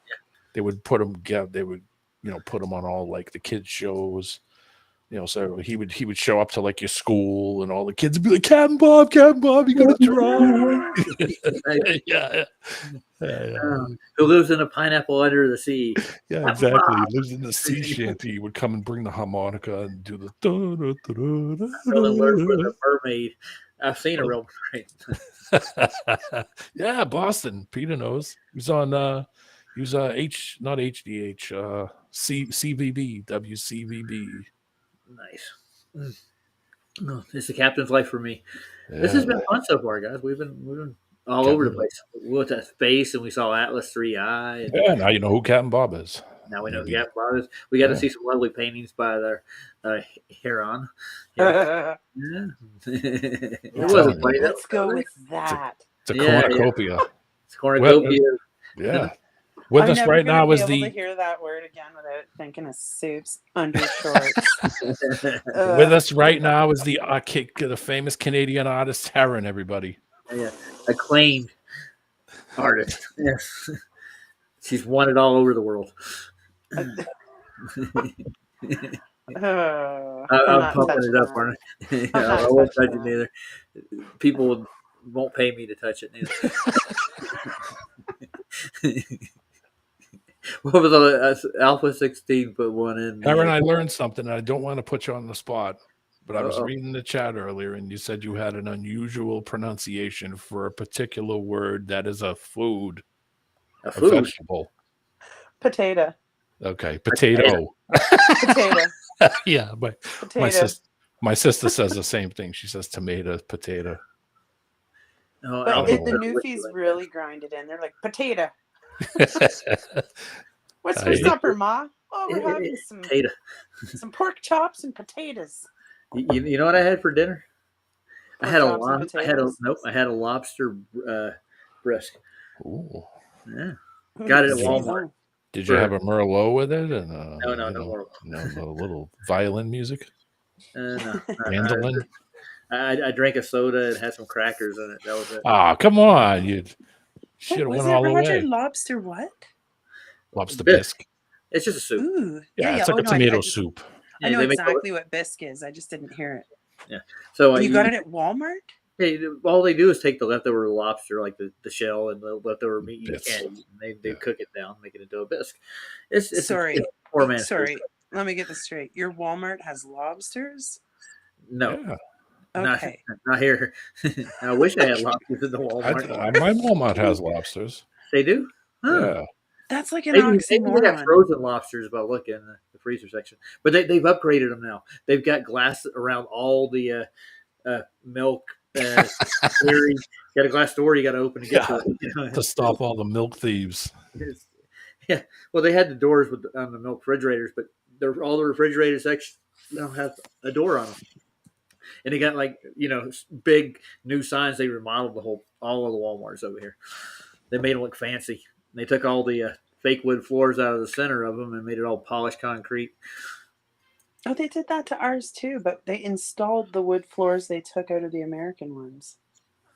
They would put him put him on all like the kids shows. So he would show up to like your school, and all the kids would be like, Captain Bob, you gotta try. yeah. Who lives in a pineapple under the sea? Yeah, exactly. He lives in the sea shanty. He would come and bring the harmonica and do the Really learned for the mermaid. I've seen a real mermaid. Yeah, Boston. Peter knows. He was on not HDH, CVB, WCVB. Nice. Oh, it's the captain's life for me. This has been fun so far, guys. We've been all over the place. We went to space and we saw Atlas 3I. Yeah, now you know who Captain Bob is. Now we know who Captain Bob is. We got to see some lovely paintings by their Heron. Yeah. It wasn't funny. Let's go with that. It's a cornucopia. It's cornucopia. Yeah. With us right now is to hear that word again without thinking of Soup's undershorts. With us right now is the famous Canadian artist Heron. Everybody. Yeah, acclaimed artist. Yes, she's won it all over the world. I'm pumping it up, aren't I? I won't touch it neither. People won't pay me to touch it neither. What was the Alpha 16 put one in? Heron, I learned something. I don't want to put you on the spot, but I was reading the chat earlier, and you said you had an unusual pronunciation for a particular word that is a food. A food? Vegetable. Potato. Okay, potato. Potato. Yeah, Potato. my sister says the same thing. She says tomato, potato. But the newfies really grind it in. They're like, potato. What's for supper, Ma? Oh, we're having some pork chops and potatoes. You know what I had for dinner? I had a lobster brisk. Ooh. Yeah, got it at Walmart. Did you have a Merlot with it? And no little violin music. No, mandolin. I drank a soda and had some crackers in it. That was it. Ah, come on! You should have went all the way. Lobster what? Lobster bisque. It's just a soup. Ooh, yeah, it's like a tomato soup. I know exactly what bisque is. I just didn't hear it. Yeah. So you got it at Walmart? Hey, all they do is take the leftover lobster, like the shell and the leftover meat you Bits. can't eat, and they Yeah. cook it down, make it into a bisque. It's Sorry. a poor man's Sorry. food. Let me get this straight. Your Walmart has lobsters? No, Yeah. Okay. not here. I wish I had lobsters in the Walmart. My Walmart has lobsters. They do? Huh. Yeah. That's like an Maybe they got oxymoron. frozen lobsters by looking in the freezer section, but they've upgraded them now. They've got glass around all the milk. Dairy. You got a glass door you got to open to get to it. To stop all the milk thieves. Yeah, well, they had the doors on the milk refrigerators, but all the refrigerator sections now have a door on them, and they got big new signs. They remodeled all of the WalMarts over here. They made them look fancy. They took all the fake wood floors out of the center of them and made it all polished concrete. Oh, they did that to ours too, but they installed the wood floors they took out of the American ones.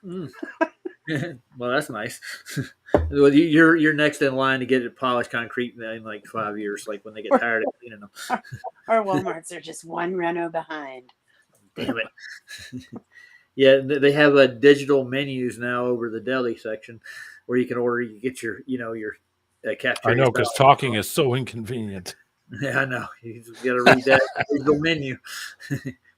Mm. Well, that's nice. Well, you're next in line to get it polished concrete in like 5 years, like when they get tired of cleaning them. Our Walmarts are just one reno behind. Damn it. Yeah, they have digital menus now over the deli section where you can order. You get your cafeteria. I know, because talking is so inconvenient. Yeah, I know. You just got to read that digital menu.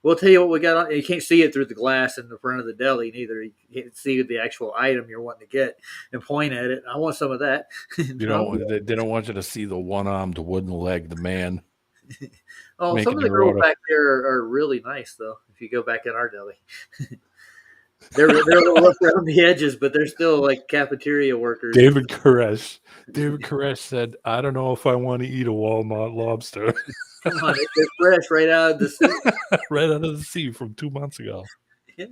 We'll tell you what we got on. You can't see it through the glass in the front of the deli neither. You can't see the actual item you're wanting to get and point at it. I want some of that. You know, they don't want you to see the one-armed wooden leg, the man. Oh, some of the girls back there are really nice, though. If you go back in our deli, they're a little rough around the edges, but they're still like cafeteria workers. David Koresh said, "I don't know if I want to eat a Walmart lobster." Come on, they're fresh right out of the sea. Right out of the sea from 2 months ago. Yeah.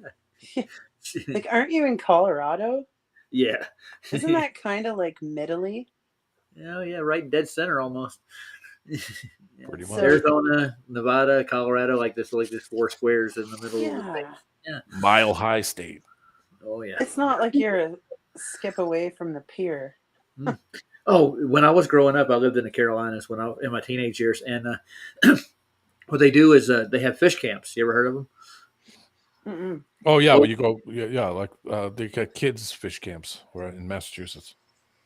Like, aren't you in Colorado? Yeah. Isn't that kind of like Middle-y? Yeah, right dead center almost. Yeah. Pretty much. Arizona, Nevada, Colorado, like this 4 squares in the middle of the thing. Yeah. Yeah. Mile High State. Oh yeah. It's not like you're a skip away from the pier. Oh, when I was growing up, I lived in the Carolinas in my teenage years, and what they do is they have fish camps. You ever heard of them? Mm-mm. Oh yeah, when you go, like they got kids fish camps in Massachusetts.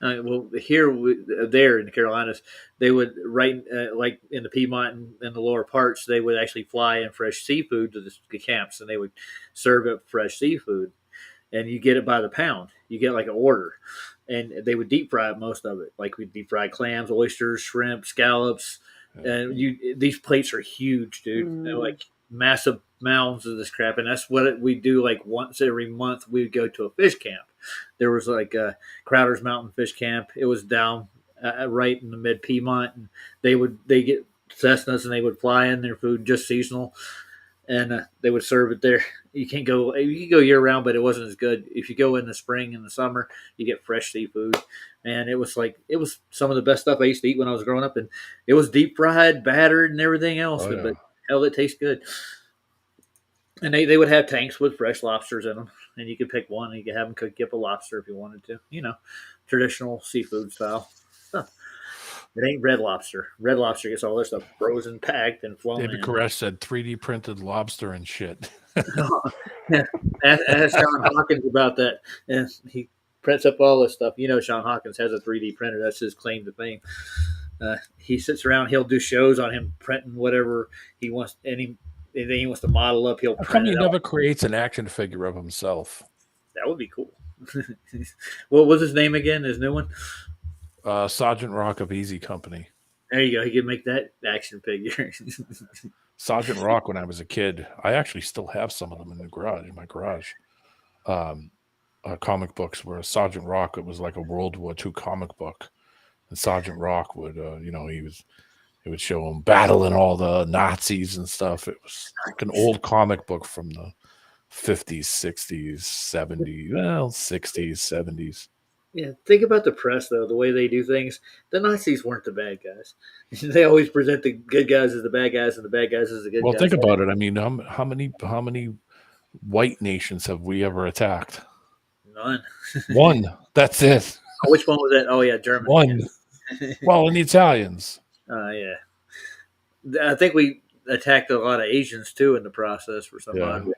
Well, there in the Carolinas, they would like in the Piedmont and the lower parts, they would actually fly in fresh seafood to the camps, and they would serve up fresh seafood, and you get it by the pound. You get like an order, and they would deep fry most of it. Like we deep fry clams, oysters, shrimp, scallops, and these plates are huge, dude. They're like massive mounds of this crap, and that's what we do. Like once every month, we would go to a fish camp. There was like a Crowder's Mountain Fish Camp. It was down right in the mid Piedmont, and they get Cessnas and they would fly in their food just seasonal, and they would serve it there. You can go year round, but it wasn't as good. If you go in the spring and the summer, you get fresh seafood, and it was some of the best stuff I used to eat when I was growing up, and it was deep fried, battered, and everything else. Oh, yeah. But hell, it tastes good. And they would have tanks with fresh lobsters in them, and you could pick one and you could have them cook up a lobster if you wanted to. Traditional seafood style stuff. It ain't Red Lobster. Red Lobster gets all their stuff frozen, packed, and flown David in. Koresh said 3D printed lobster and shit. Ask Sean Hawkins about that. And he prints up all this stuff. Sean Hawkins has a 3D printer. That's his claim to fame. He sits around. He'll do shows on him printing whatever he wants. Anything he wants to model up, he'll How print come he it never out. creates an action figure of himself? That would be cool. What was his name again? His new one? Sergeant Rock of Easy Company. There you go. He could make that action figure. Sergeant Rock, when I was a kid, I actually still have some of them in my garage. Comic books where Sergeant Rock, it was like a World War II comic book. And Sergeant Rock would, it would show him battling all the Nazis and stuff. It was like an old comic book from the 50s, 60s, 70s, 60s, 70s. Yeah, think about the press, though, the way they do things. The Nazis weren't the bad guys. They always present the good guys as the bad guys and the bad guys as the good guys. Well, think about it. I mean, how many white nations have we ever attacked? None. One. That's it. Which one was that? Oh, yeah, Germany. One. Well, and the Italians. Yeah. I think we attacked a lot of Asians, too, in the process for some odd way.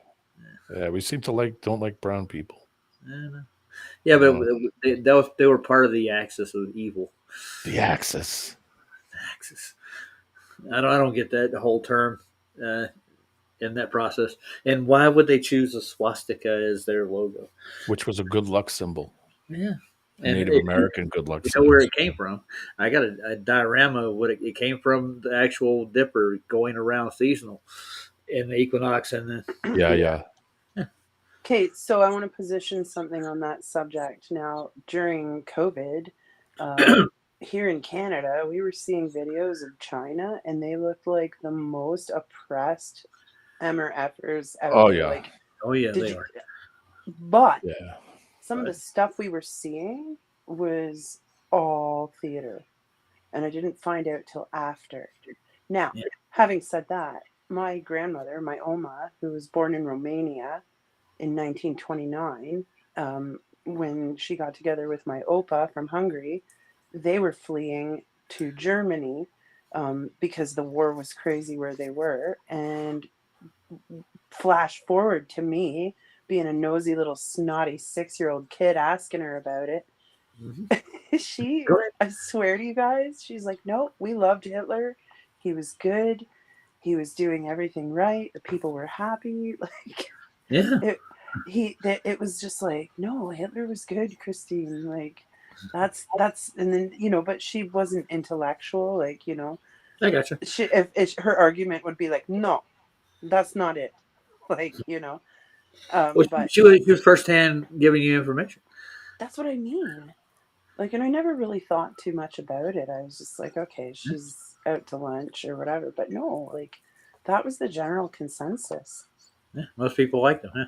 Yeah, we seem to don't like brown people. Yeah, but Oh. they were part of the axis of evil. The Axis. Axis. I don't get that whole term in that process. And why would they choose a swastika as their logo? Which was a good luck symbol. Yeah, A and Native American good luck you know symbol. where it came from. I got a diorama of what it came from. The actual dipper going around seasonal in the equinox, and then Yeah. Okay, so I want to position something on that subject. Now, during COVID, here in Canada, we were seeing videos of China, and they looked like the most oppressed MRFers out Oh, there. yeah. Like, oh yeah, did they you? are. But Yeah. some of the stuff we were seeing was all theater, and I didn't find out till after. Now, Yeah. having said that, my grandmother, my Oma, who was born in Romania in 1929, when she got together with my Opa from Hungary, they were fleeing to Germany because the war was crazy where they were. And flash forward to me being a nosy little snotty 6-year-old kid asking her about it. She, Go ahead. I swear to you guys, she's like, no, we loved Hitler. He was good. He was doing everything right. The people were happy. Like, Yeah, it was just like, no, Hitler was good, Christine. Like, that's, and then, but she wasn't intellectual. Like, I got you. if her argument would be like, no, that's not it. Like, Well, but she was firsthand giving you information. that's what I mean. Like, and I never really thought too much about it. I was just like, okay, she's out to lunch or whatever. But no, like, that was the general consensus. Yeah, most people liked him. Yeah.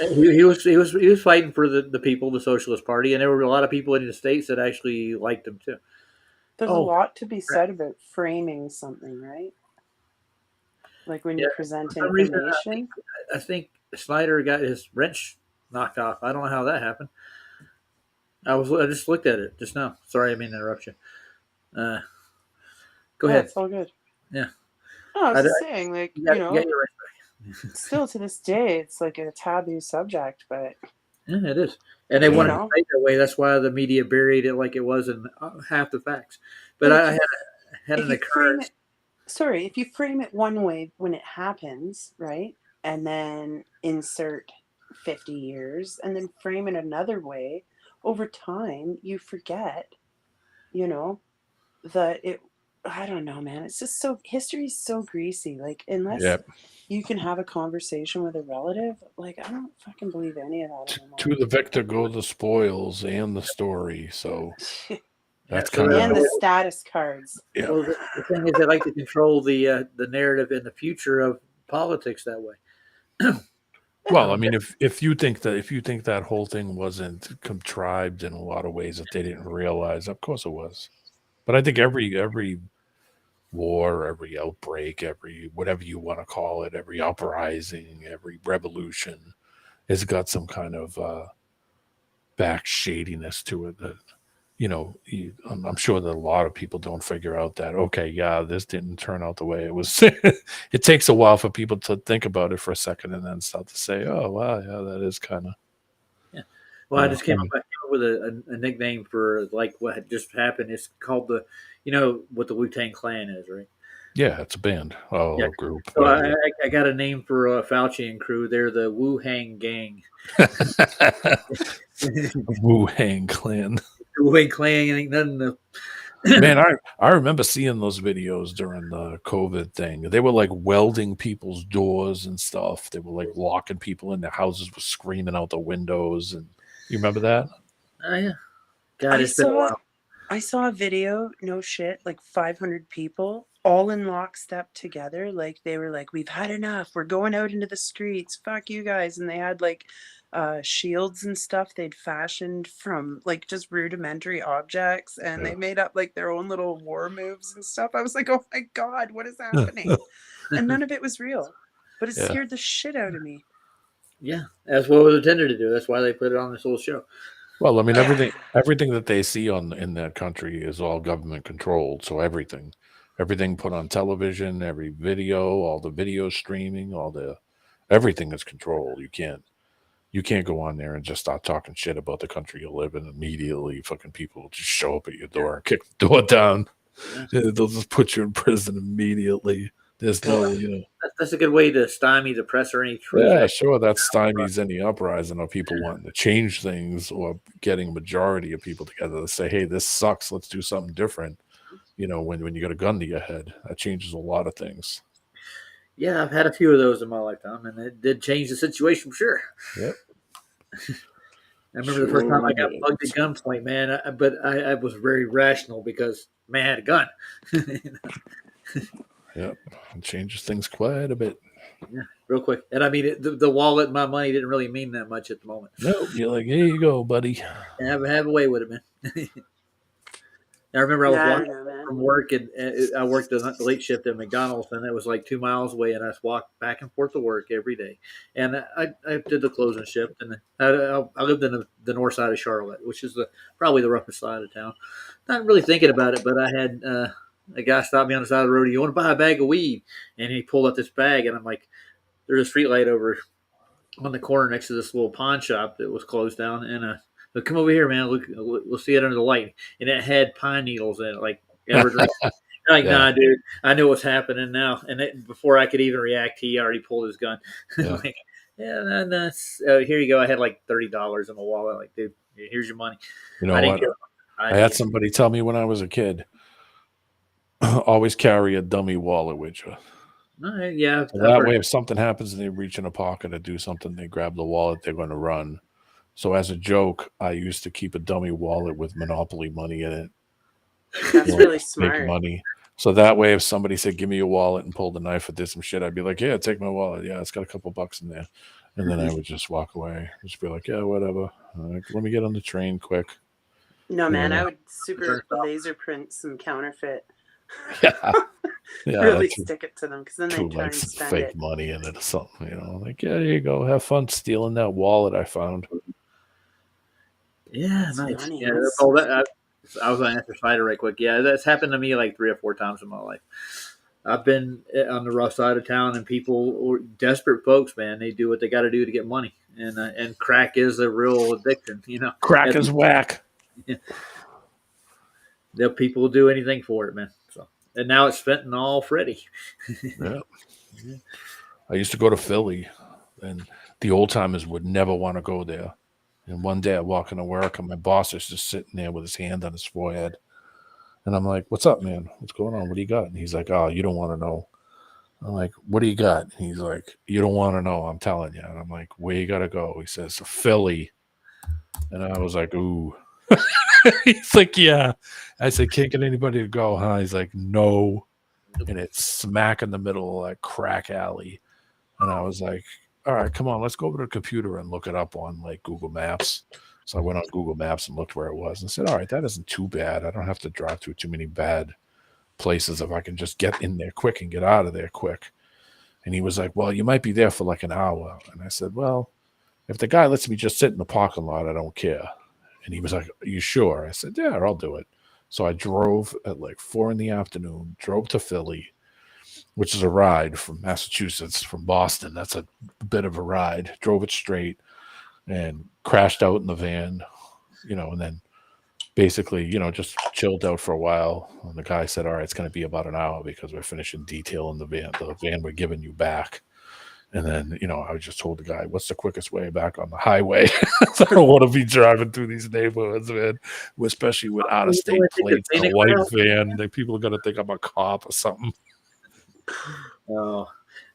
He was fighting for the people, the Socialist Party, and there were a lot of people in the states that actually liked him too. There's a Oh, lot to be said about framing something, right? Like when you present for some reason, information. I think Snyder got his wrench knocked off. I don't know how that happened. I just looked at it just now. Sorry, I mean to interrupt you. Go No, ahead. it's all good. Yeah. No, I was I- just saying, like, You got your wrench. still to this day, it's like a taboo subject, but Yeah, it is. And they You wanted to know. stay that way. That's why the media buried it like it was in half the facts. But But I had if an you frame occurrence. if you frame it one way when it happens, right? And then insert 50 years and then frame it another way, over time, you forget, that I don't know, man. It's just history's so greasy. Like, unless Yep. you can have a conversation with a relative, like, I don't fucking believe any of that anymore. To the victor go the spoils and the story. So that's so kind And of the status cards. yeah. Well, the thing is, they like to control the narrative in the future of politics that way. Well, I mean, if you think that whole thing wasn't contrived in a lot of ways that they didn't realize, of course it was. But I think every war, every outbreak, every whatever you want to call it, every uprising, every revolution has got some kind of back shadiness to it that I'm sure that a lot of people don't figure out that, okay, yeah, this didn't turn out the way it was. It takes a while for people to think about it for a second and then start to say, oh, wow, yeah, that is kind of. Well, I just came up with a nickname for like what had just happened. It's called what the Wu-Tang Clan is, right? Yeah, it's a band. Oh, Yeah. a group. So I got a name for Fauci and crew. They're the Wu-Hang Gang. Wu-Hang Clan. The Wu-Hang Clan ain't nothing to. Man, I remember seeing those videos during the COVID thing. They were like welding people's doors and stuff. They were like locking people in their houses, with screaming out the windows. And you remember that? Oh yeah. God, it's been a while. I saw a video, no shit, like 500 people all in lockstep together. Like, they were like, we've had enough. We're going out into the streets. Fuck you guys. And they had like shields and stuff they'd fashioned from like just rudimentary objects. And they made up like their own little war moves and stuff. I was like, oh my God, what is happening? And none of it was real. But it scared the shit out of me. Yeah, that's what it was intended to do. That's why they put it on this little show. Well, I mean, everything that they see in that country is all government controlled. So everything put on television, every video, all the video streaming, all the Everything is controlled. You can't go on there and just start talking shit about the country you live in. Immediately, fucking people will just show up at your door and kick the door down. They'll just put you in prison immediately. There's no, That's a good way to stymie the press or any truth. yeah, sure, that stymies any uprising of people wanting to change things or getting a majority of people together to say, hey, this sucks. Let's do something different. When you got a gun to your head, that changes a lot of things. Yeah, I've had a few of those in my lifetime, and it did change the situation for sure. Yep. I remember the first time I got mugged at gunpoint, man. But I was very rational because man had a gun. Yep, it changes things quite a bit. Yeah, real quick. And I mean, the wallet and my money didn't really mean that much at the moment. Nope, you're like, here you go, buddy. Have a way with it, man. I remember I was walking from work, and I worked the late shift at McDonald's, and it was like 2 miles away, and I just walked back and forth to work every day. And I did the closing shift, and I lived in the north side of Charlotte, which is probably the roughest side of town. Not really thinking about it, but I had a guy stop me on the side of the road. You want to buy a bag of weed? And he pulled out this bag, and I'm like, there's a street light over on the corner next to this little pawn shop that was closed down, and so come over here, man. Look, we'll see it under the light. And it had pine needles in it, like evergreen. Nah, dude. I knew what's happening now. And before I could even react, he already pulled his gun. Yeah. Here you go. I had like $30 in my wallet. Like, dude, here's your money. You know what? I had somebody tell me when I was a kid, always carry a dummy wallet with you. Yeah. So that way, if something happens and they reach in a pocket to do something, they grab the wallet, they're going to run. So as a joke, I used to keep a dummy wallet with Monopoly money in it. That's really smart. Make money. So that way, if somebody said, give me your wallet and pulled a knife or did some shit, I'd be like, yeah, take my wallet. Yeah, it's got a couple bucks in there. And then I would just walk away. Just be like, yeah, whatever. Let me get on the train quick. No, man, I would super laser print some counterfeit. Yeah. Really stick it to them because then they try and spend fake money in it or something, like, yeah, there you go. Have fun stealing that wallet I found. Yeah, nice. Funny. Yeah, I was going to answer Spider right quick. Yeah, that's happened to me like 3 or 4 times in my life. I've been on the rough side of town, and people, desperate folks, man, they do what they got to do to get money, and crack is a real addiction. Crack is whack. Yeah. People will do anything for it, man. So, and now it's fentanyl Freddy. Yeah. I used to go to Philly, and the old timers would never want to go there. And one day I walk into work, and my boss is just sitting there with his hand on his forehead. And I'm like, what's up, man? What's going on? What do you got? And he's like, oh, you don't want to know. I'm like, what do you got? And he's like, you don't want to know. I'm telling you. And I'm like, where you got to go? He says, Philly. And I was like, ooh. He's like, yeah. I said, can't get anybody to go, huh? He's like, no. And it's smack in the middle of that crack alley. And I was like, all right, come on, let's go over to the computer and look it up on like Google Maps. So I went on Google Maps and looked where it was and said, all right, that isn't too bad. I don't have to drive through too many bad places if I can just get in there quick and get out of there quick. And he was like, well, you might be there for like an hour. And I said, well, if the guy lets me just sit in the parking lot, I don't care. And he was like, are you sure? I said, yeah, I'll do it. So I drove at like 4 p.m, drove to Philly, which is a ride from Massachusetts, from Boston. That's a bit of a ride. Drove it straight and crashed out in the van, and then basically, just chilled out for a while. And the guy said, all right, it's going to be about an hour because we're finishing detail in the van we're giving you back. And then, I just told the guy, what's the quickest way back on the highway? I don't want to be driving through these neighborhoods, man, especially with out-of-state plates and a white van. People are going to think I'm a cop or something. Oh,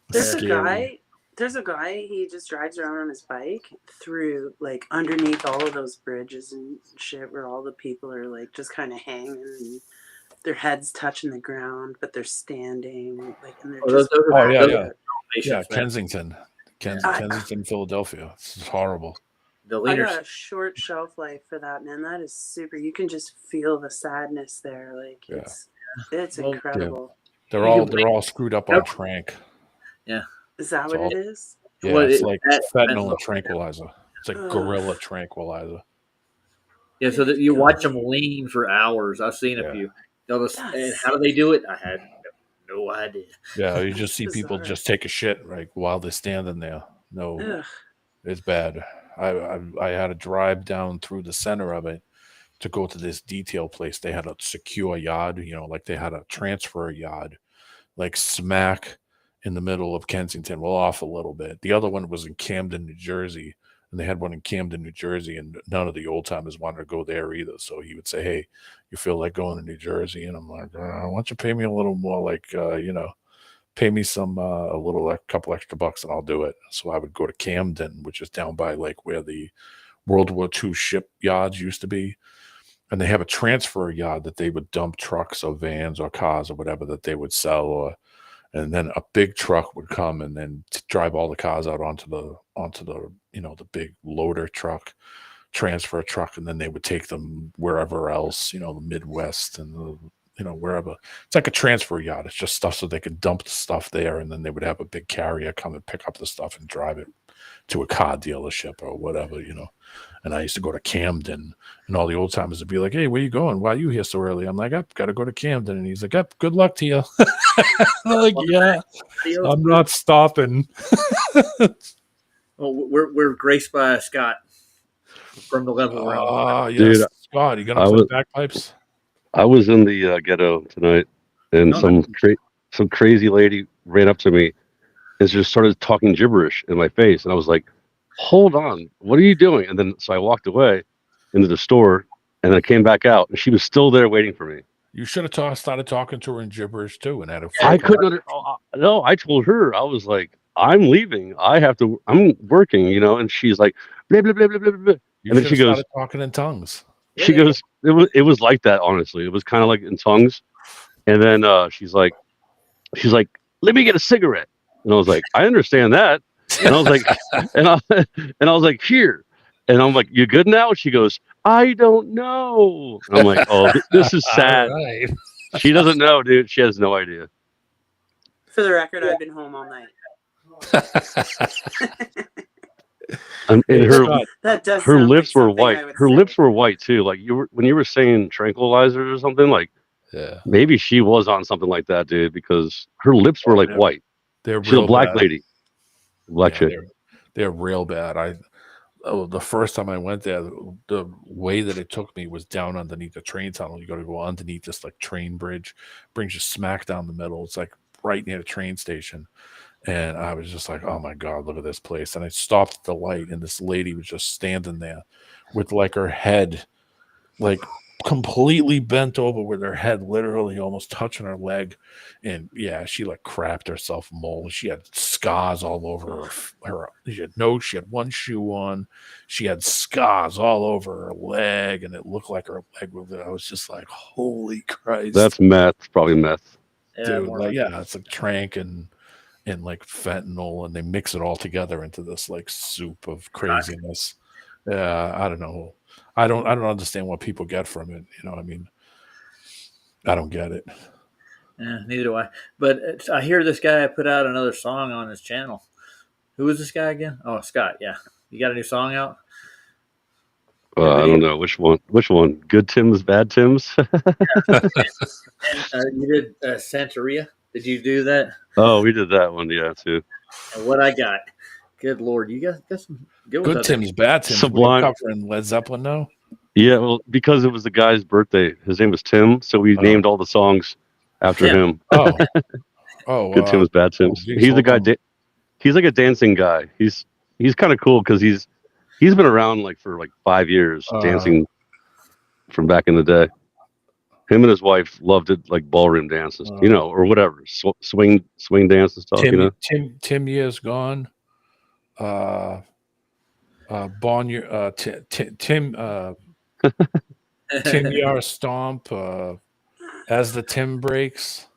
there's a guy, he just drives around on his bike through like underneath all of those bridges and shit where all the people are like just kind of hanging and their heads touching the ground, but they're standing like, and they're yeah, Kensington, Philadelphia. It's horrible. I got a short shelf life for that, man. That is super. You can just feel the sadness there. Like it's incredible. Yeah. They're all screwed up on trank. Yeah. Is that what it is? Yeah, it's like fentanyl and tranquilizer. It's like gorilla tranquilizer. Yeah, so that you watch them lean for hours. I've seen a few. And how do they do it? I had no idea. Yeah, you just see people Bizarre. just take a shit like while they're standing there. No, Ugh. it's bad. I had to drive down through the center of it to go to this detail place. They had a secure yard, like they had a transfer yard, like smack in the middle of Kensington. Well, off a little bit. The other one was in Camden, New Jersey, and they had one in Camden, New Jersey, and none of the old timers wanted to go there either. So he would say, "Hey, you feel like going to New Jersey?" And I'm like, "Why don't you pay me a little more, like pay me some a couple extra bucks, and I'll do it." So I would go to Camden, which is down by like where the World War II shipyards used to be. And they have a transfer yard that they would dump trucks or vans or cars or whatever that they would sell, and then a big truck would come and then drive all the cars out onto the the big loader truck, transfer truck, and then they would take them wherever else, the Midwest and wherever. It's like a transfer yard. It's just stuff so they could dump the stuff there, and then they would have a big carrier come and pick up the stuff and drive it to a car dealership or whatever. And I used to go to Camden, and all the old timers would be like, "Hey, where you going? Why are you here so early?" I'm like, "I've got to go to Camden." And he's like, "Good luck to you." I'm like, "Yeah, I'm not stopping." Well, we're graced by Scott from the level round. Oh, yes. Dude, Scott, you I gonna play was- bagpipes? I was in the ghetto tonight, and Oh, some crazy lady ran up to me and just started talking gibberish in my face, and I was like, "Hold on, what are you doing?" And then so I walked away into the store, and then I came back out, and she was still there waiting for me. You should have started talking to her in gibberish too, and had a. I couldn't. No, I told her, I was like, "I'm leaving. I'm working," and she's like, "Blah blah blah blah blah blah." You And then should she have goes, started talking in tongues. She goes, it was like that, honestly. It was kind of like in tongues. And then she's like, "Let me get a cigarette." And I was like, "I understand that." And I was like, and I was like, "Here." And I'm like, "You good now?" She goes, "I don't know." And I'm like, "Oh, this is sad." All right. She doesn't know, dude. She has no idea. For the record, I've been home all night. And her Scott, That does. her sound lips like were something white. I would Her say. lips were white too. Like when you were saying tranquilizers or something, like yeah, maybe she was on something like that, dude, because her lips were like Yeah. white. they're She's real a black bad. lady. Black Yeah, chick. they're real bad. The first time I went there, the way that it took me was down underneath the train tunnel. You got to go underneath this like train bridge, brings you smack down the middle. It's like right near the train station. And I was just like, "Oh my God, look at this place." And I stopped at the light, and this lady was just standing there with like her head like completely bent over, with her head literally almost touching her leg. And yeah, she like crapped herself mold. She had scars all over her. She had one shoe on. She had scars all over her leg, and it looked like her leg was. I was just like, "Holy Christ!" That's meth. Probably meth. Dude, more like, yeah, it's like trank and like fentanyl, and they mix it all together into this like soup of craziness. Yeah, I don't know. I don't understand what people get from it. I mean, I don't get it. Yeah, neither do I. But I hear this guy put out another song on his channel. Who is this guy again? Oh, Scott. Yeah, you got a new song out. I don't know which one. Which one? Good Tim's, bad Tim's. And you did Santeria. Did you do that? Oh, we did that one, yeah, too. And what I got? Good Lord, you got some good ones. Good out there. Tim's, bad Tim's. Sublime. We're covering Led Zeppelin now. Yeah, well, because it was the guy's birthday. His name was Tim, so we Oh. named all the songs after Yeah. him. Oh, Good Tim's, bad Tim's. geez, He's the hold guy. on. He's like a dancing guy. He's kind of cool because he's been around like for like 5 years dancing from back in the day. Him and his wife loved it, like ballroom dances, or whatever, swing dance and stuff. Tim Years Gone. Bonnier. Tim Yar Stomp. As the Tim Breaks.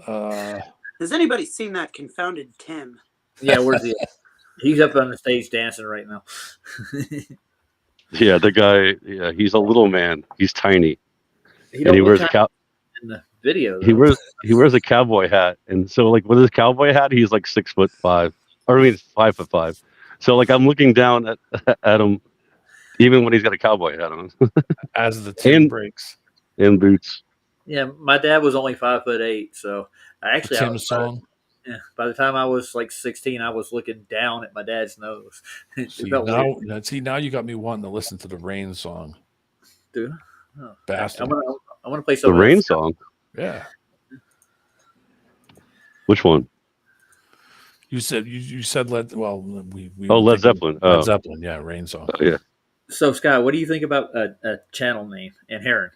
Has anybody seen that confounded Tim? Yeah, where's he? He's up on the stage dancing right now. Yeah, the guy. Yeah, he's a little man. He's tiny, He and he don't wears look a in the video. he though. wears a cowboy hat, and so like with his cowboy hat, he's like 6'5", or I mean 5'5". So like I'm looking down at him, even when he's got a cowboy hat on As the Tim And- Breaks. and boots. Yeah, my dad was only 5'8", so I The actually Tim song. by the time I was like 16, I was looking down at my dad's nose. It See felt weird, now you got me wanting to listen to the Rain song. dude. Oh, Bastard. I want to play The some of Rain this. song. Yeah. Which one? You said Led we Oh, were Led thinking Zeppelin. Led Oh, Zeppelin, yeah, Rain song. yeah. So, Scott, what do you think about a channel name? Inherent.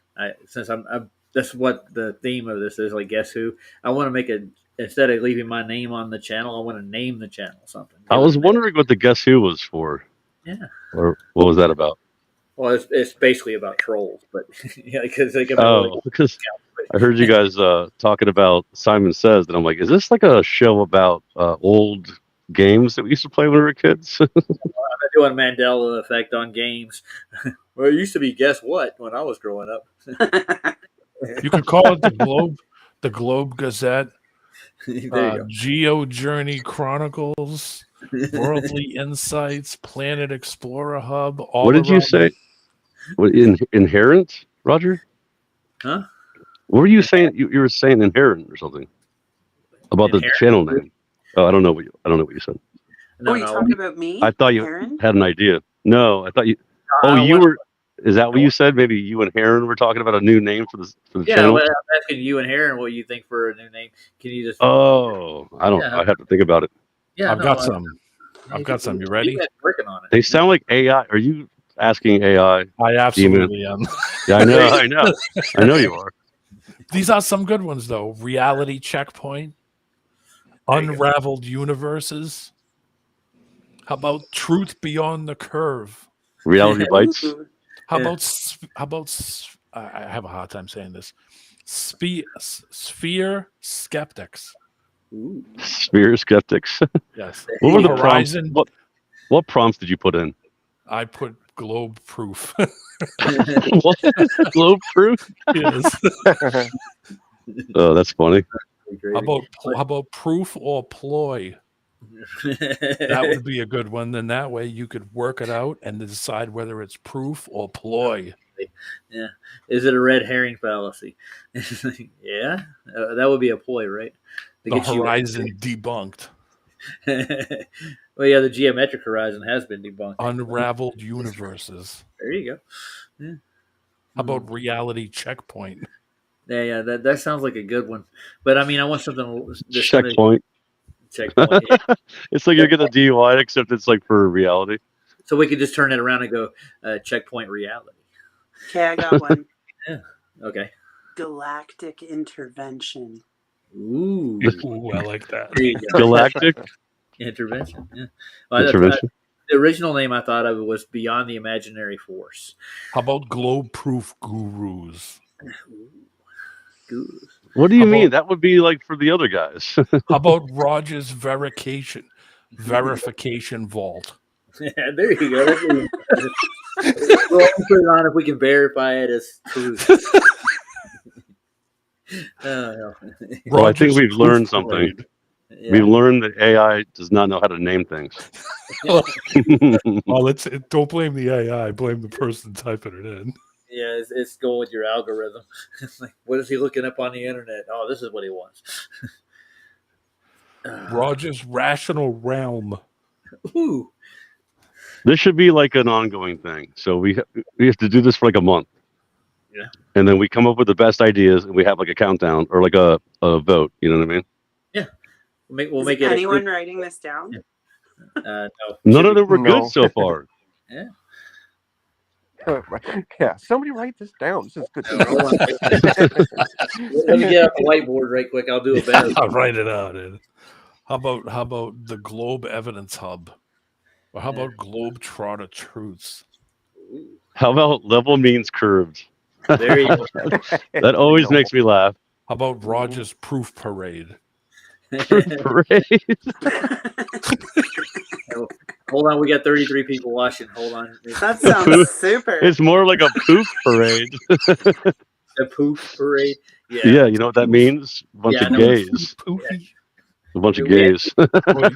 Since that's what the theme of this is. Like, guess who? I want to make instead of leaving my name on the channel, I want to name the channel something. I was wondering what the Guess Who was for. Yeah. Or what was that about? Well, it's basically about trolls, but yeah, because they can. Oh, because I heard you guys talking about Simon Says, and I'm like, is this like a show about old games that we used to play when we were kids? I'm doing Mandela effect on games. Well, it used to be guess what when I was growing up. You could call it the Globe Gazette, There you go. Geo Journey Chronicles, Worldly Insights, Planet Explorer Hub. All What did you around- say? What, inherent, Roger? Huh? What were you saying? You were saying inherent or something about the Inherent? channel name. Oh, I don't know what you said. No, Oh, you talking about me? I thought you Aaron? had an idea. No, I thought you. Oh, you were. Is that what you said? Maybe you and Heron were talking about a new name for the Yeah, channel. well, I'm asking you and Heron what you think for a new name. Can you just? Oh, I don't. Yeah. I have to think about it. Yeah, I've got some. I've got some. You ready? You've been working on it. They sound like AI. Are you asking AI? I absolutely am. Yeah, I know. I know. I know you are. These are some good ones though. Reality Checkpoint, Unraveled Universes. How about Truth Beyond the Curve? Reality Bites. Ooh. How Yeah. about I have a hard time saying this. Sphere Skeptics. Ooh. Sphere Skeptics. Yes. What were the prompts? Horizon? What prompts did you put in? I put Globe Proof. What? Globe Proof? Yes. Oh, that's funny. How about Proof or Ploy? That would be a good one. Then that way you could work it out and decide whether it's proof or ploy. Yeah. Is it a red herring fallacy? Yeah. That would be a ploy, right? To The get you- horizon debunked. Well, yeah, the geometric horizon has been debunked. Unraveled universes. There you go. How about reality checkpoint? Yeah, that sounds like a good one. But I mean, I want something. Just something- Checkpoint. Checkpoint. Yeah. It's like you're getting a DUI, except it's like for reality. So we could just turn it around and go checkpoint reality. Okay, I got one. Okay. Galactic intervention. Ooh. Ooh, I like that. There you go. Galactic Intervention. Yeah. Well, intervention. the original name I thought of was Beyond the Imaginary Force. How about globe proof gurus? Ooh. What do you How mean? about- That would be like for the other guys. How about Rogers verification vault? Yeah, there you go. We'll only put it on if we can verify it as truth. No. Well, I think Rogers we've Proof learned something. Parade. Yeah. We've learned that AI does not know how to name things. Well, don't blame the AI. Blame the person typing it in. Yeah, it's going with your algorithm. It's like, what is he looking up on the internet? Oh, this is what he wants. Rogers Rational Realm. Ooh. This should be like an ongoing thing. So we have to do this for like a month. Yeah. And then we come up with the best ideas, and we have like a countdown or like a vote. You know what I mean? We'll Is make it. anyone writing this down? No. None of them were No. good so far. Yeah, somebody write this down. This is good. Hold on. Let me get up the whiteboard right quick. I'll do a better. I'll write it out. Ed. How about the Globe Evidence Hub? Or how about Globe Trotter Truths? How about level means curved? There you go. That always makes me laugh. How about Rogers Proof Parade? Parade. Hold on, we got 33 people watching. Hold on. That sounds super. It's more like a poop parade. The poop parade. Yeah. Yeah, you know what that means? A bunch Yeah, I of know. gays. Poofy. A bunch of Yeah. gays. Well,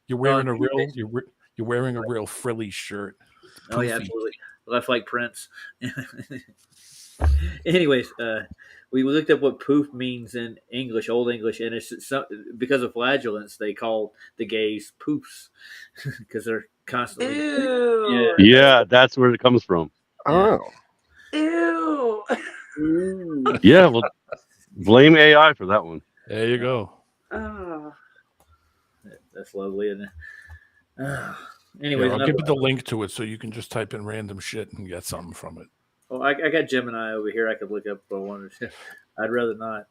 you're wearing a Oh, real you're wearing a real frilly shirt. Oh yeah, Poofy. absolutely. Left like Prince. Anyways, we looked up what poof means in English, Old English, and it's because of flatulence they call the gays poofs because they're constantly. Ew. Yeah, that's where it comes from. Oh, Ew. Yeah, well, blame AI for that one. There you go. Oh. That's lovely, isn't it? Yeah, Anyways, I'll enough give you about- the link to it so you can just type in random shit and get something from it. well, I got Gemini over here. I could look up if I wanted to. I'd rather not,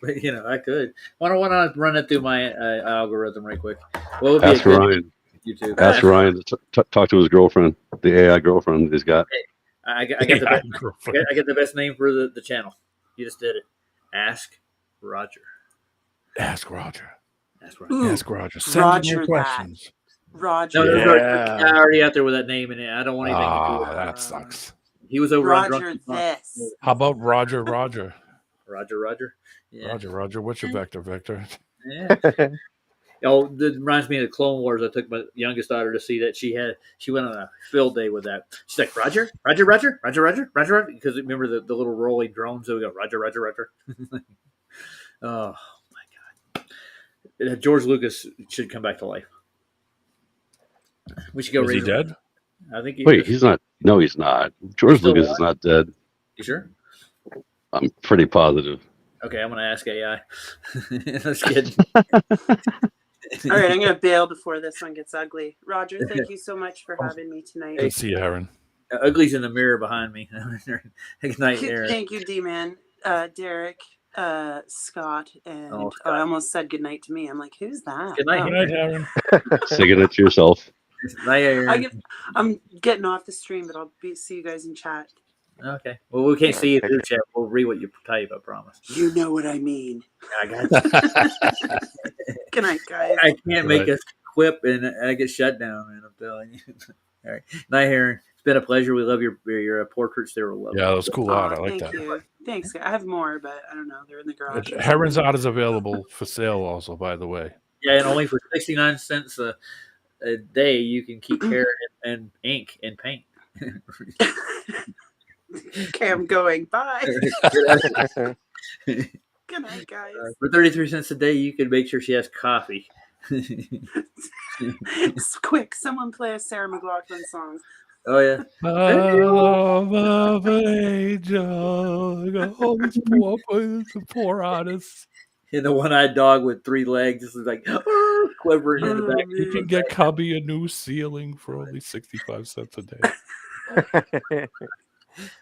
but I could. Why don't I run it through my algorithm right quick? What would be Ask a good Ryan. YouTube? Ask Ryan to talk to his girlfriend, the AI girlfriend he's got. I got the Yeah, best. girlfriend. I got the best name for the channel. You just did it. Ask Roger. Ask Roger. Ask Roger. Ooh, Ask Roger. Send Roger your that. questions. Roger. No, Yeah. there's already out there with that name in it. I don't want anything to do with it. That sucks. He was over on Roger Drunk. this. How about Roger? Roger. Yeah. Roger. What's your vector? Yeah. Oh, that reminds me of the Clone Wars. I took my youngest daughter to see that. She went on a field day with that. She's like, Roger, because remember the little rolling drones that we go, Roger. Oh my God. George Lucas should come back to life. We should go. Is he raise- dead? I think. Wait, he's not. No, he's not. George still Lucas is not dead. You sure? I'm pretty positive. Okay, I'm gonna ask AI. Let's get. All right, I'm gonna bail before this one gets ugly. Roger, thank you so much for having me tonight. Good to see you, Aaron. Ugly's in the mirror behind me. Good night, Aaron. Thank you, D-Man, Derek, Scott, and Oh, I almost said goodnight to me. I'm like, who's that? Good night, Oh. Good night, Aaron. Singing it to yourself. Night, Aaron. I'm getting off the stream, but I'll see you guys in chat. Okay. Well, we can't see you through chat. We'll read what you type. I promise. You know what I mean. I got you. Good night, guys. I can't make Right. us quip and I get shut down, man. I'm telling you. All right. Night, Aaron. It's been a pleasure. We love your portraits. They were lovely. Yeah, that was cool art. I like thank that. you. Thanks. I have more, but I don't know. They're in the garage. or Heron's something. art is available for sale also, by the way. Yeah, and only for 69 cents a day, you can keep hair and ink and paint. Okay, I'm going. Bye. Good night, guys. For 33 cents a day, you can make sure she has coffee. Quick, someone play a Sarah McLachlan song. Oh yeah. Love of an angel. Oh, these poor artists. And the one-eyed dog with 3 legs is like quivering in the back. You can get Cubby a new ceiling for only 65 cents a day.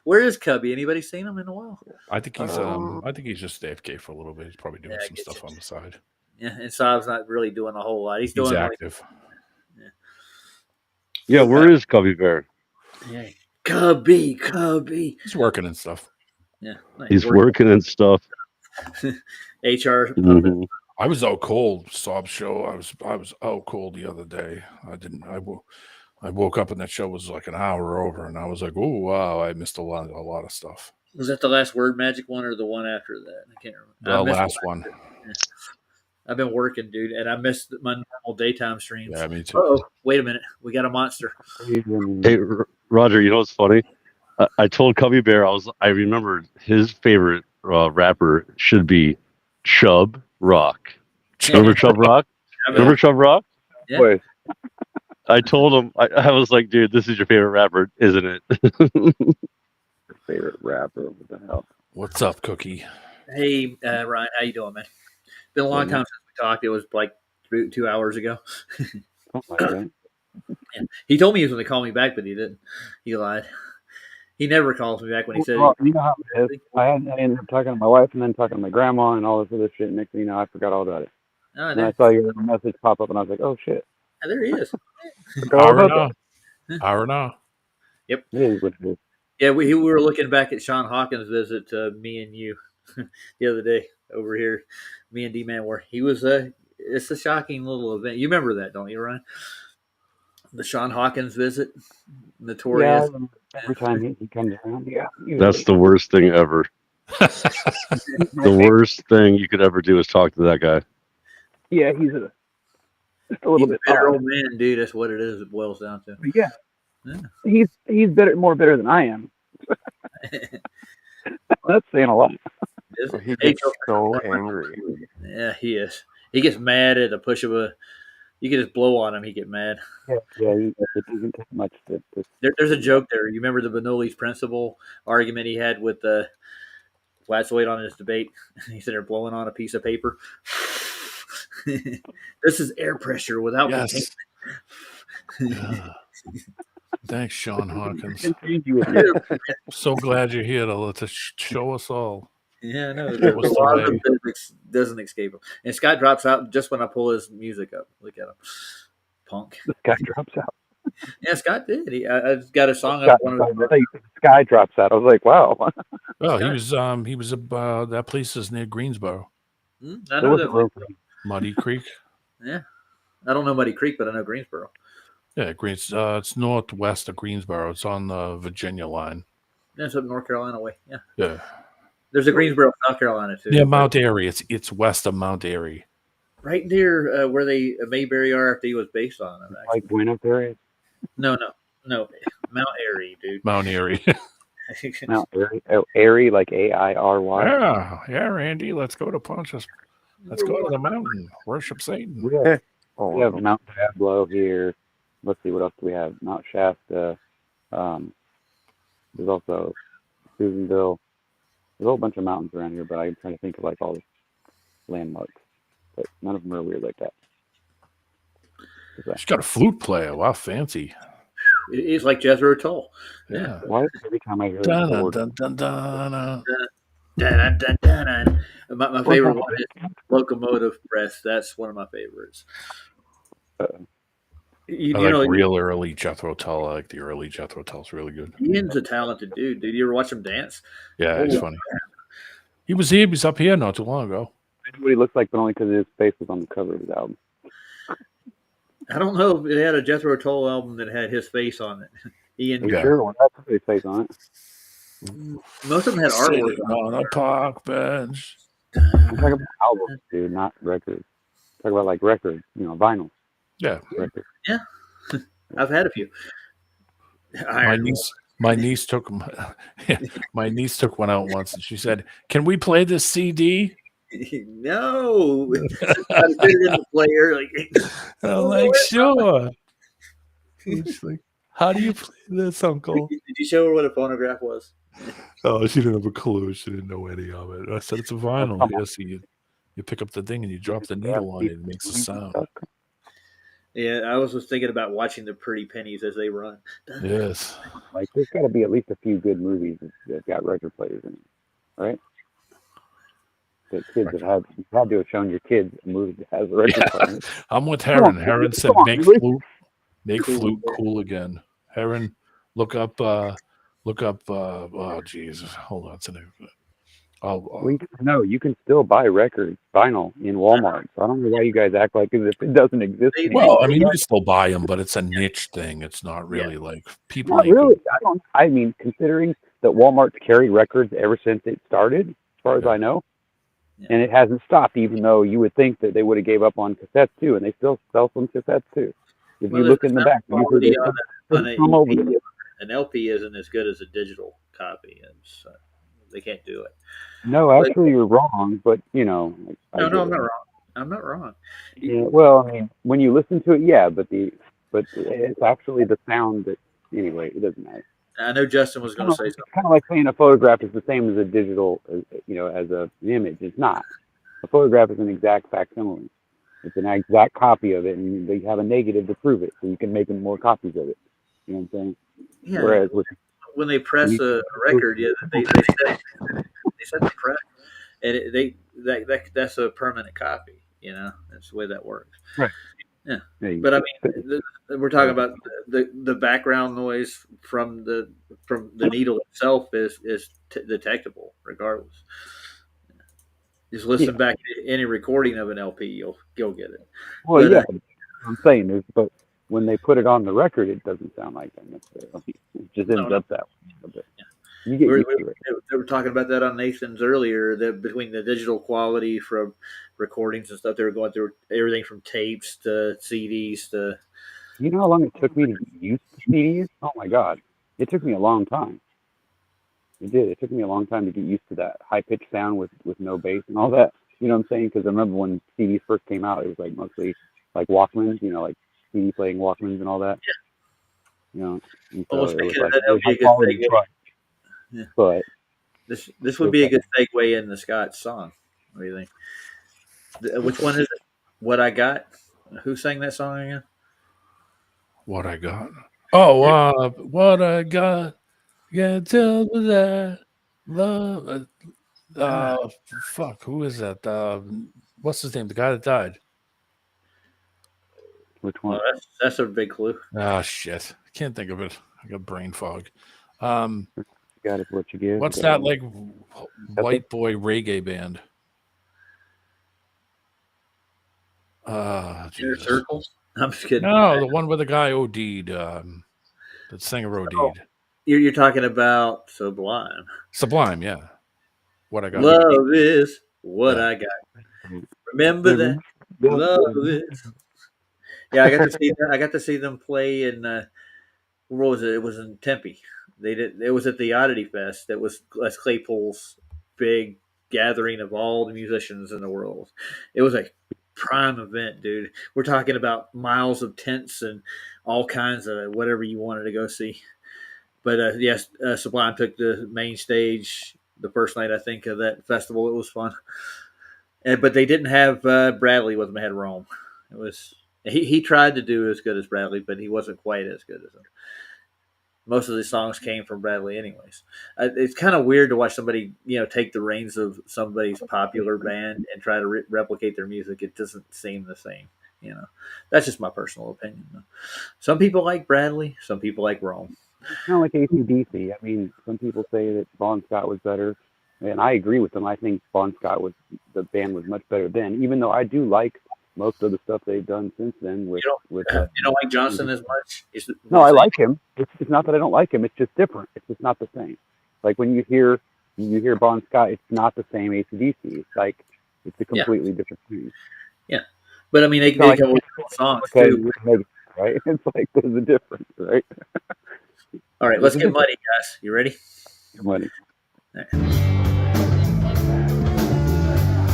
Where is Cubby? Anybody seen him in a while? I think he's just AFK for a little bit. He's probably doing Yeah, I some get stuff you. on the side. Yeah, and Saab's not really doing a whole lot. He's He's doing active. Yeah, where is Cubby Bear? Yeah. Cubby. He's working and stuff. Yeah, nice. He's working and stuff. HR. Mhm. I was out cold. Saab show. I was out cold the other day. I woke up and that show was like an hour over, and I was like, "Oh wow, I missed a lot of stuff." Was that the last word magic one or the one after that? I can't remember. The I missed last one. I've been working, dude, and I missed my normal daytime streams. Yeah, me too. Oh, wait a minute. We got a monster. Hey, Roger, you know what's funny? I told Cubby Bear I remembered his favorite rapper should be Chub Rock. Remember Chub Rock? Remember Chub Rock? Yeah. Wait, I told him I was like, dude, this is your favorite rapper, isn't it? favorite rapper. What the hell? What's up, Cookie? Hey, Ryan, how you doing, man? Been a long time since we talked. It was like 2 hours ago. He told me he was going to call me back, but he didn't. He lied. He never calls me back when he said. Well, you know how it is. I ended up talking to my wife and then talking to my grandma and all this other shit. Next thing you know, I forgot all about it. Oh, And I saw your message pop up and I was like, oh shit. there he is. Forgot all about Arana. Yep. that. It is what it is. Yeah, we were looking back at Sean Hawkins' visit to me and you the other day over here. Me and D-Man were. He was it's a shocking little event. You remember that, don't you, Ryan? The Sean Hawkins visit, notorious. Yeah, every time he comes around, yeah. That's the worst thing ever. The worst thing you could ever do is talk to that guy. Yeah, he's just a little He's bit a bitter odd. old man, dude. That's what it is. It boils down to. But yeah. Yeah. He's more bitter than I am. That's saying a lot. Well, he Hey, gets so angry. yeah, he is. He gets mad at the push of a. You can just blow on him. He get mad. Yeah, it doesn't take much to There's a joke there. You remember the Bernoulli's principle argument he had with Wadswade on his debate? He's there blowing on a piece of paper. This is air pressure without Yes. containment. Yeah. Thanks, Sean Hawkins. confuse you with it. So glad you're here to show us all. Yeah, I know. It was The the laws of way. physics doesn't escape him. And Scott drops out just when I pull his music up. Look at him. Punk. The sky drops out. Yeah, Scott did. I got a song Sky, up. One of I thought you said the sky drops out. I was like, wow. Well, he was that place is near Greensboro, I There know wasn't that. room for him. Muddy Creek. Yeah. I don't know Muddy Creek, but I know Greensboro. Yeah, it's northwest of Greensboro. It's on the Virginia line. Yeah, it's up North Carolina way. Yeah. Yeah. There's a Greensboro, South Carolina, too. Near Mount Airy. It's west of Mount Airy. Right near where Mayberry RFD was based on. Like Buenos Aires, No. Mount Airy, dude. Mount Airy. Mount Airy, Airy, like AIRY. Yeah, Randy. Let's go to Pontius. Let's go to the mountain. Worship Satan. We have, Oh, we have Mount Diablo here. Let's see, what else do we have? Mount Shasta. There's also Susanville. There's a whole bunch of mountains around here, but I'm trying to think of like all the landmarks. But none of them are weird like that. She's got a flute player. Wow, fancy. It's like Jethro Tull. Yeah. Why every time I hear the Dun, chord, dun, dun, dun, dun. Dun, dun, dun, dun. My favorite one is Locomotive Press. That's one of my favorites. You I like know, real early Jethro Tull. I like the early Jethro Tull's really good. Ian's a talented dude. Did you ever watch him dance? Yeah, he's funny. He was here. He was up here not too long ago. I know what he looks like, but only because his face was on the cover of his album. I don't know if it had a Jethro Tull album that had his face on it. Ian, Are you Yeah. sure? Well, that's somebody's face on it. most of them had artwork Sitting on a park bench. I'm talking about albums, dude, not records. Talk about like records, vinyl Yeah. records. I've had a few. My niece took my niece took one out once, and she said, "Can we play this CD?" No, I put it in the player. I'm like, "Sure." She's like, "How do you play this, Uncle?" Did you show her what a phonograph was? Oh, she didn't have a clue. She didn't know any of it. I said, "It's a vinyl." Yes, you pick up the thing and you drop the needle on it. It makes a sound. Yeah, I was just thinking about watching the Pretty Pennies as they run. Yes. Like, there's got to be at least a few good movies that got record players in it, right? That kids have had. You had to have shown your kids a movie that has a record player. In it. I'm with Come Heron. on, Heron come said, on, "Make really? flute cool again." Heron, look up. Oh, jeez, hold on. No, you can still buy records, vinyl, in Walmart. So I don't know why you guys act like as if it doesn't exist. anymore. Well, I mean, you can still buy them, but it's a niche thing. It's not really like people. Not ain't really. I mean, considering that Walmart's carried records ever since it started, as far as I know, and it hasn't stopped. Even though you would think that they would have gave up on cassettes too, and they still sell some cassettes too. If you look in the back, quality on come over. an LP isn't as good as a digital copy. They can't do it. No, actually, you're wrong. But No, I'm not wrong. I'm not wrong. Yeah, well, I mean, when you listen to it, yeah, but it's actually the sound that. Anyway, it doesn't matter. I know Justin was going to say It's something. kind of like saying a photograph is the same as a digital, as an image. It's not. A photograph is an exact facsimile. It's an exact copy of it, and they have a negative to prove it, so you can make more copies of it. You know what I'm saying? Yeah. Whereas with When they press a record, they set the press, and that's a permanent copy. That's the way that works. Right. Yeah. Yeah, But I mean, we're talking about the background noise from the needle itself is detectable regardless. Just listen back to any recording of an LP, you'll get it. well, But, yeah, I'm saying is, but when they put it on the record, it doesn't sound like that necessarily. It just ends up that way. But you get used to it. They were talking about that on Nathan's earlier. That between the digital quality from recordings and stuff, they were going through everything from tapes to CDs to. You know how long it took me to get used to CDs? Oh my God, it took me a long time. It did. It took me a long time to get used to that high pitched sound with no bass and all that. You know what I'm saying? Because I remember when CDs first came out, it was like mostly like Walkmans, you know, like CD playing Walkmans and all that. You know, and so Well, it was speaking of like that, that would be a high good quality, segue. Yeah. but This would be a good segue in the Scott song. What do you think? Which one is it? What I Got? Who sang that song again? What I got? Oh, what I got? Yeah, tell me that love. Fuck, who is that? What's his name? The guy that died. which one? Oh, that's a big clue. Ah, shit. I can't think of it. I got brain fog. You got it, what you give. What's You got that it. like white boy reggae band? Inner Jesus. Circles? I'm just kidding. No, the one where the guy OD'd. The singer OD'd. You're talking about Sublime. Sublime, yeah. What I got? Love is what Yeah. I got. Remember that? Love is. Yeah, I got to see them play in. Where was it? It was in Tempe. It was at the Oddity Fest. That was Les Claypool's big gathering of all the musicians in the world. It was a prime event, dude. We're talking about miles of tents and all kinds of whatever you wanted to go see. But yes, Sublime took the main stage the first night, I think, of that festival. It was fun. But they didn't have Bradley with them. They had Rome. It was he tried to do as good as Bradley, but he wasn't quite as good as him. Most of the songs came from Bradley, anyways. It's kind of weird to watch somebody, take the reins of somebody's popular band and try to replicate their music. It doesn't seem the same. That's just my personal opinion. Though. Some people like Bradley. Some people like Rome. Kind of like AC/DC. I mean, some people say that Bon Scott was better, and I agree with them. I think Bon Scott the band was much better then, even though I do like most of the stuff they've done since then. You don't like Johnson as much? No, I like him. It's not that I don't like him. It's just different. It's just not the same. Like when you hear Bon Scott, it's not the same AC/DC. It's a completely different thing. Yeah, but I mean, they come up with songs too. Right? It's like there's a difference, right? All right, let's get muddy, guys. You ready? Muddy. Right.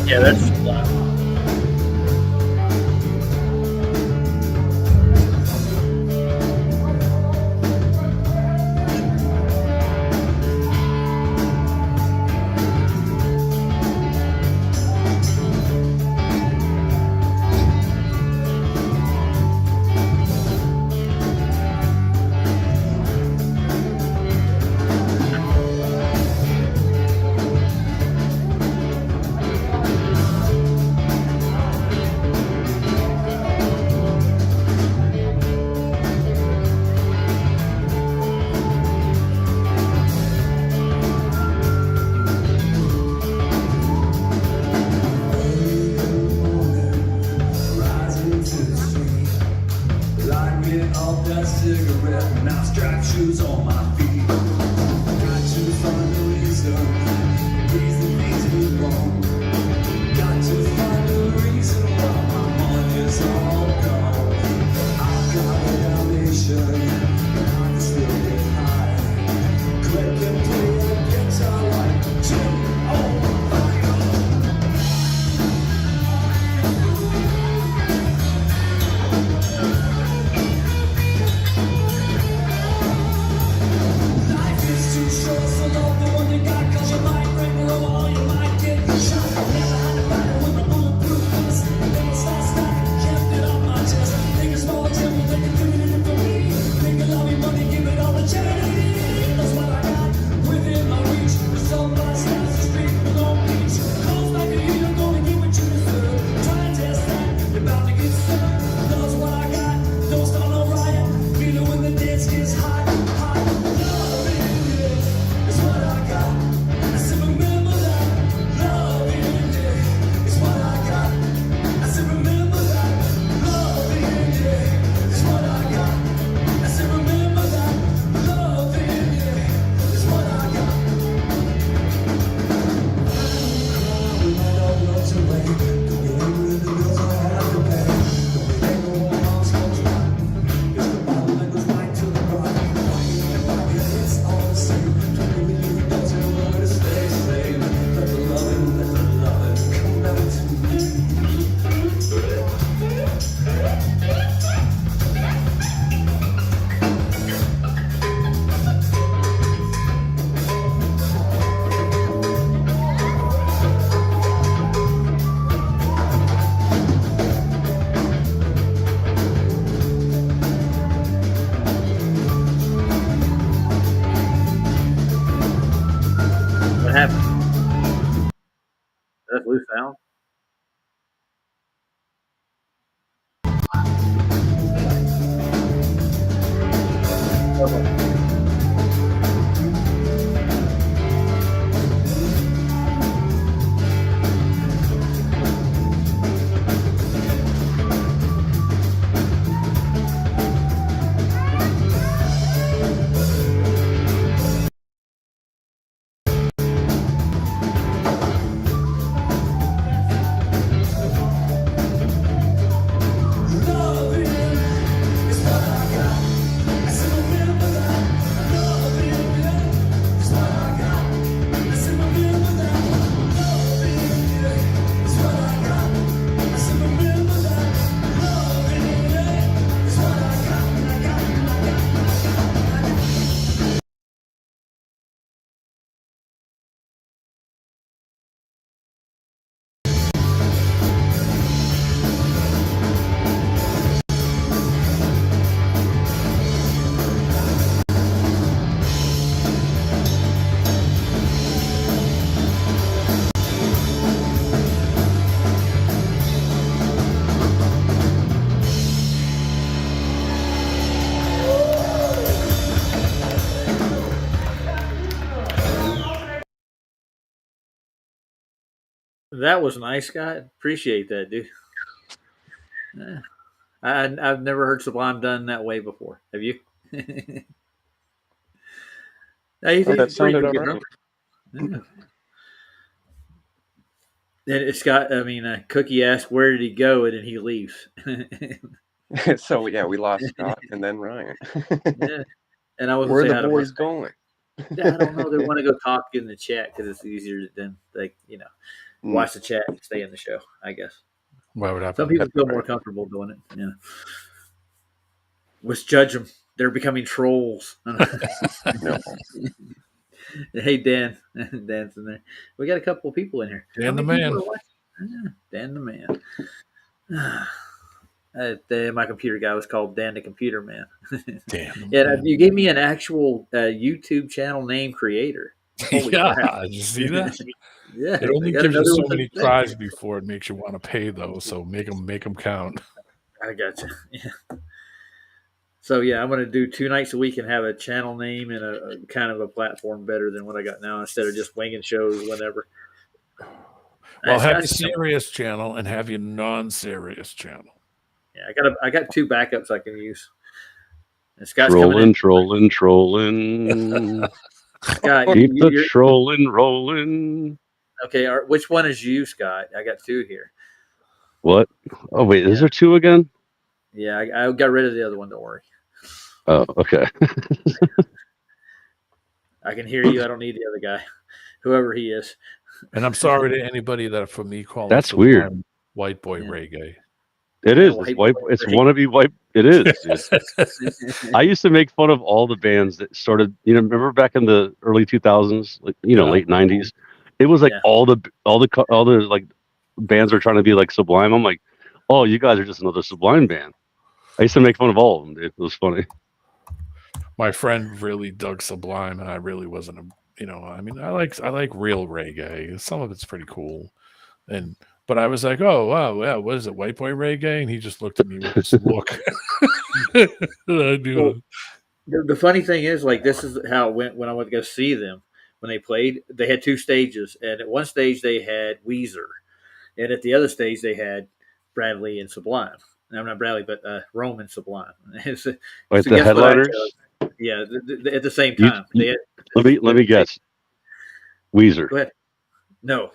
Yeah, that's loud. Blue Sound? That was nice, Scott. Appreciate that, dude. I've never heard Sublime done that way before. Have you? He's Oh, that a pretty sounded all good right. drummer. Yeah. And Scott, Cookie asked where did he go, and then he leaves. So yeah, we lost Scott and then Ryan. Yeah. And I was Where are say the hi to boys Mark. going? Yeah, I don't know. They want to go talk in the chat because it's easier than watch the chat and stay in the show. I guess Why would happen? some people feel Right. more comfortable doing it. Yeah. Let's judge them. They're becoming trolls. No. Hey, Dan. Dan's in there. We got a couple of people in here. Dan How the many man. people are watching? Dan the man. My computer guy was called Dan the Computer Man. Damn. Yeah, you gave me an actual YouTube channel name creator. Holy Yeah, crap. did you see that? Yeah. It only I got gives you another so one many today. tries before it makes you want to pay, though. So make them count. I got you. Yeah. So yeah, I'm going to do 2 nights a week and have a channel name and a kind of a platform better than what I got now, instead of just winging shows whenever. Well, have your Scott's- serious channel and have your non-serious channel. Yeah, I got 2 backups I can use. And Scott's coming in. Trolling. Scott, Keep the you're, trolling rolling. okay. Which one is you, Scott? I got 2 here. What? Oh wait, is Yeah. there 2 again? Yeah, I got rid of the other one. Don't worry. Oh, okay. I can hear you. I don't need the other guy, whoever he is. And I'm sorry to anybody that for me calling That's Sublime weird. white boy Yeah. It reggae. is. white It's white. boy It's reggae. wannabe white. It is. I used to make fun of all the bands that started. Remember back in the early 2000s, late 90s. It was like Yeah. all the like bands are trying to be like Sublime. I'm like, oh, you guys are just another Sublime band. I used to make fun of all of them, dude. It was funny. My friend really dug Sublime, and I really wasn't I like real reggae. Some of it's pretty cool, but I was like, oh wow, yeah, what is it, white boy reggae? And he just looked at me with this look. I knew. Well, the funny thing is, like, this is how it went when I went to go see them. When they played, they had 2 stages, and at one stage they had Weezer, and at the other stage they had Bradley and Sublime. No, not Bradley, but Roman Sublime. It's, Like so the guess what I headliners. chose? Yeah, at the same You- time. They had, Let me guess. Weezer. Go ahead. No.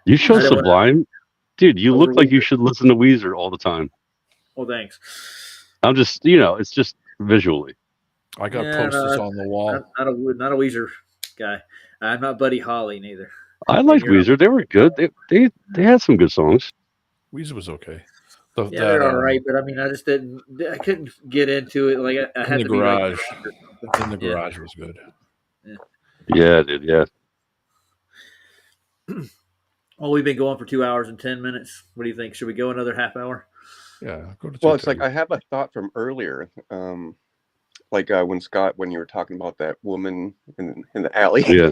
You show I don't wanna- Sublime, dude. You Over look like you Weezer. should listen to Weezer all the time. Well, thanks. I'm just, it's just visually. I got Yeah, posters no, on the wall. Not a Weezer guy. I'm not Buddy Holly neither. I liked you're- Weezer. They were good. They had some good songs. Weezer was okay. Yeah, they're all right, but I just didn't. I couldn't get into it. Like I had In to the be like garage. In the Yeah. garage was good. Yeah, dude. Yeah. Well, we've been going for 2 hours and 10 minutes. What do you think? Should we go another half hour? Yeah, go to Well, it's like 2:30. I have a thought from earlier. Like when you were talking about that woman in the alley. Yeah.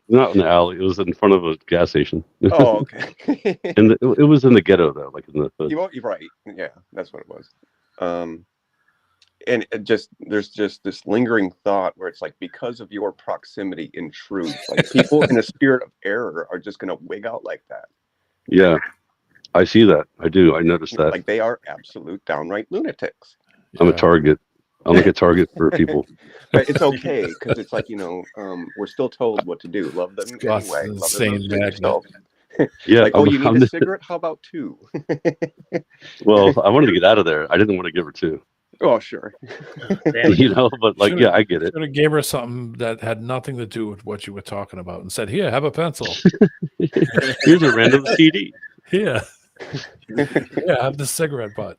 Not in the alley. It was in front of a gas station. Oh, okay. And it was in the ghetto though, like in the hood. You're right. Yeah, that's what it was. And there's just this lingering thought where it's like, because of your proximity in truth, like people in a spirit of error are just gonna wig out like that. Yeah, I see that. I do. I noticed that. Like they are absolute downright lunatics. I'm a target. I'm like a target for people. But it's okay because it's like, we're still told what to do. Love them Scott's anyway. the Love them same as magnet. yourself. Yeah. Like, you need a cigarette? How about 2? Well, I wanted to get out of there. I didn't want to give her 2. Oh, sure. But like, yeah, I get it. Should have gave her something that had nothing to do with what you were talking about and said, "Here, have a pencil. Here's a random CD. Here, yeah, have the cigarette butt."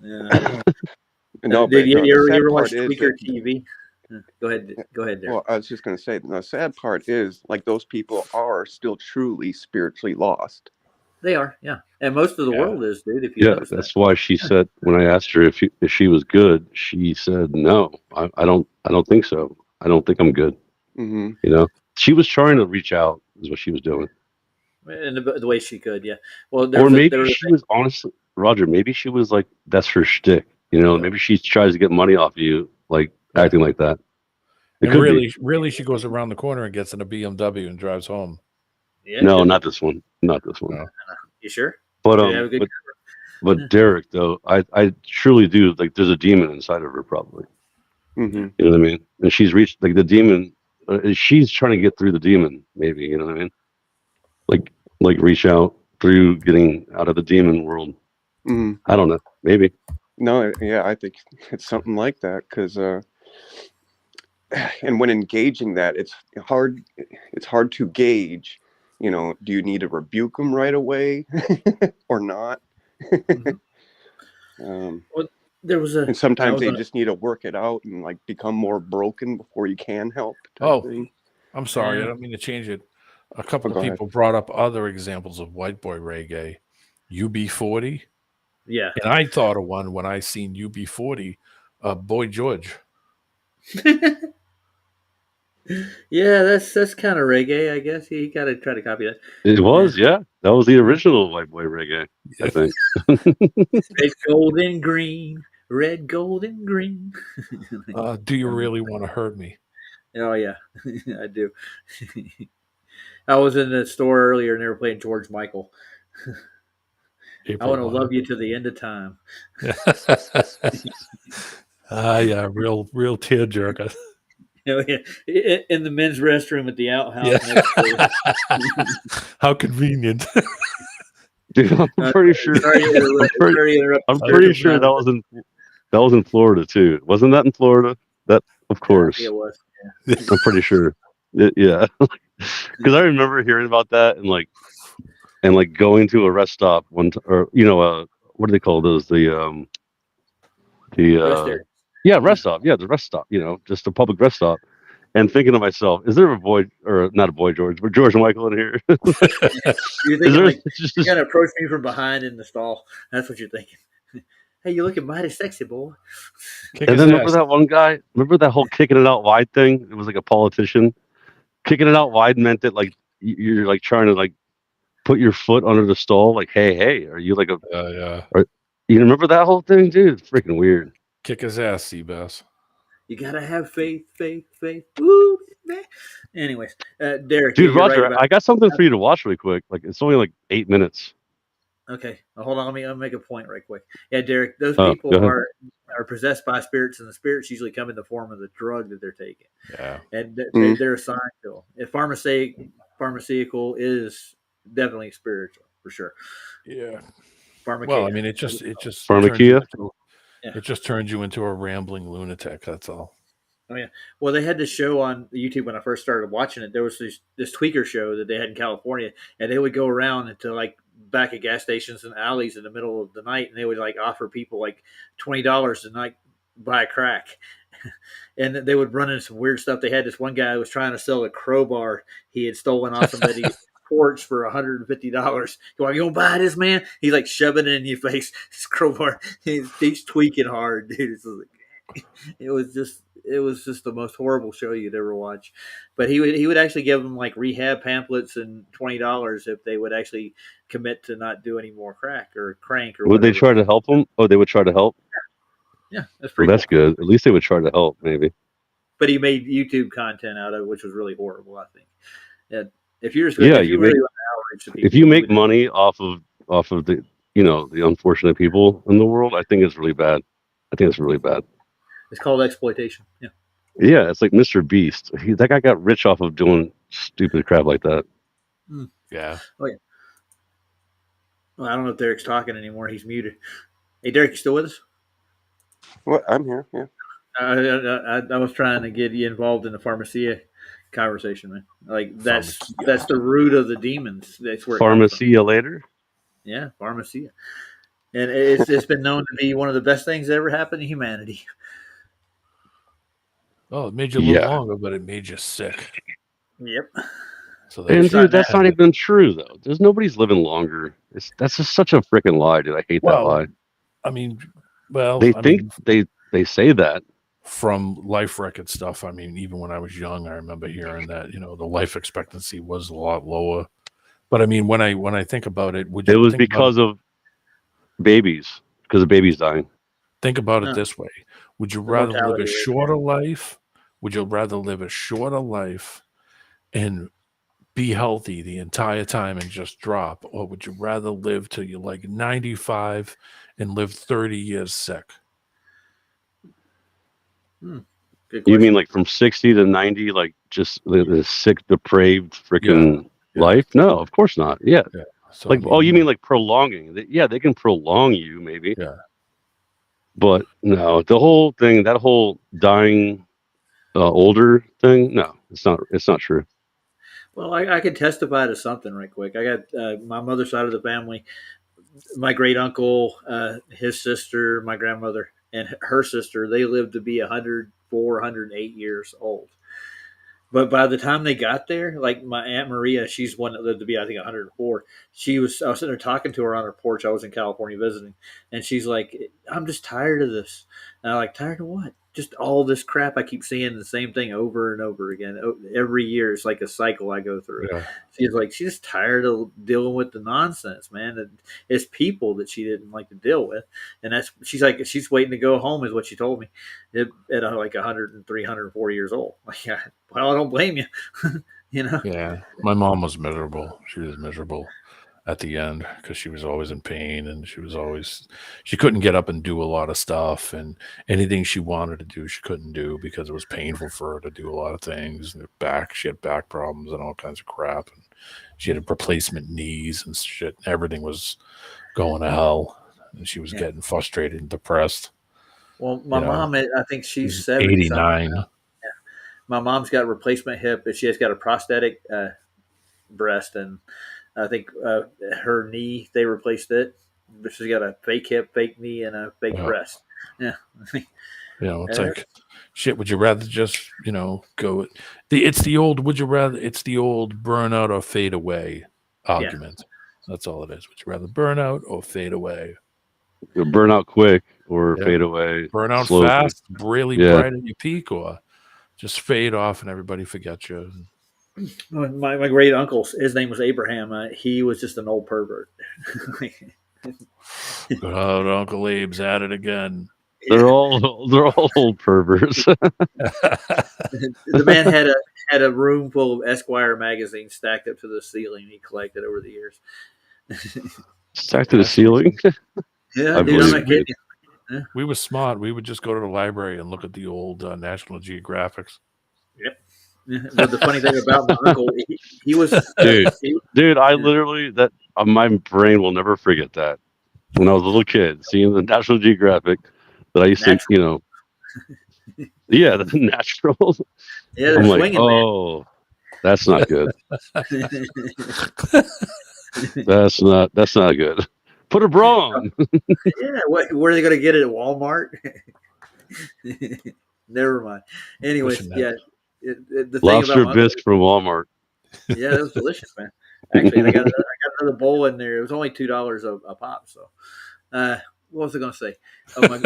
Yeah. No, Did you the sad ever watch part is Tweaker that- TV? Go ahead, there. Well, I was just going to say, the sad part is, like, those people are still truly spiritually lost. They are, yeah, and most of the Yeah. world is, dude. If you Yeah, notice that's why she said when I asked her if she was good, she said no. I don't think so. I don't think I'm good. Mm-hmm. She was trying to reach out, is what she was doing. that, and the way she could, yeah. Well, Or maybe she was honestly, Roger. Maybe she was like, that's her shtick. Maybe she tries to get money off you, like acting like that. It And could really, she goes around the corner and gets in a BMW and drives home. Yeah, No, not this one. Not this one. No. You sure? But Did you have a good but Derek, though, I truly do, like, there's a demon inside of her, probably. Mm-hmm. You know what I mean? And she's reached, like, the demon. She's trying to get through the demon, maybe. You know what I mean? Like reach out through getting out of the demon world. Mm-hmm. I don't know. Maybe. No, yeah, I think it's something like that because, and when engaging that, it's hard to gauge. Do you need to rebuke them right away or not? There was And sometimes they just need to work it out and like become more broken before you can help. Oh, Thing. I'm sorry, Yeah. I don't mean to change it. A couple Go of ahead. people brought up other examples of white boy reggae, UB40, yeah. and I thought of one when I seen UB40, Boy George. Yeah, that's kind of reggae, I guess. You got to try to copy that. It was, yeah. That was the original white boy reggae, I think. Red, gold, and green. Red, gold, and green. Do you really want to hurt me? Oh yeah, I do. I was in the store earlier and they were playing George Michael. I want to love you to the end of time. Yeah, real tearjerker. In the men's restroom at the outhouse. Yeah. Next to How convenient. Dude, I'm pretty sure. I'm pretty sure that was in Florida too. Wasn't that in Florida? That, of course. It was. I'm pretty sure. Yeah, because I remember hearing about that and like going to a rest stop what do they call those? Rest stop. Yeah, the rest stop. Just a public rest stop. And thinking to myself, is there a boy, or not a boy George, but George Michael in here? You're thinking you're gonna approach me from behind in the stall. That's what you're thinking. Hey, you're looking mighty sexy, boy. And then remember that one guy? Remember that whole kicking it out wide thing? It was like a politician. Kicking it out wide meant that like you're like trying to like put your foot under the stall. Like, hey, are you like a? Yeah. You remember that whole thing, dude? It's freaking weird. Kick his ass, Seabass. You gotta have faith. Woo, man. Anyways, Derek. Dude, you're Roger, right about- I got something for you to watch really quick. Like it's only like 8 minutes. Okay, well, hold on. Let me make a point right quick. Yeah, Derek, those Oh, people go ahead. are possessed by spirits, and the spirits usually come in the form of the drug that they're taking, Yeah. and Mhm. they're assigned to them. If pharmaceutical is definitely spiritual for sure. Yeah. Pharmakeia. Well, I mean, it just Pharmakeia? It just turns you into a rambling lunatic. That's all. Oh yeah. Well, they had this show on YouTube when I first started watching it. There was this tweaker show that they had in California, and they would go around into like back at gas stations and alleys in the middle of the night, and they would like offer people like $20 to like buy a crack, and they would run into some weird stuff. They had this one guy who was trying to sell a crowbar he had stolen off somebody's porch for $150. You gonna buy this, man? He's like shoving it in your face. This crowbar. He's tweaking hard, dude. It's like, It was just the most horrible show you'd ever watch. But he would actually give them like rehab pamphlets and $20 if they would actually commit to not do any more crack or crank or Would they whatever. try to help them? Oh, they would try to help. Yeah, that's Well, pretty. that's cool. good. At least they would try to help, maybe. But he made YouTube content out of it, which was really horrible. I think. Yeah, if you're just Yeah, if you really make want to outrage the people, if you make money off of the the unfortunate people in the world, I think it's really bad. I think it's really bad. it's called exploitation. Yeah. Yeah, it's like Mr. Beast. That guy got rich off of doing stupid crap like that. Yeah. Well, I don't know if Derek's talking anymore. He's muted. Hey, Derek, you still with us? What? I'm here. Yeah. I was trying to get you involved in the pharmacia conversation, man. Like that's the root of the demons. That's where it comes from. Pharmacia later. Yeah, pharmacia, and it's been known to be one of the best things that ever happened to humanity. Oh, it made you live longer, but it made you sick. Yep. So And dude, that's not even true though. There's nobody's living longer. That's just such a freaking lie, dude. I hate that lie. I mean, well, They think they say that. From life record stuff. I mean, even when I was young, I remember hearing that the life expectancy was a lot lower. But I mean, when I think about it, it was because of babies dying. Think about it this way: would you rather live a mortality rate, shorter life? Would you rather live a shorter life and be healthy the entire time and just drop, or would you rather live till you're like 95 and live 30 years sick? Good You question. mean like from 60 to 90, like just the sick, depraved freaking life? No, of course not. Yeah. So, Like, you mean like prolonging? Yeah, they can prolong you maybe. Yeah. But no, the whole thing, that whole dying older thing, no, it's not true. Well, I could testify to something right quick. I got my mother's side of the family, my great uncle, his sister, my grandmother, and her sister. They lived to be 104, 108 years old. But by the time they got there, like my Aunt Maria, she's one that lived to be, I think, 104. I was sitting there talking to her on her porch. I was in California visiting, and she's like, "I'm just tired of this." And I'm like, "Tired of what?" Just all this crap. I keep seeing the same thing over and over again. Every year, it's like a cycle I go through. Yeah. She's like, she's just tired of dealing with the nonsense, man. And it's people that she didn't like to deal with, and she's like, she's waiting to go home, is what she told me, at like 103, 104 years old. Like, well, I don't blame you. Yeah, my mom was miserable. She was miserable at the end because she was always in pain, and she couldn't get up and do a lot of stuff, and anything she wanted to do she couldn't do because it was painful for her to do a lot of things. She had back problems and all kinds of crap, and she had replacement knees and shit. Everything was going to hell, and she was getting frustrated and depressed. Well, my mom, I think she's 89. My mom's got a replacement hip, but she has got a prosthetic breast, and I think her knee, they replaced it. But she's got a fake hip, fake knee, and a fake breast. Yeah. It's like, shit, would you rather just, go? It's the old, would you rather, it's the old burn out or fade away argument. That's all it is. Would you rather burn out or fade away? Burn out quick or fade away. Burn out slowly. fast, really bright at your peak, or just fade off and everybody forgets you. My great uncle, his name was Abraham. He was just an old pervert. Good old Uncle Abe's at it again. They're all old perverts. The man had a room full of Esquire magazines stacked up to the ceiling. He collected over the years. Stacked to the ceiling. Yeah, dude, I'm not kidding you. Yeah. We were smart. We would just go to the library and look at the old National Geographics. Yep. But the funny thing about my uncle, he was dude. I literally my brain will never forget that. When I was a little kid, seeing the National Geographic, that I used to, the natural. Yeah, I'm like, swinging, man. That's not good. That's not good. Put a bra on. Yeah, where are they going to get it at Walmart? Never mind. Anyways, the thing lobster about bisque from Walmart. Yeah, that was delicious, man. Actually, I got another bowl in there. It was only $2 a pop. So, what was I going to say? Oh, my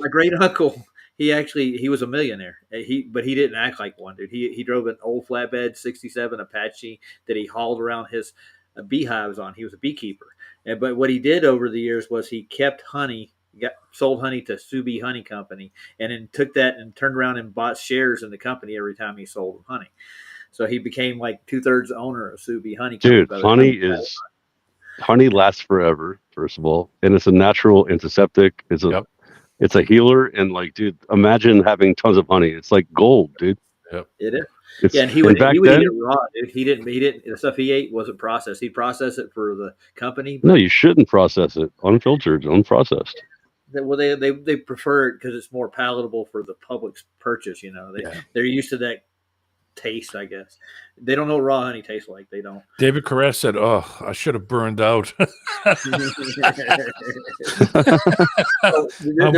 great uncle. he was a millionaire. But he didn't act like one, dude. He drove an old flatbed '67 Apache that he hauled around his beehives on. He was a beekeeper. But what he did over the years was he kept honey, sold honey to Sue Bee Honey Company, and then took that and turned around and bought shares in the company every time he sold honey. So he became like 2/3 owner of Sue Bee Honey Company. Dude, honey lasts forever, first of all, and it's a natural antiseptic. It's a healer, and like, dude, imagine having tons of honey. It's like gold, dude. Yep. It is. And he would eat it raw, dude. He didn't. The stuff he ate wasn't processed. He'd process it for the company. No, you shouldn't process it. Unfiltered, unprocessed. Well, they prefer it because it's more palatable for the public's purchase. They're used to that taste, I guess. They don't know what raw honey tastes like. They don't. David Koresh said, "Oh, I should have burned out." There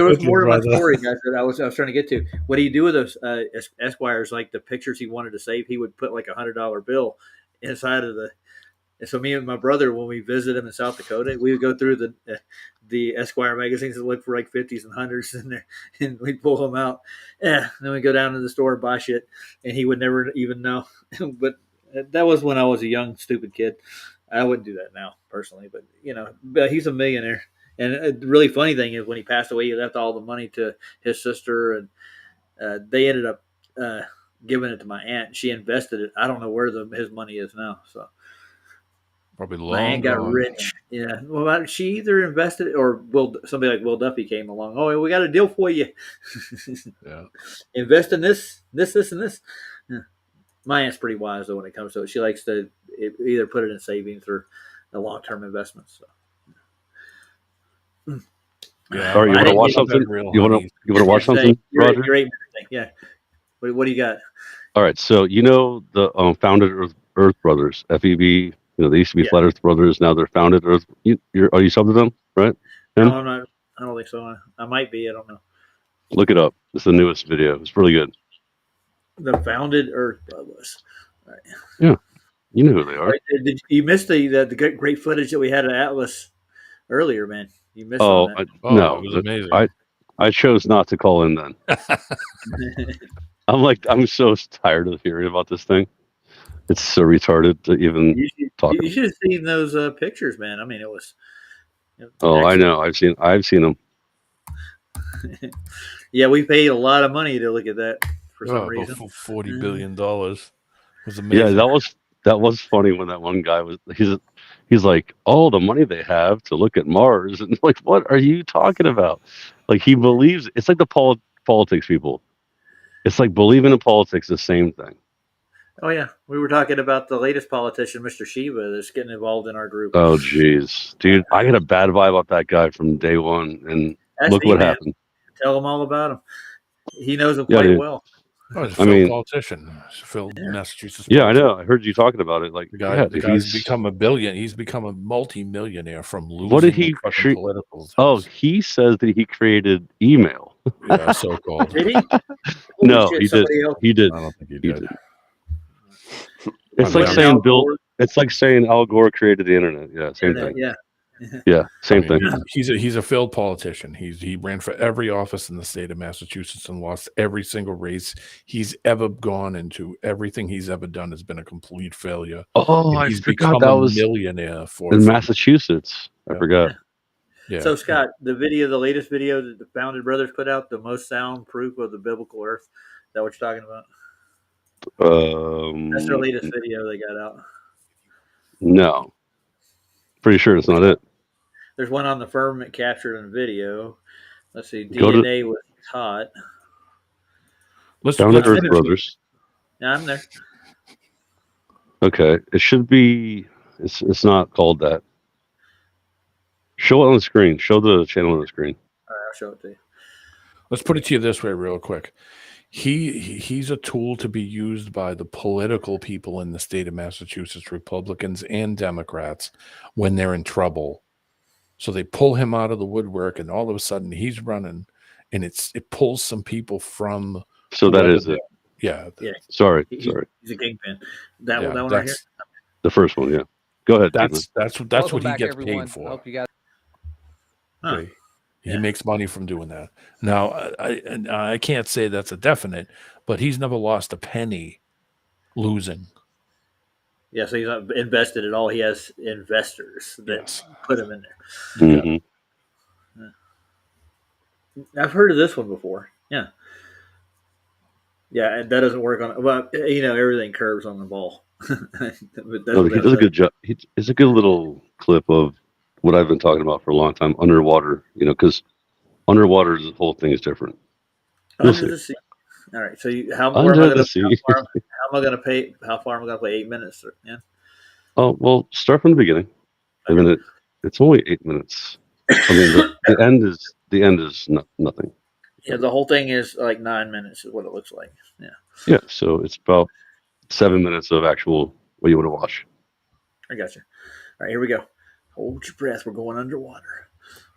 was more to my story, guys, that I was trying to get to. What do you do with those Esquires? Like the pictures he wanted to save, he would put like $100 bill inside of the. And so me and my brother, when we visited him in South Dakota, we would go through the Esquire magazines and look for like 50s and 100s in there, and we'd pull them out. And then we go down to the store and buy shit, and he would never even know. But that was when I was a young, stupid kid. I wouldn't do that now, personally. But he's a millionaire. And the really funny thing is when he passed away, he left all the money to his sister, and they ended up giving it to my aunt. She invested it. I don't know where his money is now, so. Probably long. My aunt got rich. Yeah. Well, she either invested it or somebody like Will Duffy came along. Oh, we got a deal for you. Yeah. Invest in this, and this. Yeah. My aunt's pretty wise though when it comes to it. She likes to either put it in savings or a long-term investment. So. Yeah. All right, you want to watch something? You want to watch something, Roger? Great. Yeah. What do you got? All right. So the founded Earth Brothers, FEB. They used to be Flat Earth Brothers. Now they're founded Earth. Are you subbed to them, right? No, I'm not. I don't think so. I might be. I don't know. Look it up. It's the newest video. It's really good. The founded Earth Brothers. All right. Yeah, you know who they are. Right, you missed the great footage that we had at Atlas earlier, man. You missed no, it was amazing. I chose not to call in then. I'm so tired of hearing about this thing. It's so retarded to even talk. You should have seen those pictures, man. I mean, it was. I know. I've seen them. Yeah, we paid a lot of money to look at that for some reason. $40 billion was amazing. Yeah, that was funny when that one guy he's like, oh, the money they have to look at Mars, and like, what are you talking about? Like, he believes it's like the politics people. It's like believing in politics, the same thing. Oh yeah, we were talking about the latest politician, Mr. Shiva, that's getting involved in our group. Oh jeez, dude, I got a bad vibe about that guy from day one, and look what happened. Tell him all about him. He knows him quite well. Oh, he's a politician, Massachusetts. Yeah, I know. I heard you talking about it. Like the guy's become a billion. He's become a multi-millionaire from losing. What did he create? Oh, he says that he created email. Yeah, so-called. Did he? No, he did. He did. I don't think he did. It's like saying It's like saying Al Gore created the internet. Yeah, same thing. Yeah. Yeah, same thing. He's a failed politician. He ran for every office in the state of Massachusetts and lost every single race he's ever gone into. Everything he's ever done has been a complete failure. Oh, he's become a millionaire in Massachusetts. I forgot. Yeah. So Scott, the latest video that the Founded Brothers put out, the most soundproof of the biblical earth. Is that what you're talking about? That's their latest video they got out. No. Pretty sure it's not it. There's one on the firmament captured in video. Let's see. DNA was taught. Founded Earth Brothers. Yeah, I'm there. Okay. It should be. It's not called that. Show it on the screen. Show the channel on the screen. All right, I'll show it to you. Let's put it to you this way real quick. He's a tool to be used by the political people in the state of Massachusetts, Republicans and Democrats, when they're in trouble. So they pull him out of the woodwork, and all of a sudden he's running, and it pulls some people from. So that is it. Yeah. Sorry. He's a kingpin. That one right here. The first one, yeah. Go ahead. That's what he gets everyone. paid for. Hope you guys. Huh. He makes money from doing that. Now, I can't say that's a definite, but he's never lost a penny losing. Yeah, so he's not invested at all. He has investors that Yes. put him in there. Mhm. I've heard of this one before. Yeah. Yeah, and that doesn't work on. Well, everything curves on the ball. But that's No, what he that does a says. good job. It's a good little clip of what I've been talking about for a long time, underwater. Because underwater, the whole thing is different. You'll Under see. the sea. All right. So how Under the sea. How am I going to pay? How far am I going to play? 8 minutes? Yeah. Oh well, start from the beginning. I mean, it's only 8 minutes. I mean, the end is nothing. Yeah. The whole thing is like 9 minutes is what it looks like. Yeah. Yeah, so it's about 7 minutes of actual what you want to watch. I got you. All right. Here we go. Hold your breath. We're going underwater.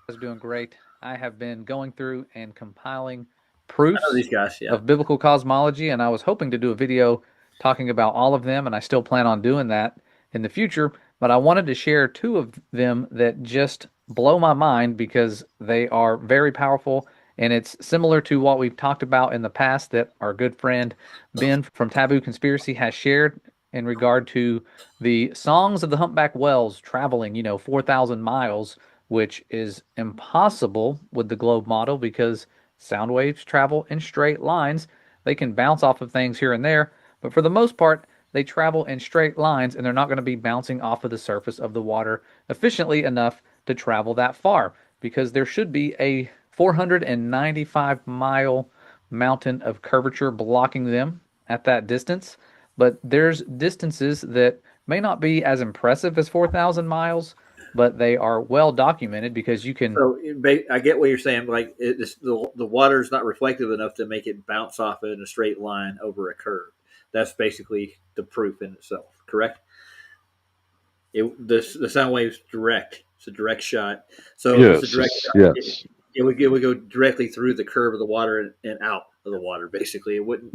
I was doing great. I have been going through and compiling I proofs know these guys. Yeah. of biblical cosmology, and I was hoping to do a video talking about all of them, and I still plan on doing that in the future, but I wanted to share two of them that just blow my mind because they are very powerful, and it's similar to what we've talked about in the past that our good friend Ben from Taboo Conspiracy has shared in regard to the songs of the humpback whales traveling, 4,000 miles, which is impossible with the globe model because sound waves travel in straight lines. They can bounce off of things here and there, but for the most part, they travel in straight lines and they're not going to be bouncing off of the surface of the water efficiently enough to travel that far because there should be a 495-mile mountain of curvature blocking them at that distance. But there's distances that may not be as impressive as 4,000 miles, but they are well documented because you can. So I get what you're saying. Like the water's not reflective enough to make it bounce off in a straight line over a curve. That's basically the proof in itself. Correct. The sound wave's direct. It's a direct shot. So if it's a direct shot, yes. it would go directly through the curve of the water and out of the water. Basically, it wouldn't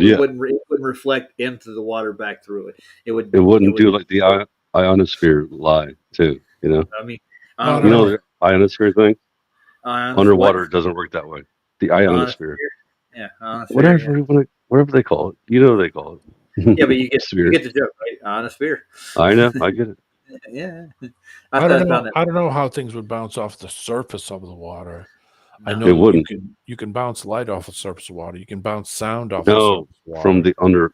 reflect into the water back through it. It wouldn't do like the ionosphere lie too. I mean, the ionosphere thing. Underwater what? doesn't work that way. The ionosphere. Yeah, ionosphere, whatever they call it. They call it. Yeah, but you get the joke, right? Ionosphere. I know, I get it. Yeah. I don't know how things would bounce off the surface of the water. No. I know It wouldn't. You can bounce light off the surface of water. You can bounce sound off the No, surface of water.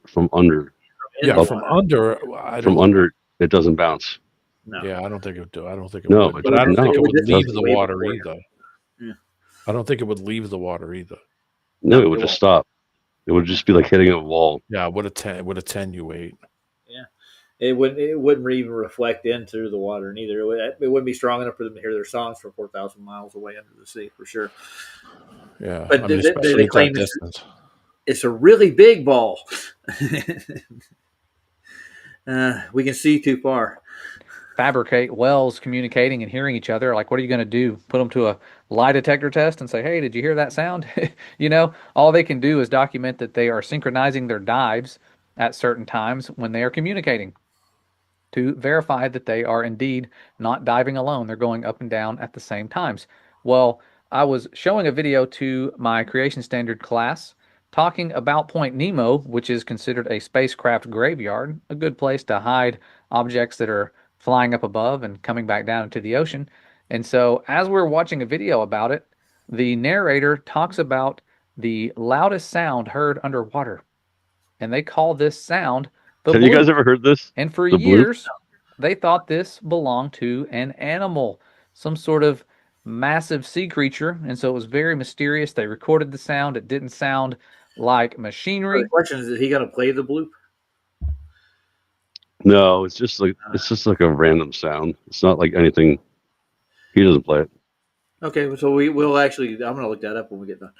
from under. Yeah, from under. Under, it doesn't bounce. No. Yeah, I don't think it would do. I don't think it No, would. it But I don't think it would doesn't. leave It's the way water before. either. Yeah. I don't think it would leave the water either. No, it would it just stop. It would just be like hitting a wall. Yeah, it would attenuate. Yeah. It wouldn't even reflect into the water neither. It wouldn't be strong enough for them to hear their songs from 4,000 miles away under the sea for sure. Yeah, But I mean, they especially at claim that distance. it's a really big ball. We can see too far. Fabricate wells communicating and hearing each other. Like, what are you going to do? Put them to a lie detector test and say, hey, did you hear that sound? All they can do is document that they are synchronizing their dives at certain times when they are communicating to verify that they are indeed not diving alone. They're going up and down at the same times. Well, I was showing a video to my Creation Standard class talking about Point Nemo, which is considered a spacecraft graveyard, a good place to hide objects that are flying up above and coming back down into the ocean. And so as we're watching a video about it, the narrator talks about the loudest sound heard underwater. And they call this sound the Have bloop. you guys ever heard this? And for The bloop? years, they thought this belonged to an animal, some sort of massive sea creature. And so it was very mysterious. They recorded the sound. It didn't sound like machinery. The question is he going to play the bloop? No, it's just like a random sound. It's not like anything. He doesn't play it. Okay, so we'll actually. I'm going to look that up when we get done.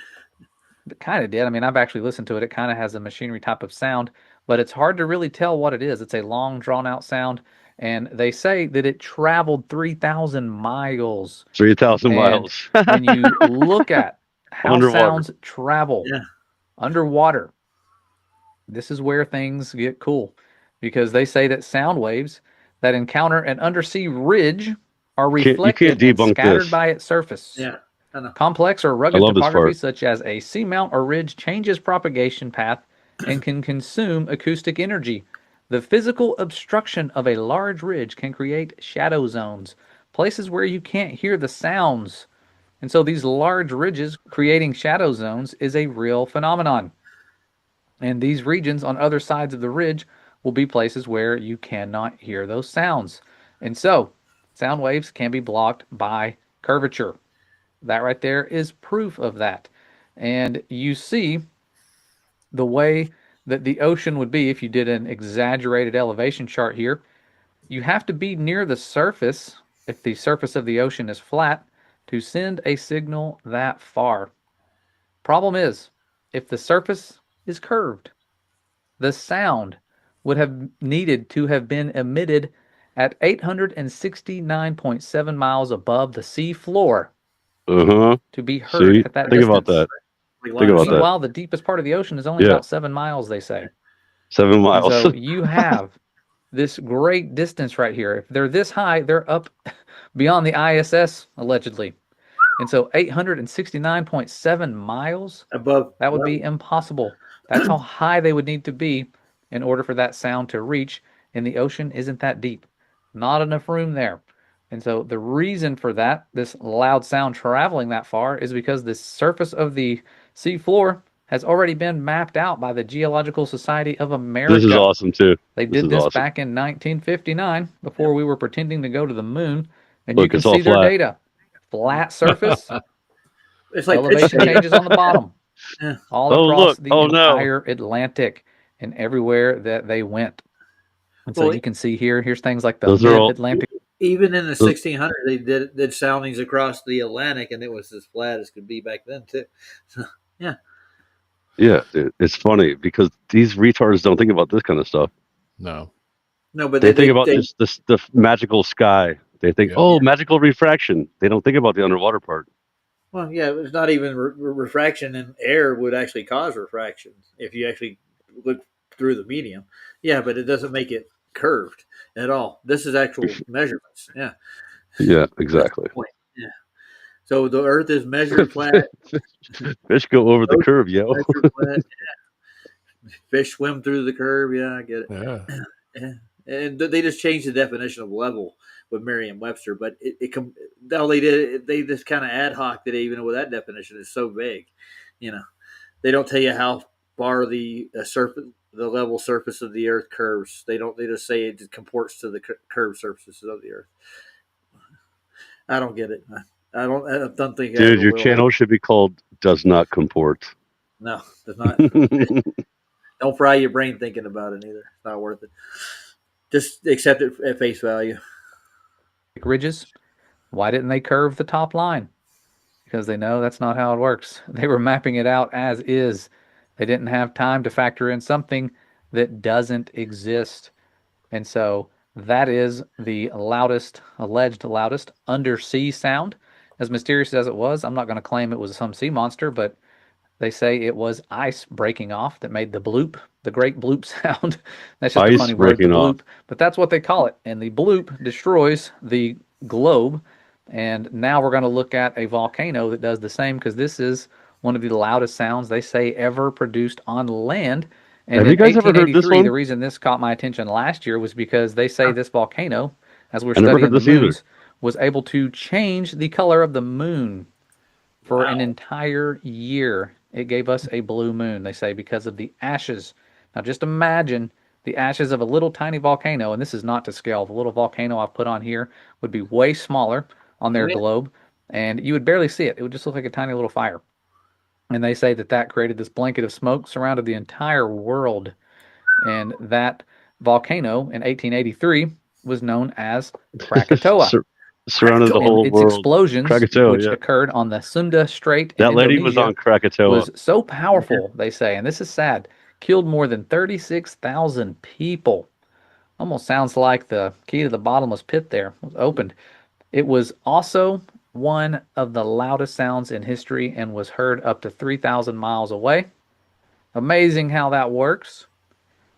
It kind of did. I mean, I've actually listened to it. It kind of has a machinery type of sound, but it's hard to really tell what it is. It's a long, drawn-out sound, and they say that it traveled 3,000 miles. 3,000 And miles. when you look at how Underwater. sounds travel Yeah. underwater, this is where things get cool, because they say that sound waves that encounter an undersea ridge are You can't reflected and debunk scattered this. by its surface. Yeah. I know. Complex or rugged love this topography, part. such as a seamount or ridge, changes propagation path and can consume acoustic energy. The physical obstruction of a large ridge can create shadow zones, places where you can't hear the sounds. And so these large ridges creating shadow zones is a real phenomenon. And these regions on other sides of the ridge will be places where you cannot hear those sounds. And so sound waves can be blocked by curvature. That right there is proof of that. And you see the way that the ocean would be if you did an exaggerated elevation chart here. You have to be near the surface, if the surface of the ocean is flat, to send a signal that far. Problem is, if the surface is curved, the sound would have needed to have been emitted at 869.7 miles above the sea floor Uh-huh. to be heard See? at that Think about distance. that. Think about that. Meanwhile, the deepest part of the ocean is only Yeah. about 7 miles, they say. 7 And miles. so you have this great distance right here. If they're this high, they're up beyond the ISS, allegedly. And so 869.7 miles, Above. that would be impossible. That's how high they would need to be in order for that sound to reach. And the ocean isn't that deep. Not enough room there. And so the reason for that, this loud sound traveling that far, is because the surface of the sea floor has already been mapped out by the Geological Society of America. This is awesome too. They This did is this awesome. back in 1959 before we were pretending to go to the moon. And Look, you can it's all see their flat. data. Flat surface, It's like elevation changes on the bottom. Yeah. All Oh, across look. the Oh, no. entire Atlantic and everywhere that they went. And so Well, you can see here, here's things like the Those are all- mid-Atlantic. Even in the 1600s, they did soundings across the Atlantic, and it was as flat as could be back then too. So, yeah. Yeah, dude, it's funny because these retards don't think about this kind of stuff. No. No, but They think about just the magical sky. They think, Yeah. oh, magical refraction. They don't think about the underwater part. Well, yeah, it's not even refraction, and air would actually cause refraction if you actually look through the medium. Yeah, but it doesn't make it curved at all. This is actual measurements. Yeah. Yeah, exactly. Yeah. So the Earth is measured flat. Fish go over the curve, yo. Measured flat. Yeah. Fish swim through the curve. Yeah, I get it. Yeah. Yeah. And they just changed the definition of level with Merriam-Webster, but all they did, they just kind of ad hoc did it, even with that definition. It's so vague, you know. They don't tell you how far the level surface of the Earth curves. They just say it comports to the curved surfaces of the Earth. I don't get it. I don't think. Dude, your channel should be called "Does Not Comport." No, does not. Don't fry your brain thinking about it either. It's not worth it. Just accept it at face value. ridges. Why didn't they curve the top line? Because they know that's not how it works. They were mapping it out as is. They didn't have time to factor in something that doesn't exist. And so that is the alleged loudest undersea sound. As mysterious as it was, I'm not going to claim it was some sea monster, but they say it was ice breaking off that made the bloop, the great bloop sound. That's just a Ice funny word, the breaking off. bloop. But that's what they call it. And the bloop destroys the globe. And now we're going to look at a volcano that does the same, because this is one of the loudest sounds they say ever produced on land. And Have in you guys ever heard this 1883, one? the reason this caught my attention last year was because they say this volcano, as we're I never studying heard the this either. moons, was able to change the color of the moon for an entire year. It gave us a blue moon, they say, because of the ashes. Now just imagine the ashes of a little tiny volcano, and this is not to scale. The little volcano I've put on here would be way smaller on their globe, and you would barely see it. It would just look like a tiny little fire. And they say that that created this blanket of smoke surrounded the entire world. And that volcano in 1883 was known as Krakatoa. Surrounded the And whole its world. explosions, Krakatoa, which yeah. occurred on the Sunda Strait That in lady was Indonesia, on Krakatoa. was so powerful, they say, and this is sad, killed more than 36,000 people. Almost sounds like the key to the bottomless pit there was opened. It was also one of the loudest sounds in history and was heard up to 3,000 miles away. Amazing how that works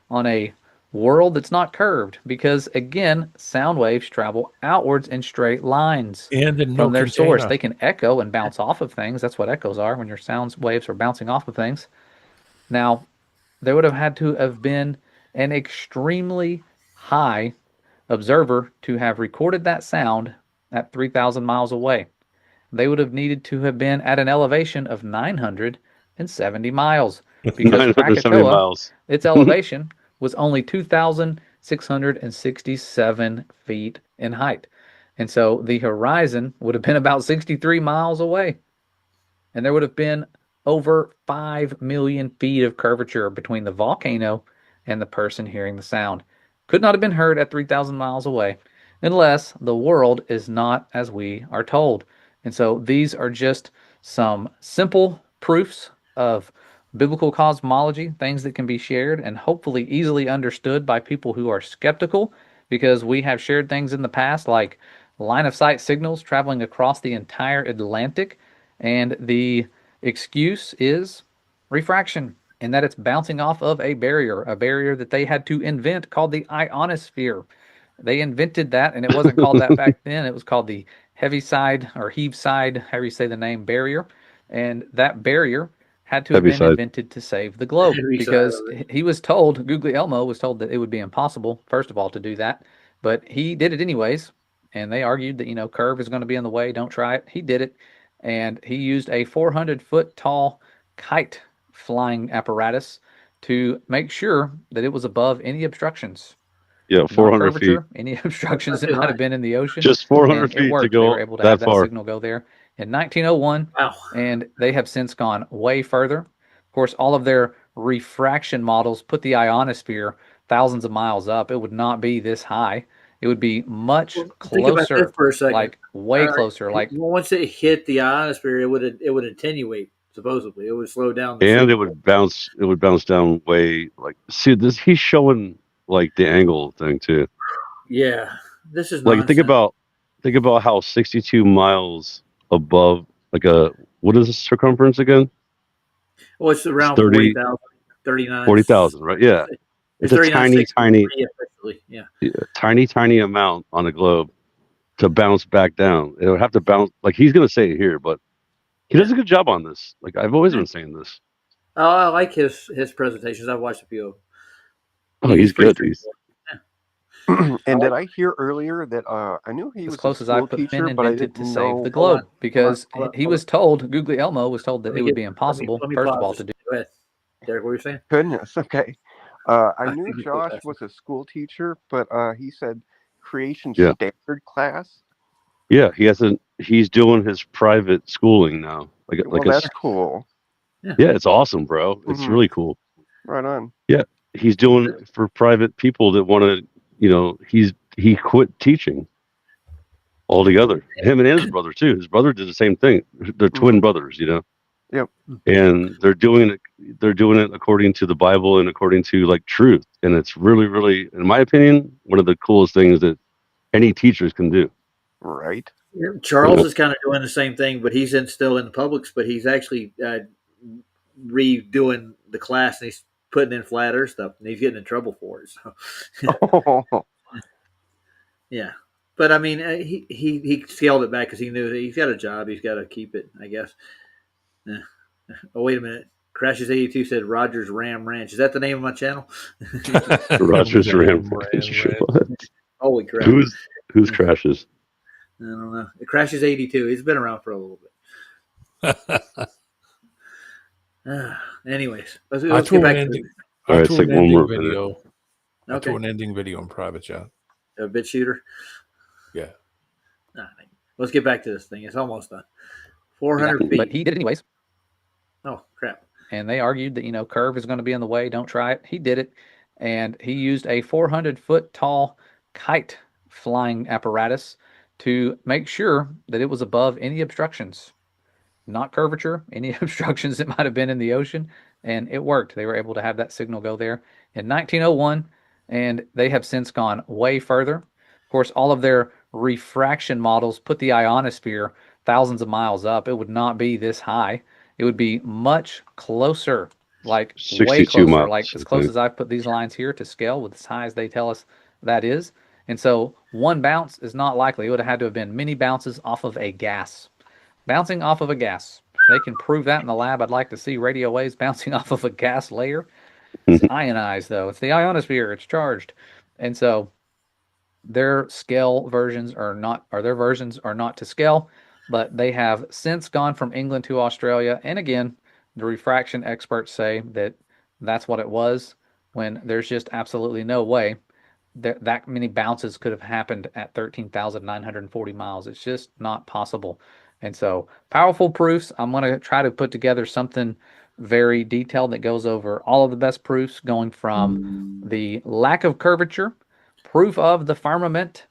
on a world that's not curved, because again, sound waves travel outwards in straight lines And in no from their source. container. They can echo and bounce off of things. That's what echoes are, when your sound waves are bouncing off of things. Now, there would have had to have been an extremely high observer to have recorded that sound at 3,000 miles away. They would have needed to have been at an elevation of 970 miles, because 970 Krakatoa, miles. its elevation was only 2,667 feet in height. And so the horizon would have been about 63 miles away. And there would have been over 5 million feet of curvature between the volcano and the person hearing the sound. Could not have been heard at 3,000 miles away, unless the world is not as we are told. And so these are just some simple proofs of biblical cosmology, things that can be shared and hopefully easily understood by people who are skeptical, because we have shared things in the past like line of sight signals traveling across the entire Atlantic, and the excuse is refraction, and that it's bouncing off of a barrier that they had to invent called the ionosphere. They invented that, and it wasn't called that back then. It was called the Heaviside or Heaviside, however you say the name, barrier. And that barrier had to have been Heaviside. invented to save the globe, Heaviside because of it. he was told, Guglielmo was told, that it would be impossible, first of all, to do that. But he did it anyways. And they argued that, curve is going to be in the way. Don't try it. He did it. And he used a 400-foot tall kite flying apparatus to make sure that it was above any obstructions. Yeah, Not 400 feet. curvature, any obstructions that might have been in the ocean. Just 400 and feet it to worked. go They were able to that have that far. signal go there in 1901. Wow. And they have since gone way further. Of course, all of their refraction models put the ionosphere thousands of miles up. It would not be this high. It would be much Think about closer, this for a second. like way All right. closer. Like, Once it hit the ionosphere, it would attenuate. Supposedly, it would slow down. The And signal. it would bounce down way, like, see this, he's showing like the angle thing too. Yeah, this is Like nonsense. think about how 62 miles above, like, what is the circumference again? Well, it's around 30 40,000, 39. 40,000, right? Yeah. It's a 39,603 officially. Yeah. tiny amount on the globe to bounce back down. It would have to bounce, like he's gonna say it here, but he does a good job on this. Like, I've always been saying this. Oh, I like his presentations. I've watched a few of them. Oh, he's good. pretty He's, And did I hear earlier that I knew he as was close a as I school put teacher, Finn but I invented didn't to know. save the globe, because hold on, he hold was told, Guglielmo was told, that Let it me would get- be impossible, let me first of pause all, this. to do. Go ahead. Derek, what were you saying? Goodness. Okay. I I knew think you Josh put that. was a school teacher, but he said creation Yeah. standard class. yeah, he's doing his private schooling now. Well, that's cool. Yeah, it's awesome, bro. It's Mhm. really cool. Right on. He's doing it for private people that want to, he quit teaching altogether. Him and his brother too. His brother did the same thing. They're twin brothers, Yep. And they're doing it according to the Bible and according to like truth. And it's really, really, in my opinion, one of the coolest things that any teachers can do. Right. Yeah, Charles is kind of doing the same thing, but he's still in the publics, but he's actually redoing the class, and he's putting in flat earth stuff, and he's getting in trouble for it. So, yeah. But I mean, he scaled it back because he knew that he's got a job. He's got to keep it, I guess. Oh, wait a minute. Crashes 82 said Rogers Ram Ranch. Is that the name of my channel? Rogers Ram. Holy crap. Who's Crashes? I don't know. It Crashes 82. He's been around for a little bit. Anyways, let's get back to All right, it's like one more video. I Okay. threw an ending video in private chat. a bit shooter. Yeah. All right. Let's get back to this thing. It's almost done. 400 feet. But he did it anyways. Oh, crap. And they argued that, curve is going to be in the way. Don't try it. He did it. And he used a 400-foot tall kite flying apparatus to make sure that it was above any obstructions. Not curvature, any obstructions that might have been in the ocean. And it worked. They were able to have that signal go there in 1901. And they have since gone way further. Of course, all of their refraction models put the ionosphere thousands of miles up. It would not be this high. It would be much closer like way 62 closer, miles, like I as close think. as I've put these lines here to scale with as high as they tell us that is. And so one bounce is not likely. It would have had to have been many bounces off of a gas. Bouncing off of a gas. They can prove that in the lab. I'd like to see radio waves bouncing off of a gas layer. It's ionized, though. It's the ionosphere. It's charged. And so their scale versions are not, or their versions are not to scale, but they have since gone from England to Australia. And again, the refraction experts say that that's what it was, when there's just absolutely no way that many bounces could have happened at 13,940 miles. It's just not possible. And so powerful proofs. I'm going to try to put together something very detailed that goes over all of the best proofs, going from the lack of curvature, proof of the firmament,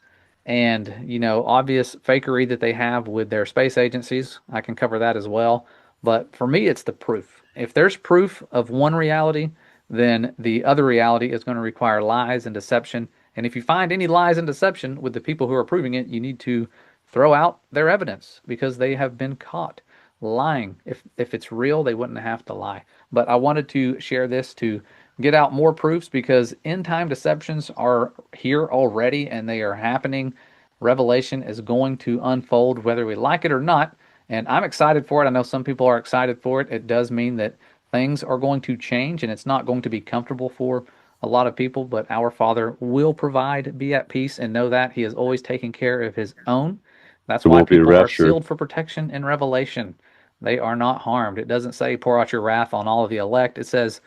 and, you know, obvious fakery that they have with their space agencies. I can cover that as well. But for me, it's the proof. If there's proof of one reality, then the other reality is going to require lies and deception. And if you find any lies and deception with the people who are proving it, you need to throw out their evidence, because they have been caught lying. If it's real, they wouldn't have to lie. But I wanted to share this to get out more proofs, because end time deceptions are here already and they are happening. Revelation is going to unfold whether we like it or not. And I'm excited for it. I know some people are excited for it. It does mean that things are going to change, and it's not going to be comfortable for a lot of people, but our Father will provide. Be at peace and know that He is always taking care of His own. That's There why won't be a people are rapture. sealed for protection in Revelation. They are not harmed. It doesn't say pour out your wrath on all of the elect. It says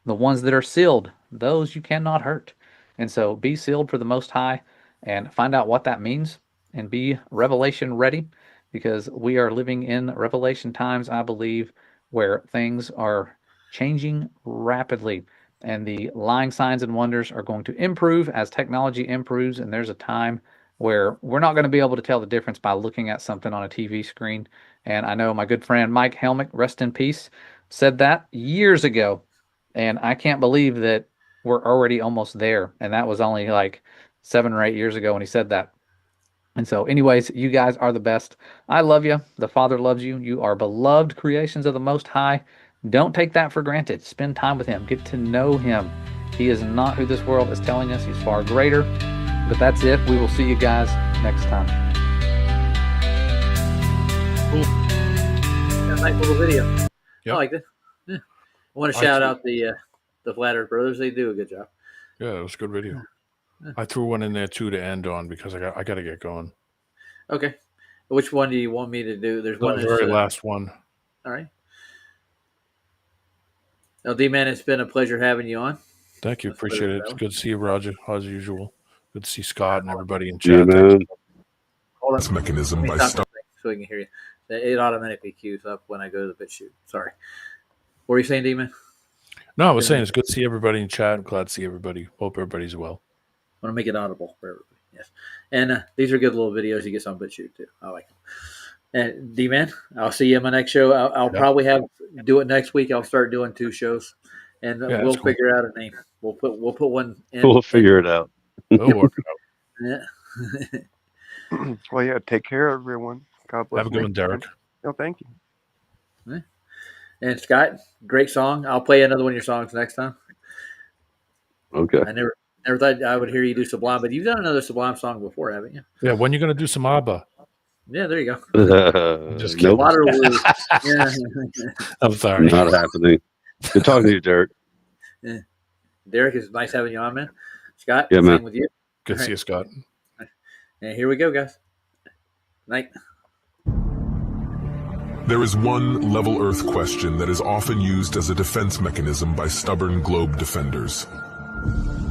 the ones that are sealed, those you cannot hurt. And so be sealed for the Most High and find out what that means, and be Revelation ready, because we are living in Revelation times, I believe, where things are changing rapidly, and the lying signs and wonders are going to improve as technology improves. And there's a time where we're not going to be able to tell the difference by looking at something on a TV screen. And I know my good friend Mike Helmick, rest in peace, said that years ago. And I can't believe that we're already almost there. And that was only like 7 or 8 years ago when he said that. And so anyways, you guys are the best. I love you. The Father loves you. You are beloved creations of the Most High. Don't take that for granted. Spend time with Him. Get to know Him. He is not who this world is telling us. He's far greater. But that's it. We will see you guys next time. Cool. Got a nice little video. Yep. I like this. Yeah. I want to shout out the Flat Earth Brothers. They do a good job. Yeah, it was a good video. I threw one in there too to end on, because I got to get going. Okay. Which one do you want me to do? There's one. The very last one. All right. Now, D-Man, it's been a pleasure having you on. Thank you. Let's Appreciate put it. that It's way. good to see you, Roger, as usual. Good to see Scott and everybody in Yeah, chat. man. Hold on. This mechanism Let by me stop stop. the thing so we can hear you. It automatically queues up when I go to the BitChute. Sorry. What were you saying, D-Man? No, I was saying it's good to see everybody in chat. I'm glad to see everybody. Hope everybody's well. I want to make it audible for everybody. Yes. And these are good little videos you get on BitChute too. I like them. And D-Man, I'll see you in my next show. I'll probably do it next week. I'll start doing 2 shows, and Yeah, we'll that's cool. figure out a name. We'll put one in. We'll figure it out. We'll work it out. Yeah. Well, yeah, take care, everyone. God bless. Have a good one, Derek. Oh, thank you. And Scott, great song. I'll play another one of your songs next time. Okay. I never thought I would hear you do Sublime, but you've done another Sublime song before, haven't you? Yeah, when you going to do some ABBA? Yeah, there you go. Just kidding. Nope, Waterloo. Yeah. I'm sorry. not happening. Good talking to you, Derek. Derek, it's nice having you on, man. Scott, Yeah, man. same with you. Good to see you, Scott. And here we go, guys. Night. There is one level Earth question that is often used as a defense mechanism by stubborn globe defenders.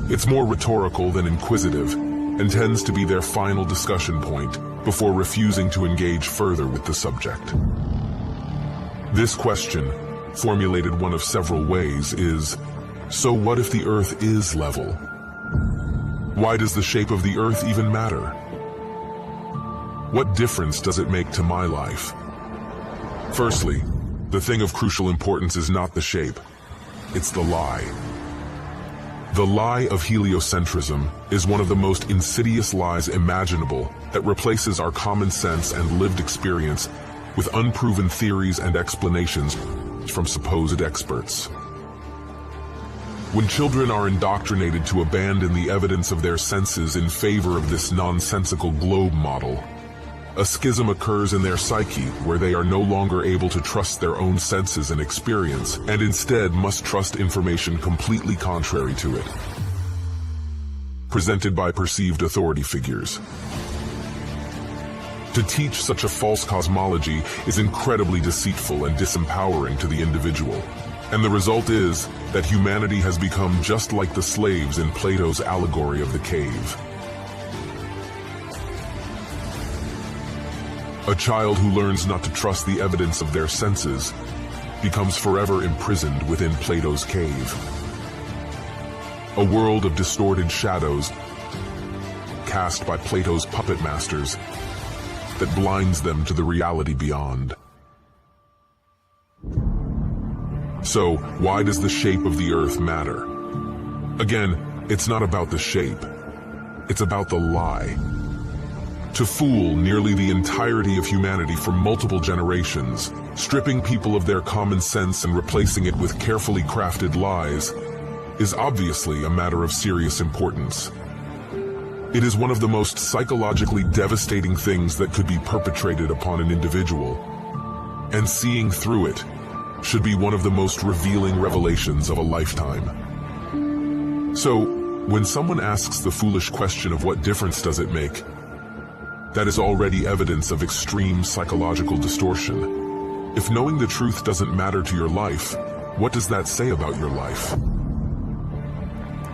It's more rhetorical than inquisitive, and tends to be their final discussion point before refusing to engage further with the subject. This question, formulated one of several ways, is, so what if the Earth is level? Why does the shape of the Earth even matter? What difference does it make to my life? Firstly, the thing of crucial importance is not the shape, it's the lie. The lie of heliocentrism is one of the most insidious lies imaginable that replaces our common sense and lived experience with unproven theories and explanations from supposed experts. When children are indoctrinated to abandon the evidence of their senses in favor of this nonsensical globe model, a schism occurs in their psyche where they are no longer able to trust their own senses and experience, and instead must trust information completely contrary to it, presented by perceived authority figures. To teach such a false cosmology is incredibly deceitful and disempowering to the individual, and the result is that humanity has become just like the slaves in Plato's allegory of the cave. A child who learns not to trust the evidence of their senses becomes forever imprisoned within Plato's cave. A world of distorted shadows cast by Plato's puppet masters that blinds them to the reality beyond. So, why does the shape of the Earth matter? Again, it's not about the shape. It's about the lie. To fool nearly the entirety of humanity for multiple generations, stripping people of their common sense and replacing it with carefully crafted lies, is obviously a matter of serious importance. It is one of the most psychologically devastating things that could be perpetrated upon an individual, and seeing through it should be one of the most revealing revelations of a lifetime. So, when someone asks the foolish question of what difference does it make, that is already evidence of extreme psychological distortion. If knowing the truth doesn't matter to your life, what does that say about your life?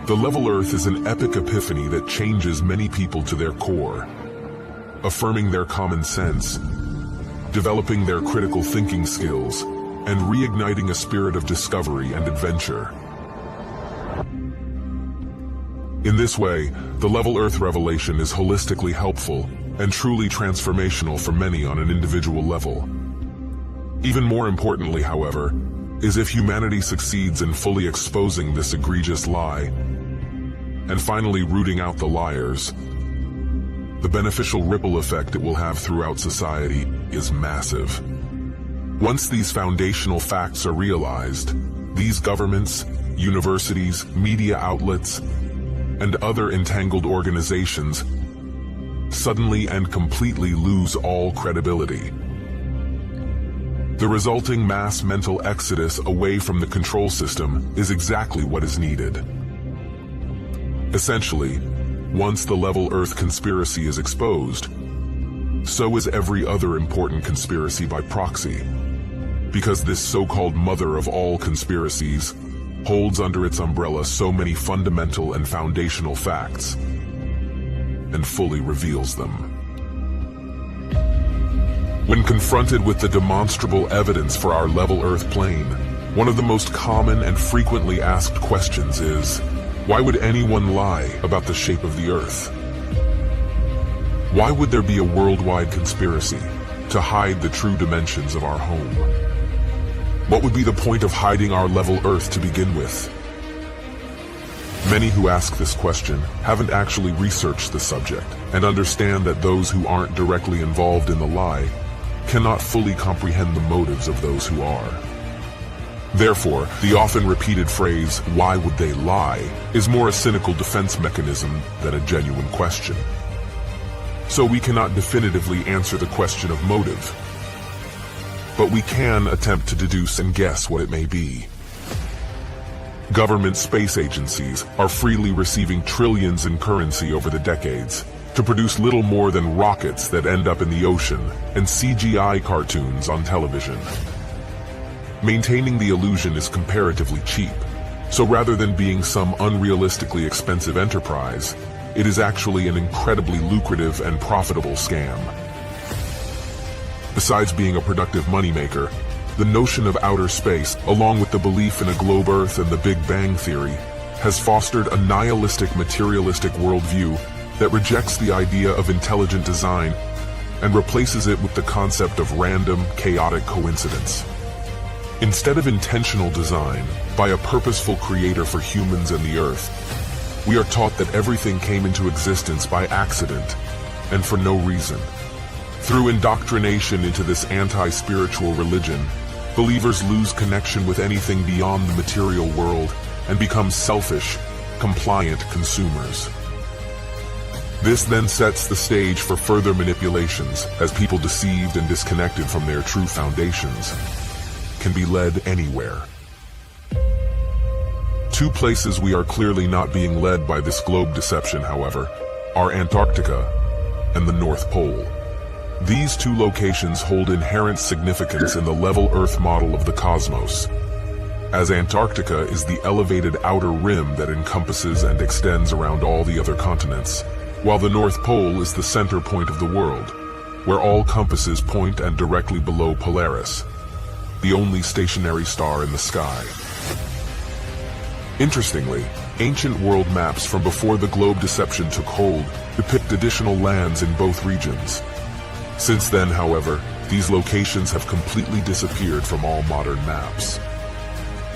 The Level Earth is an epic epiphany that changes many people to their core, affirming their common sense, developing their critical thinking skills, and reigniting a spirit of discovery and adventure. In this way, the Level Earth revelation is holistically helpful and truly transformational for many on an individual level. Even more importantly, however, is if humanity succeeds in fully exposing this egregious lie and finally rooting out the liars, the beneficial ripple effect it will have throughout society is massive. Once these foundational facts are realized, these governments, universities, media outlets, and other entangled organizations suddenly and completely lose all credibility. The resulting mass mental exodus away from the control system is exactly what is needed. Essentially, once the Level Earth conspiracy is exposed, so is every other important conspiracy by proxy, because this so-called mother of all conspiracies holds under its umbrella so many fundamental and foundational facts, and fully reveals them. When confronted with the demonstrable evidence for our Level Earth plane, one of the most common and frequently asked questions is, why would anyone lie about the shape of the Earth? Why would there be a worldwide conspiracy to hide the true dimensions of our home? What would be the point of hiding our Level Earth to begin with? Many who ask this question haven't actually researched the subject and understand that those who aren't directly involved in the lie cannot fully comprehend the motives of those who are. Therefore, the often repeated phrase, "Why would they lie?" is more a cynical defense mechanism than a genuine question. So we cannot definitively answer the question of motive, but we can attempt to deduce and guess what it may be. Government space agencies are freely receiving trillions in currency over the decades to produce little more than rockets that end up in the ocean and CGI cartoons on television. Maintaining the illusion is comparatively cheap, so rather than being some unrealistically expensive enterprise, it is actually an incredibly lucrative and profitable scam. Besides being a productive moneymaker, the notion of outer space, along with the belief in a globe Earth and the Big Bang Theory, has fostered a nihilistic, materialistic worldview that rejects the idea of intelligent design and replaces it with the concept of random, chaotic coincidence. Instead of intentional design by a purposeful creator for humans and the Earth, we are taught that everything came into existence by accident and for no reason. Through indoctrination into this anti-spiritual religion, believers lose connection with anything beyond the material world and become selfish, compliant consumers. This then sets the stage for further manipulations as people deceived and disconnected from their true foundations can be led anywhere. Two places we are clearly not being led by this globe deception, however, are Antarctica and the North Pole. These two locations hold inherent significance in the level Earth model of the cosmos, as Antarctica is the elevated outer rim that encompasses and extends around all the other continents, while the North Pole is the center point of the world, where all compasses point and directly below Polaris, the only stationary star in the sky. Interestingly, ancient world maps from before the globe deception took hold depict additional lands in both regions. Since then, however, these locations have completely disappeared from all modern maps.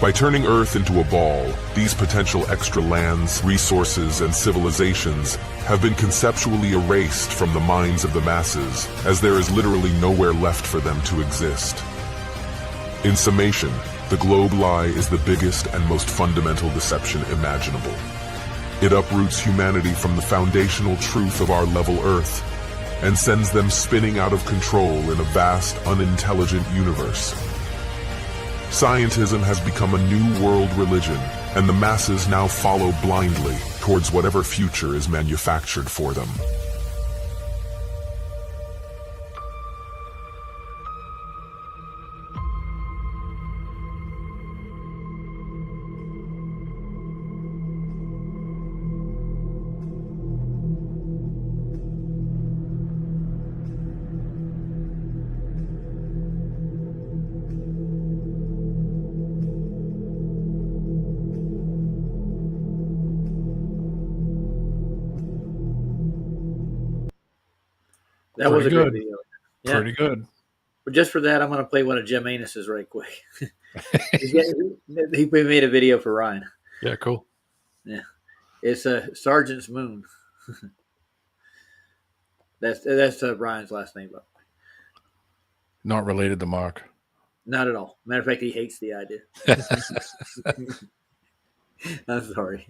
By turning Earth into a ball, these potential extra lands, resources, and civilizations have been conceptually erased from the minds of the masses, as there is literally nowhere left for them to exist. In summation, the globe lie is the biggest and most fundamental deception imaginable. It uproots humanity from the foundational truth of our level Earth and sends them spinning out of control in a vast, unintelligent universe. Scientism has become a new world religion, and the masses now follow blindly towards whatever future is manufactured for them. That was a Pretty good good. video. Pretty good. But just for that, I'm going to play one of Jim Anus's right quick. He made a video for Ryan. Yeah, cool. Yeah, it's Sergeant's Moon. That's Ryan's last name, but Not related to Mark. not at all. Matter of fact, he hates the idea. I'm sorry.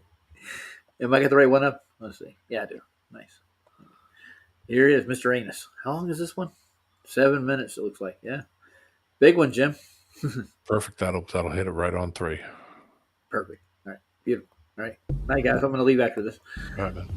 Am I got the right one up? Let's see. Yeah, I do. Nice. Here is Mr. Anus. How long is this one? 7 minutes, it looks like. Yeah. Big one, Jim. Perfect. That'll hit it right on 3. Perfect. All right. Beautiful. All right. Night, guys. I'm going to leave after this. All right, man.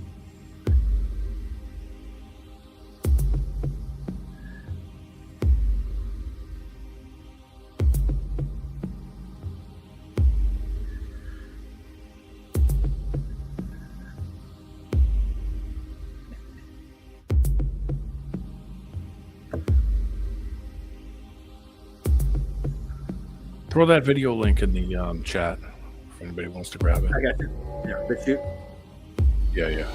Throw that video link in the chat if anybody wants to grab it. I got you. Yeah, but shoot. Yeah.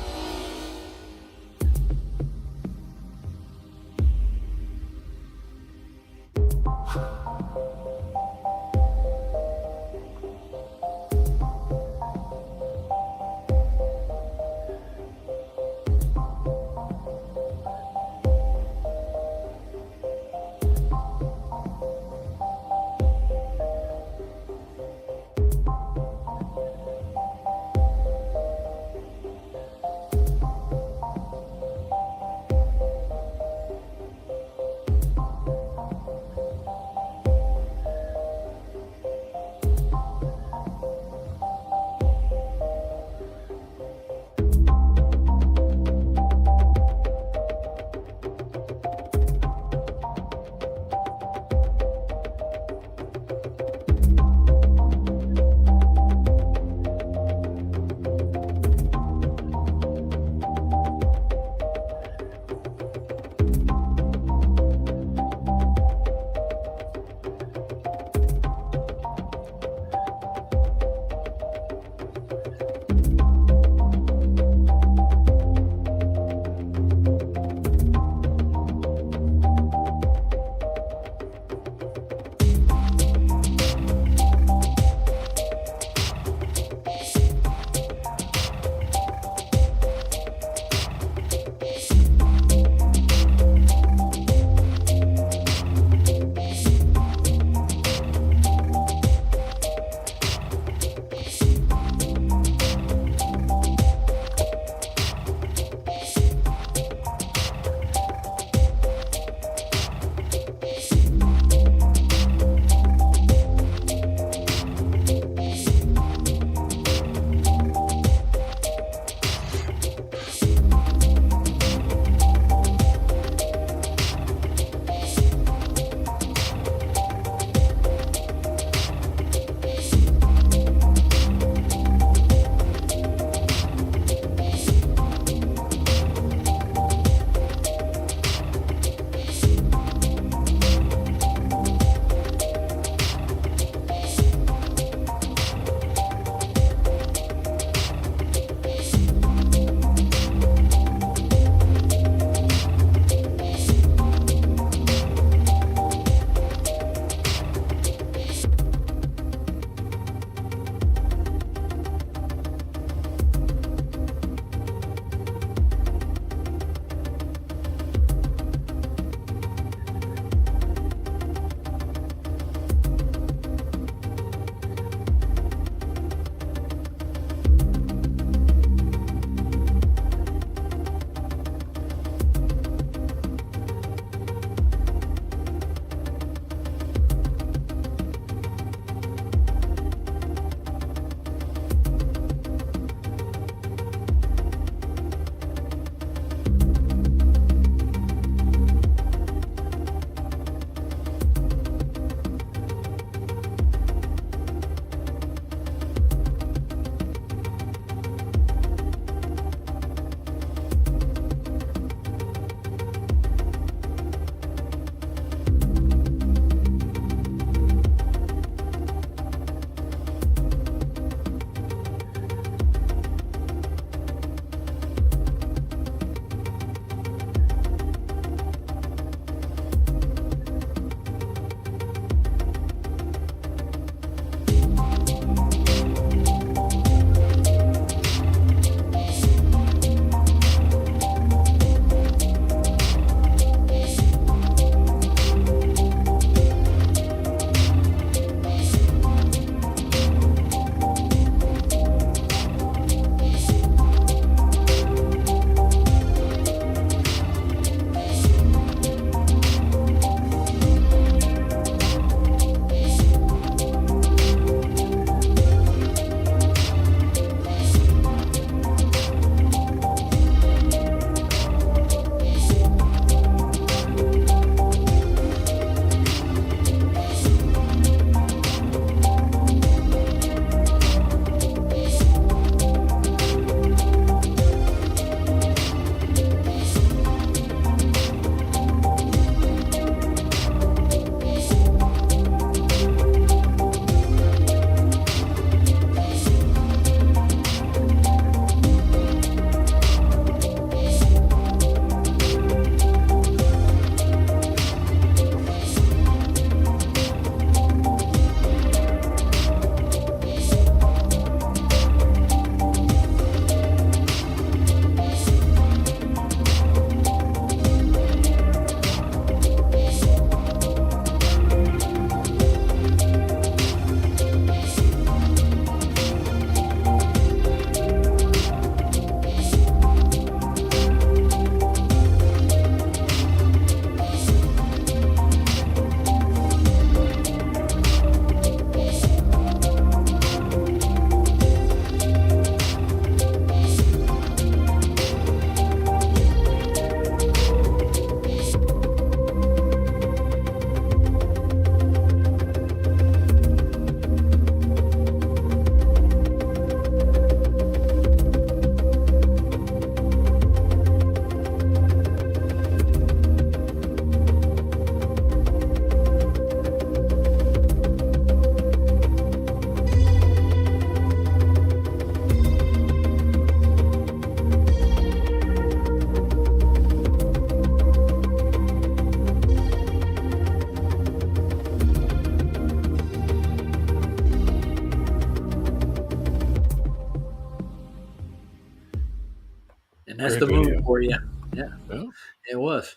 And that's Great the move video. for you. Yeah, Yeah. it was.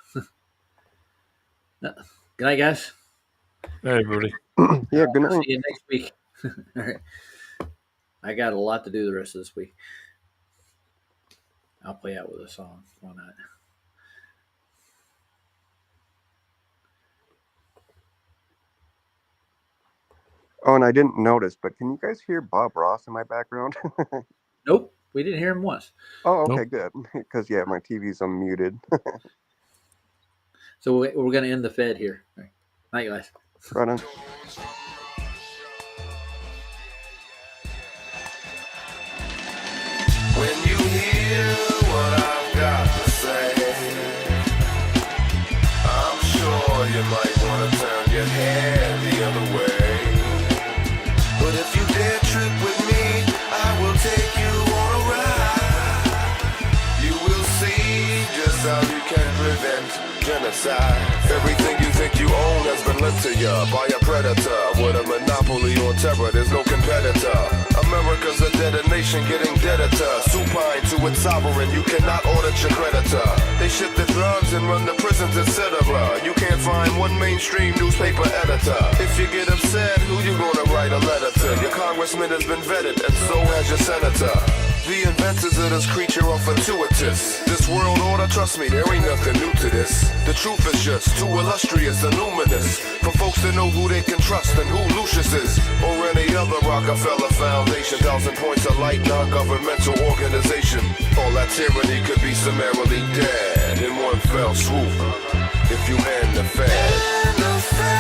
Good night, guys. Hey, everybody. Yeah, good night. See you next week. All right. I got a lot to do the rest of this week. I'll play out with a song. Why not? Oh, and I didn't notice, but can you guys hear Bob Ross in my background? Nope, we didn't hear him once. Oh, okay, Nope. good. Because, yeah, my TV's unmuted. So we're going to end the Fed here. All right. Night, guys. Right on. When you hear what I've got to say, I'm sure you might want to turn your head the other way. But if you dare trip with me, I will take you on a ride. You will see just how you can prevent genocide. Everything you think you own has been lent to you by a predator. With a monopoly on terror, there's no competitor. America's a dead nation getting deader. Supine to its sovereign, you cannot audit your creditor. They ship the drugs and run the prisons, etc. You can't find one mainstream newspaper editor. If you get upset, who you gonna write a letter to? Your congressman has been vetted, and so has your senator. The inventors of this creature are fortuitous. This world order, trust me, there ain't nothing new to this. The truth is just too illustrious and luminous for folks to know who they can trust and who Lucius is, or any other Rockefeller Foundation. 1,000 points of light, non-governmental organization. All that tyranny could be summarily dead in one fell swoop if you end the Fed.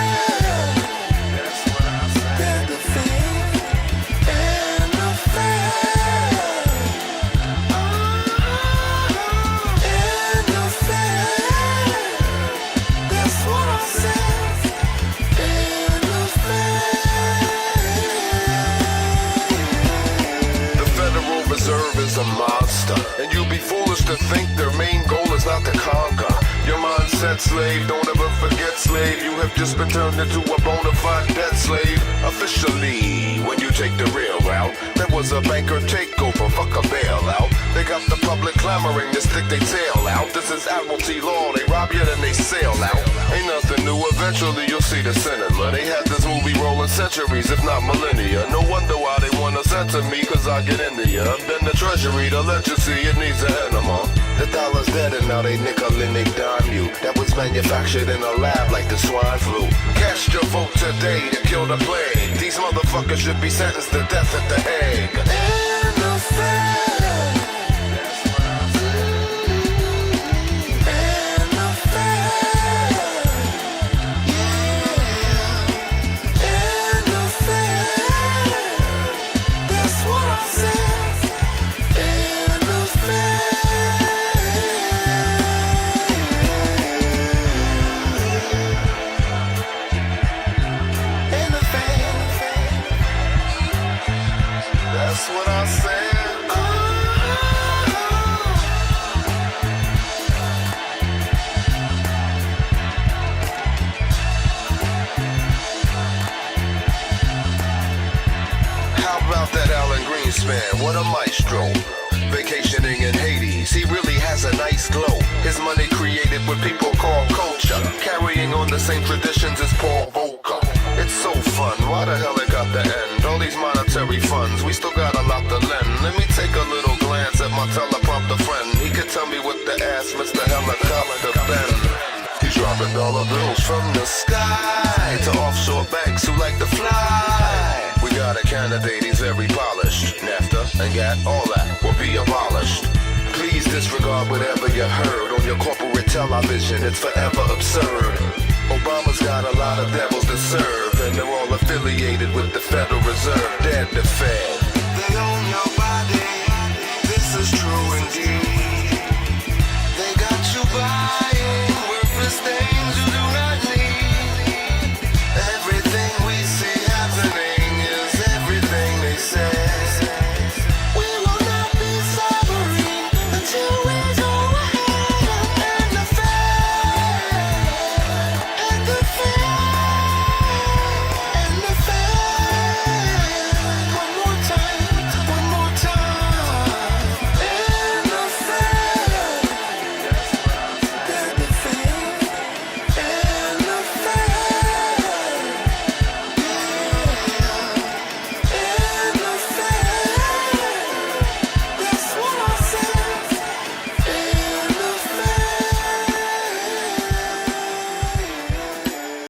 Is a monster, and you'd be foolish to think their main goal is not to conquer. Your mindset, slave, don't ever forget, slave. You have just been turned into a bona fide debt slave. Officially, when you take the real route, there was a banker takeover, fuck a bailout. They got the public clamoring to stick their tail out. This is admiralty law, they rob you then they sail out. Ain't nothing new, eventually you'll see the cinema. They had this movie rolling centuries, if not millennia. No wonder why they wanna censor me, cause I get into ya. Been the treasury to let you see it needs an enema. The dollar's dead and now they nickel and they dime you. That was manufactured in a lab like the swine flu. Cast your vote today to kill the plague. These motherfuckers should be sentenced to death at the Hague. That's what I said. How about that Alan Greenspan? What a maestro. Vacationing in Hades, he really has a nice glow. His money created what people call culture, carrying on the same traditions as Paul Volcker. It's so fun, why the hell it got to end? All these monetary funds, we still got a lot to lend. Let me take a little glance at my teleprompter friend. He could tell me what to ask Mr. Helicopter Ben. He's dropping dollar bills from the sky to offshore banks who like to fly. We got a candidate, he's very polished. NAFTA and GATT, all that will be abolished. Please disregard whatever you heard on your corporate television, it's forever absurd. Obama's got a lot of devils to serve, and they're all affiliated with the Federal Reserve. Dead the Fed. They all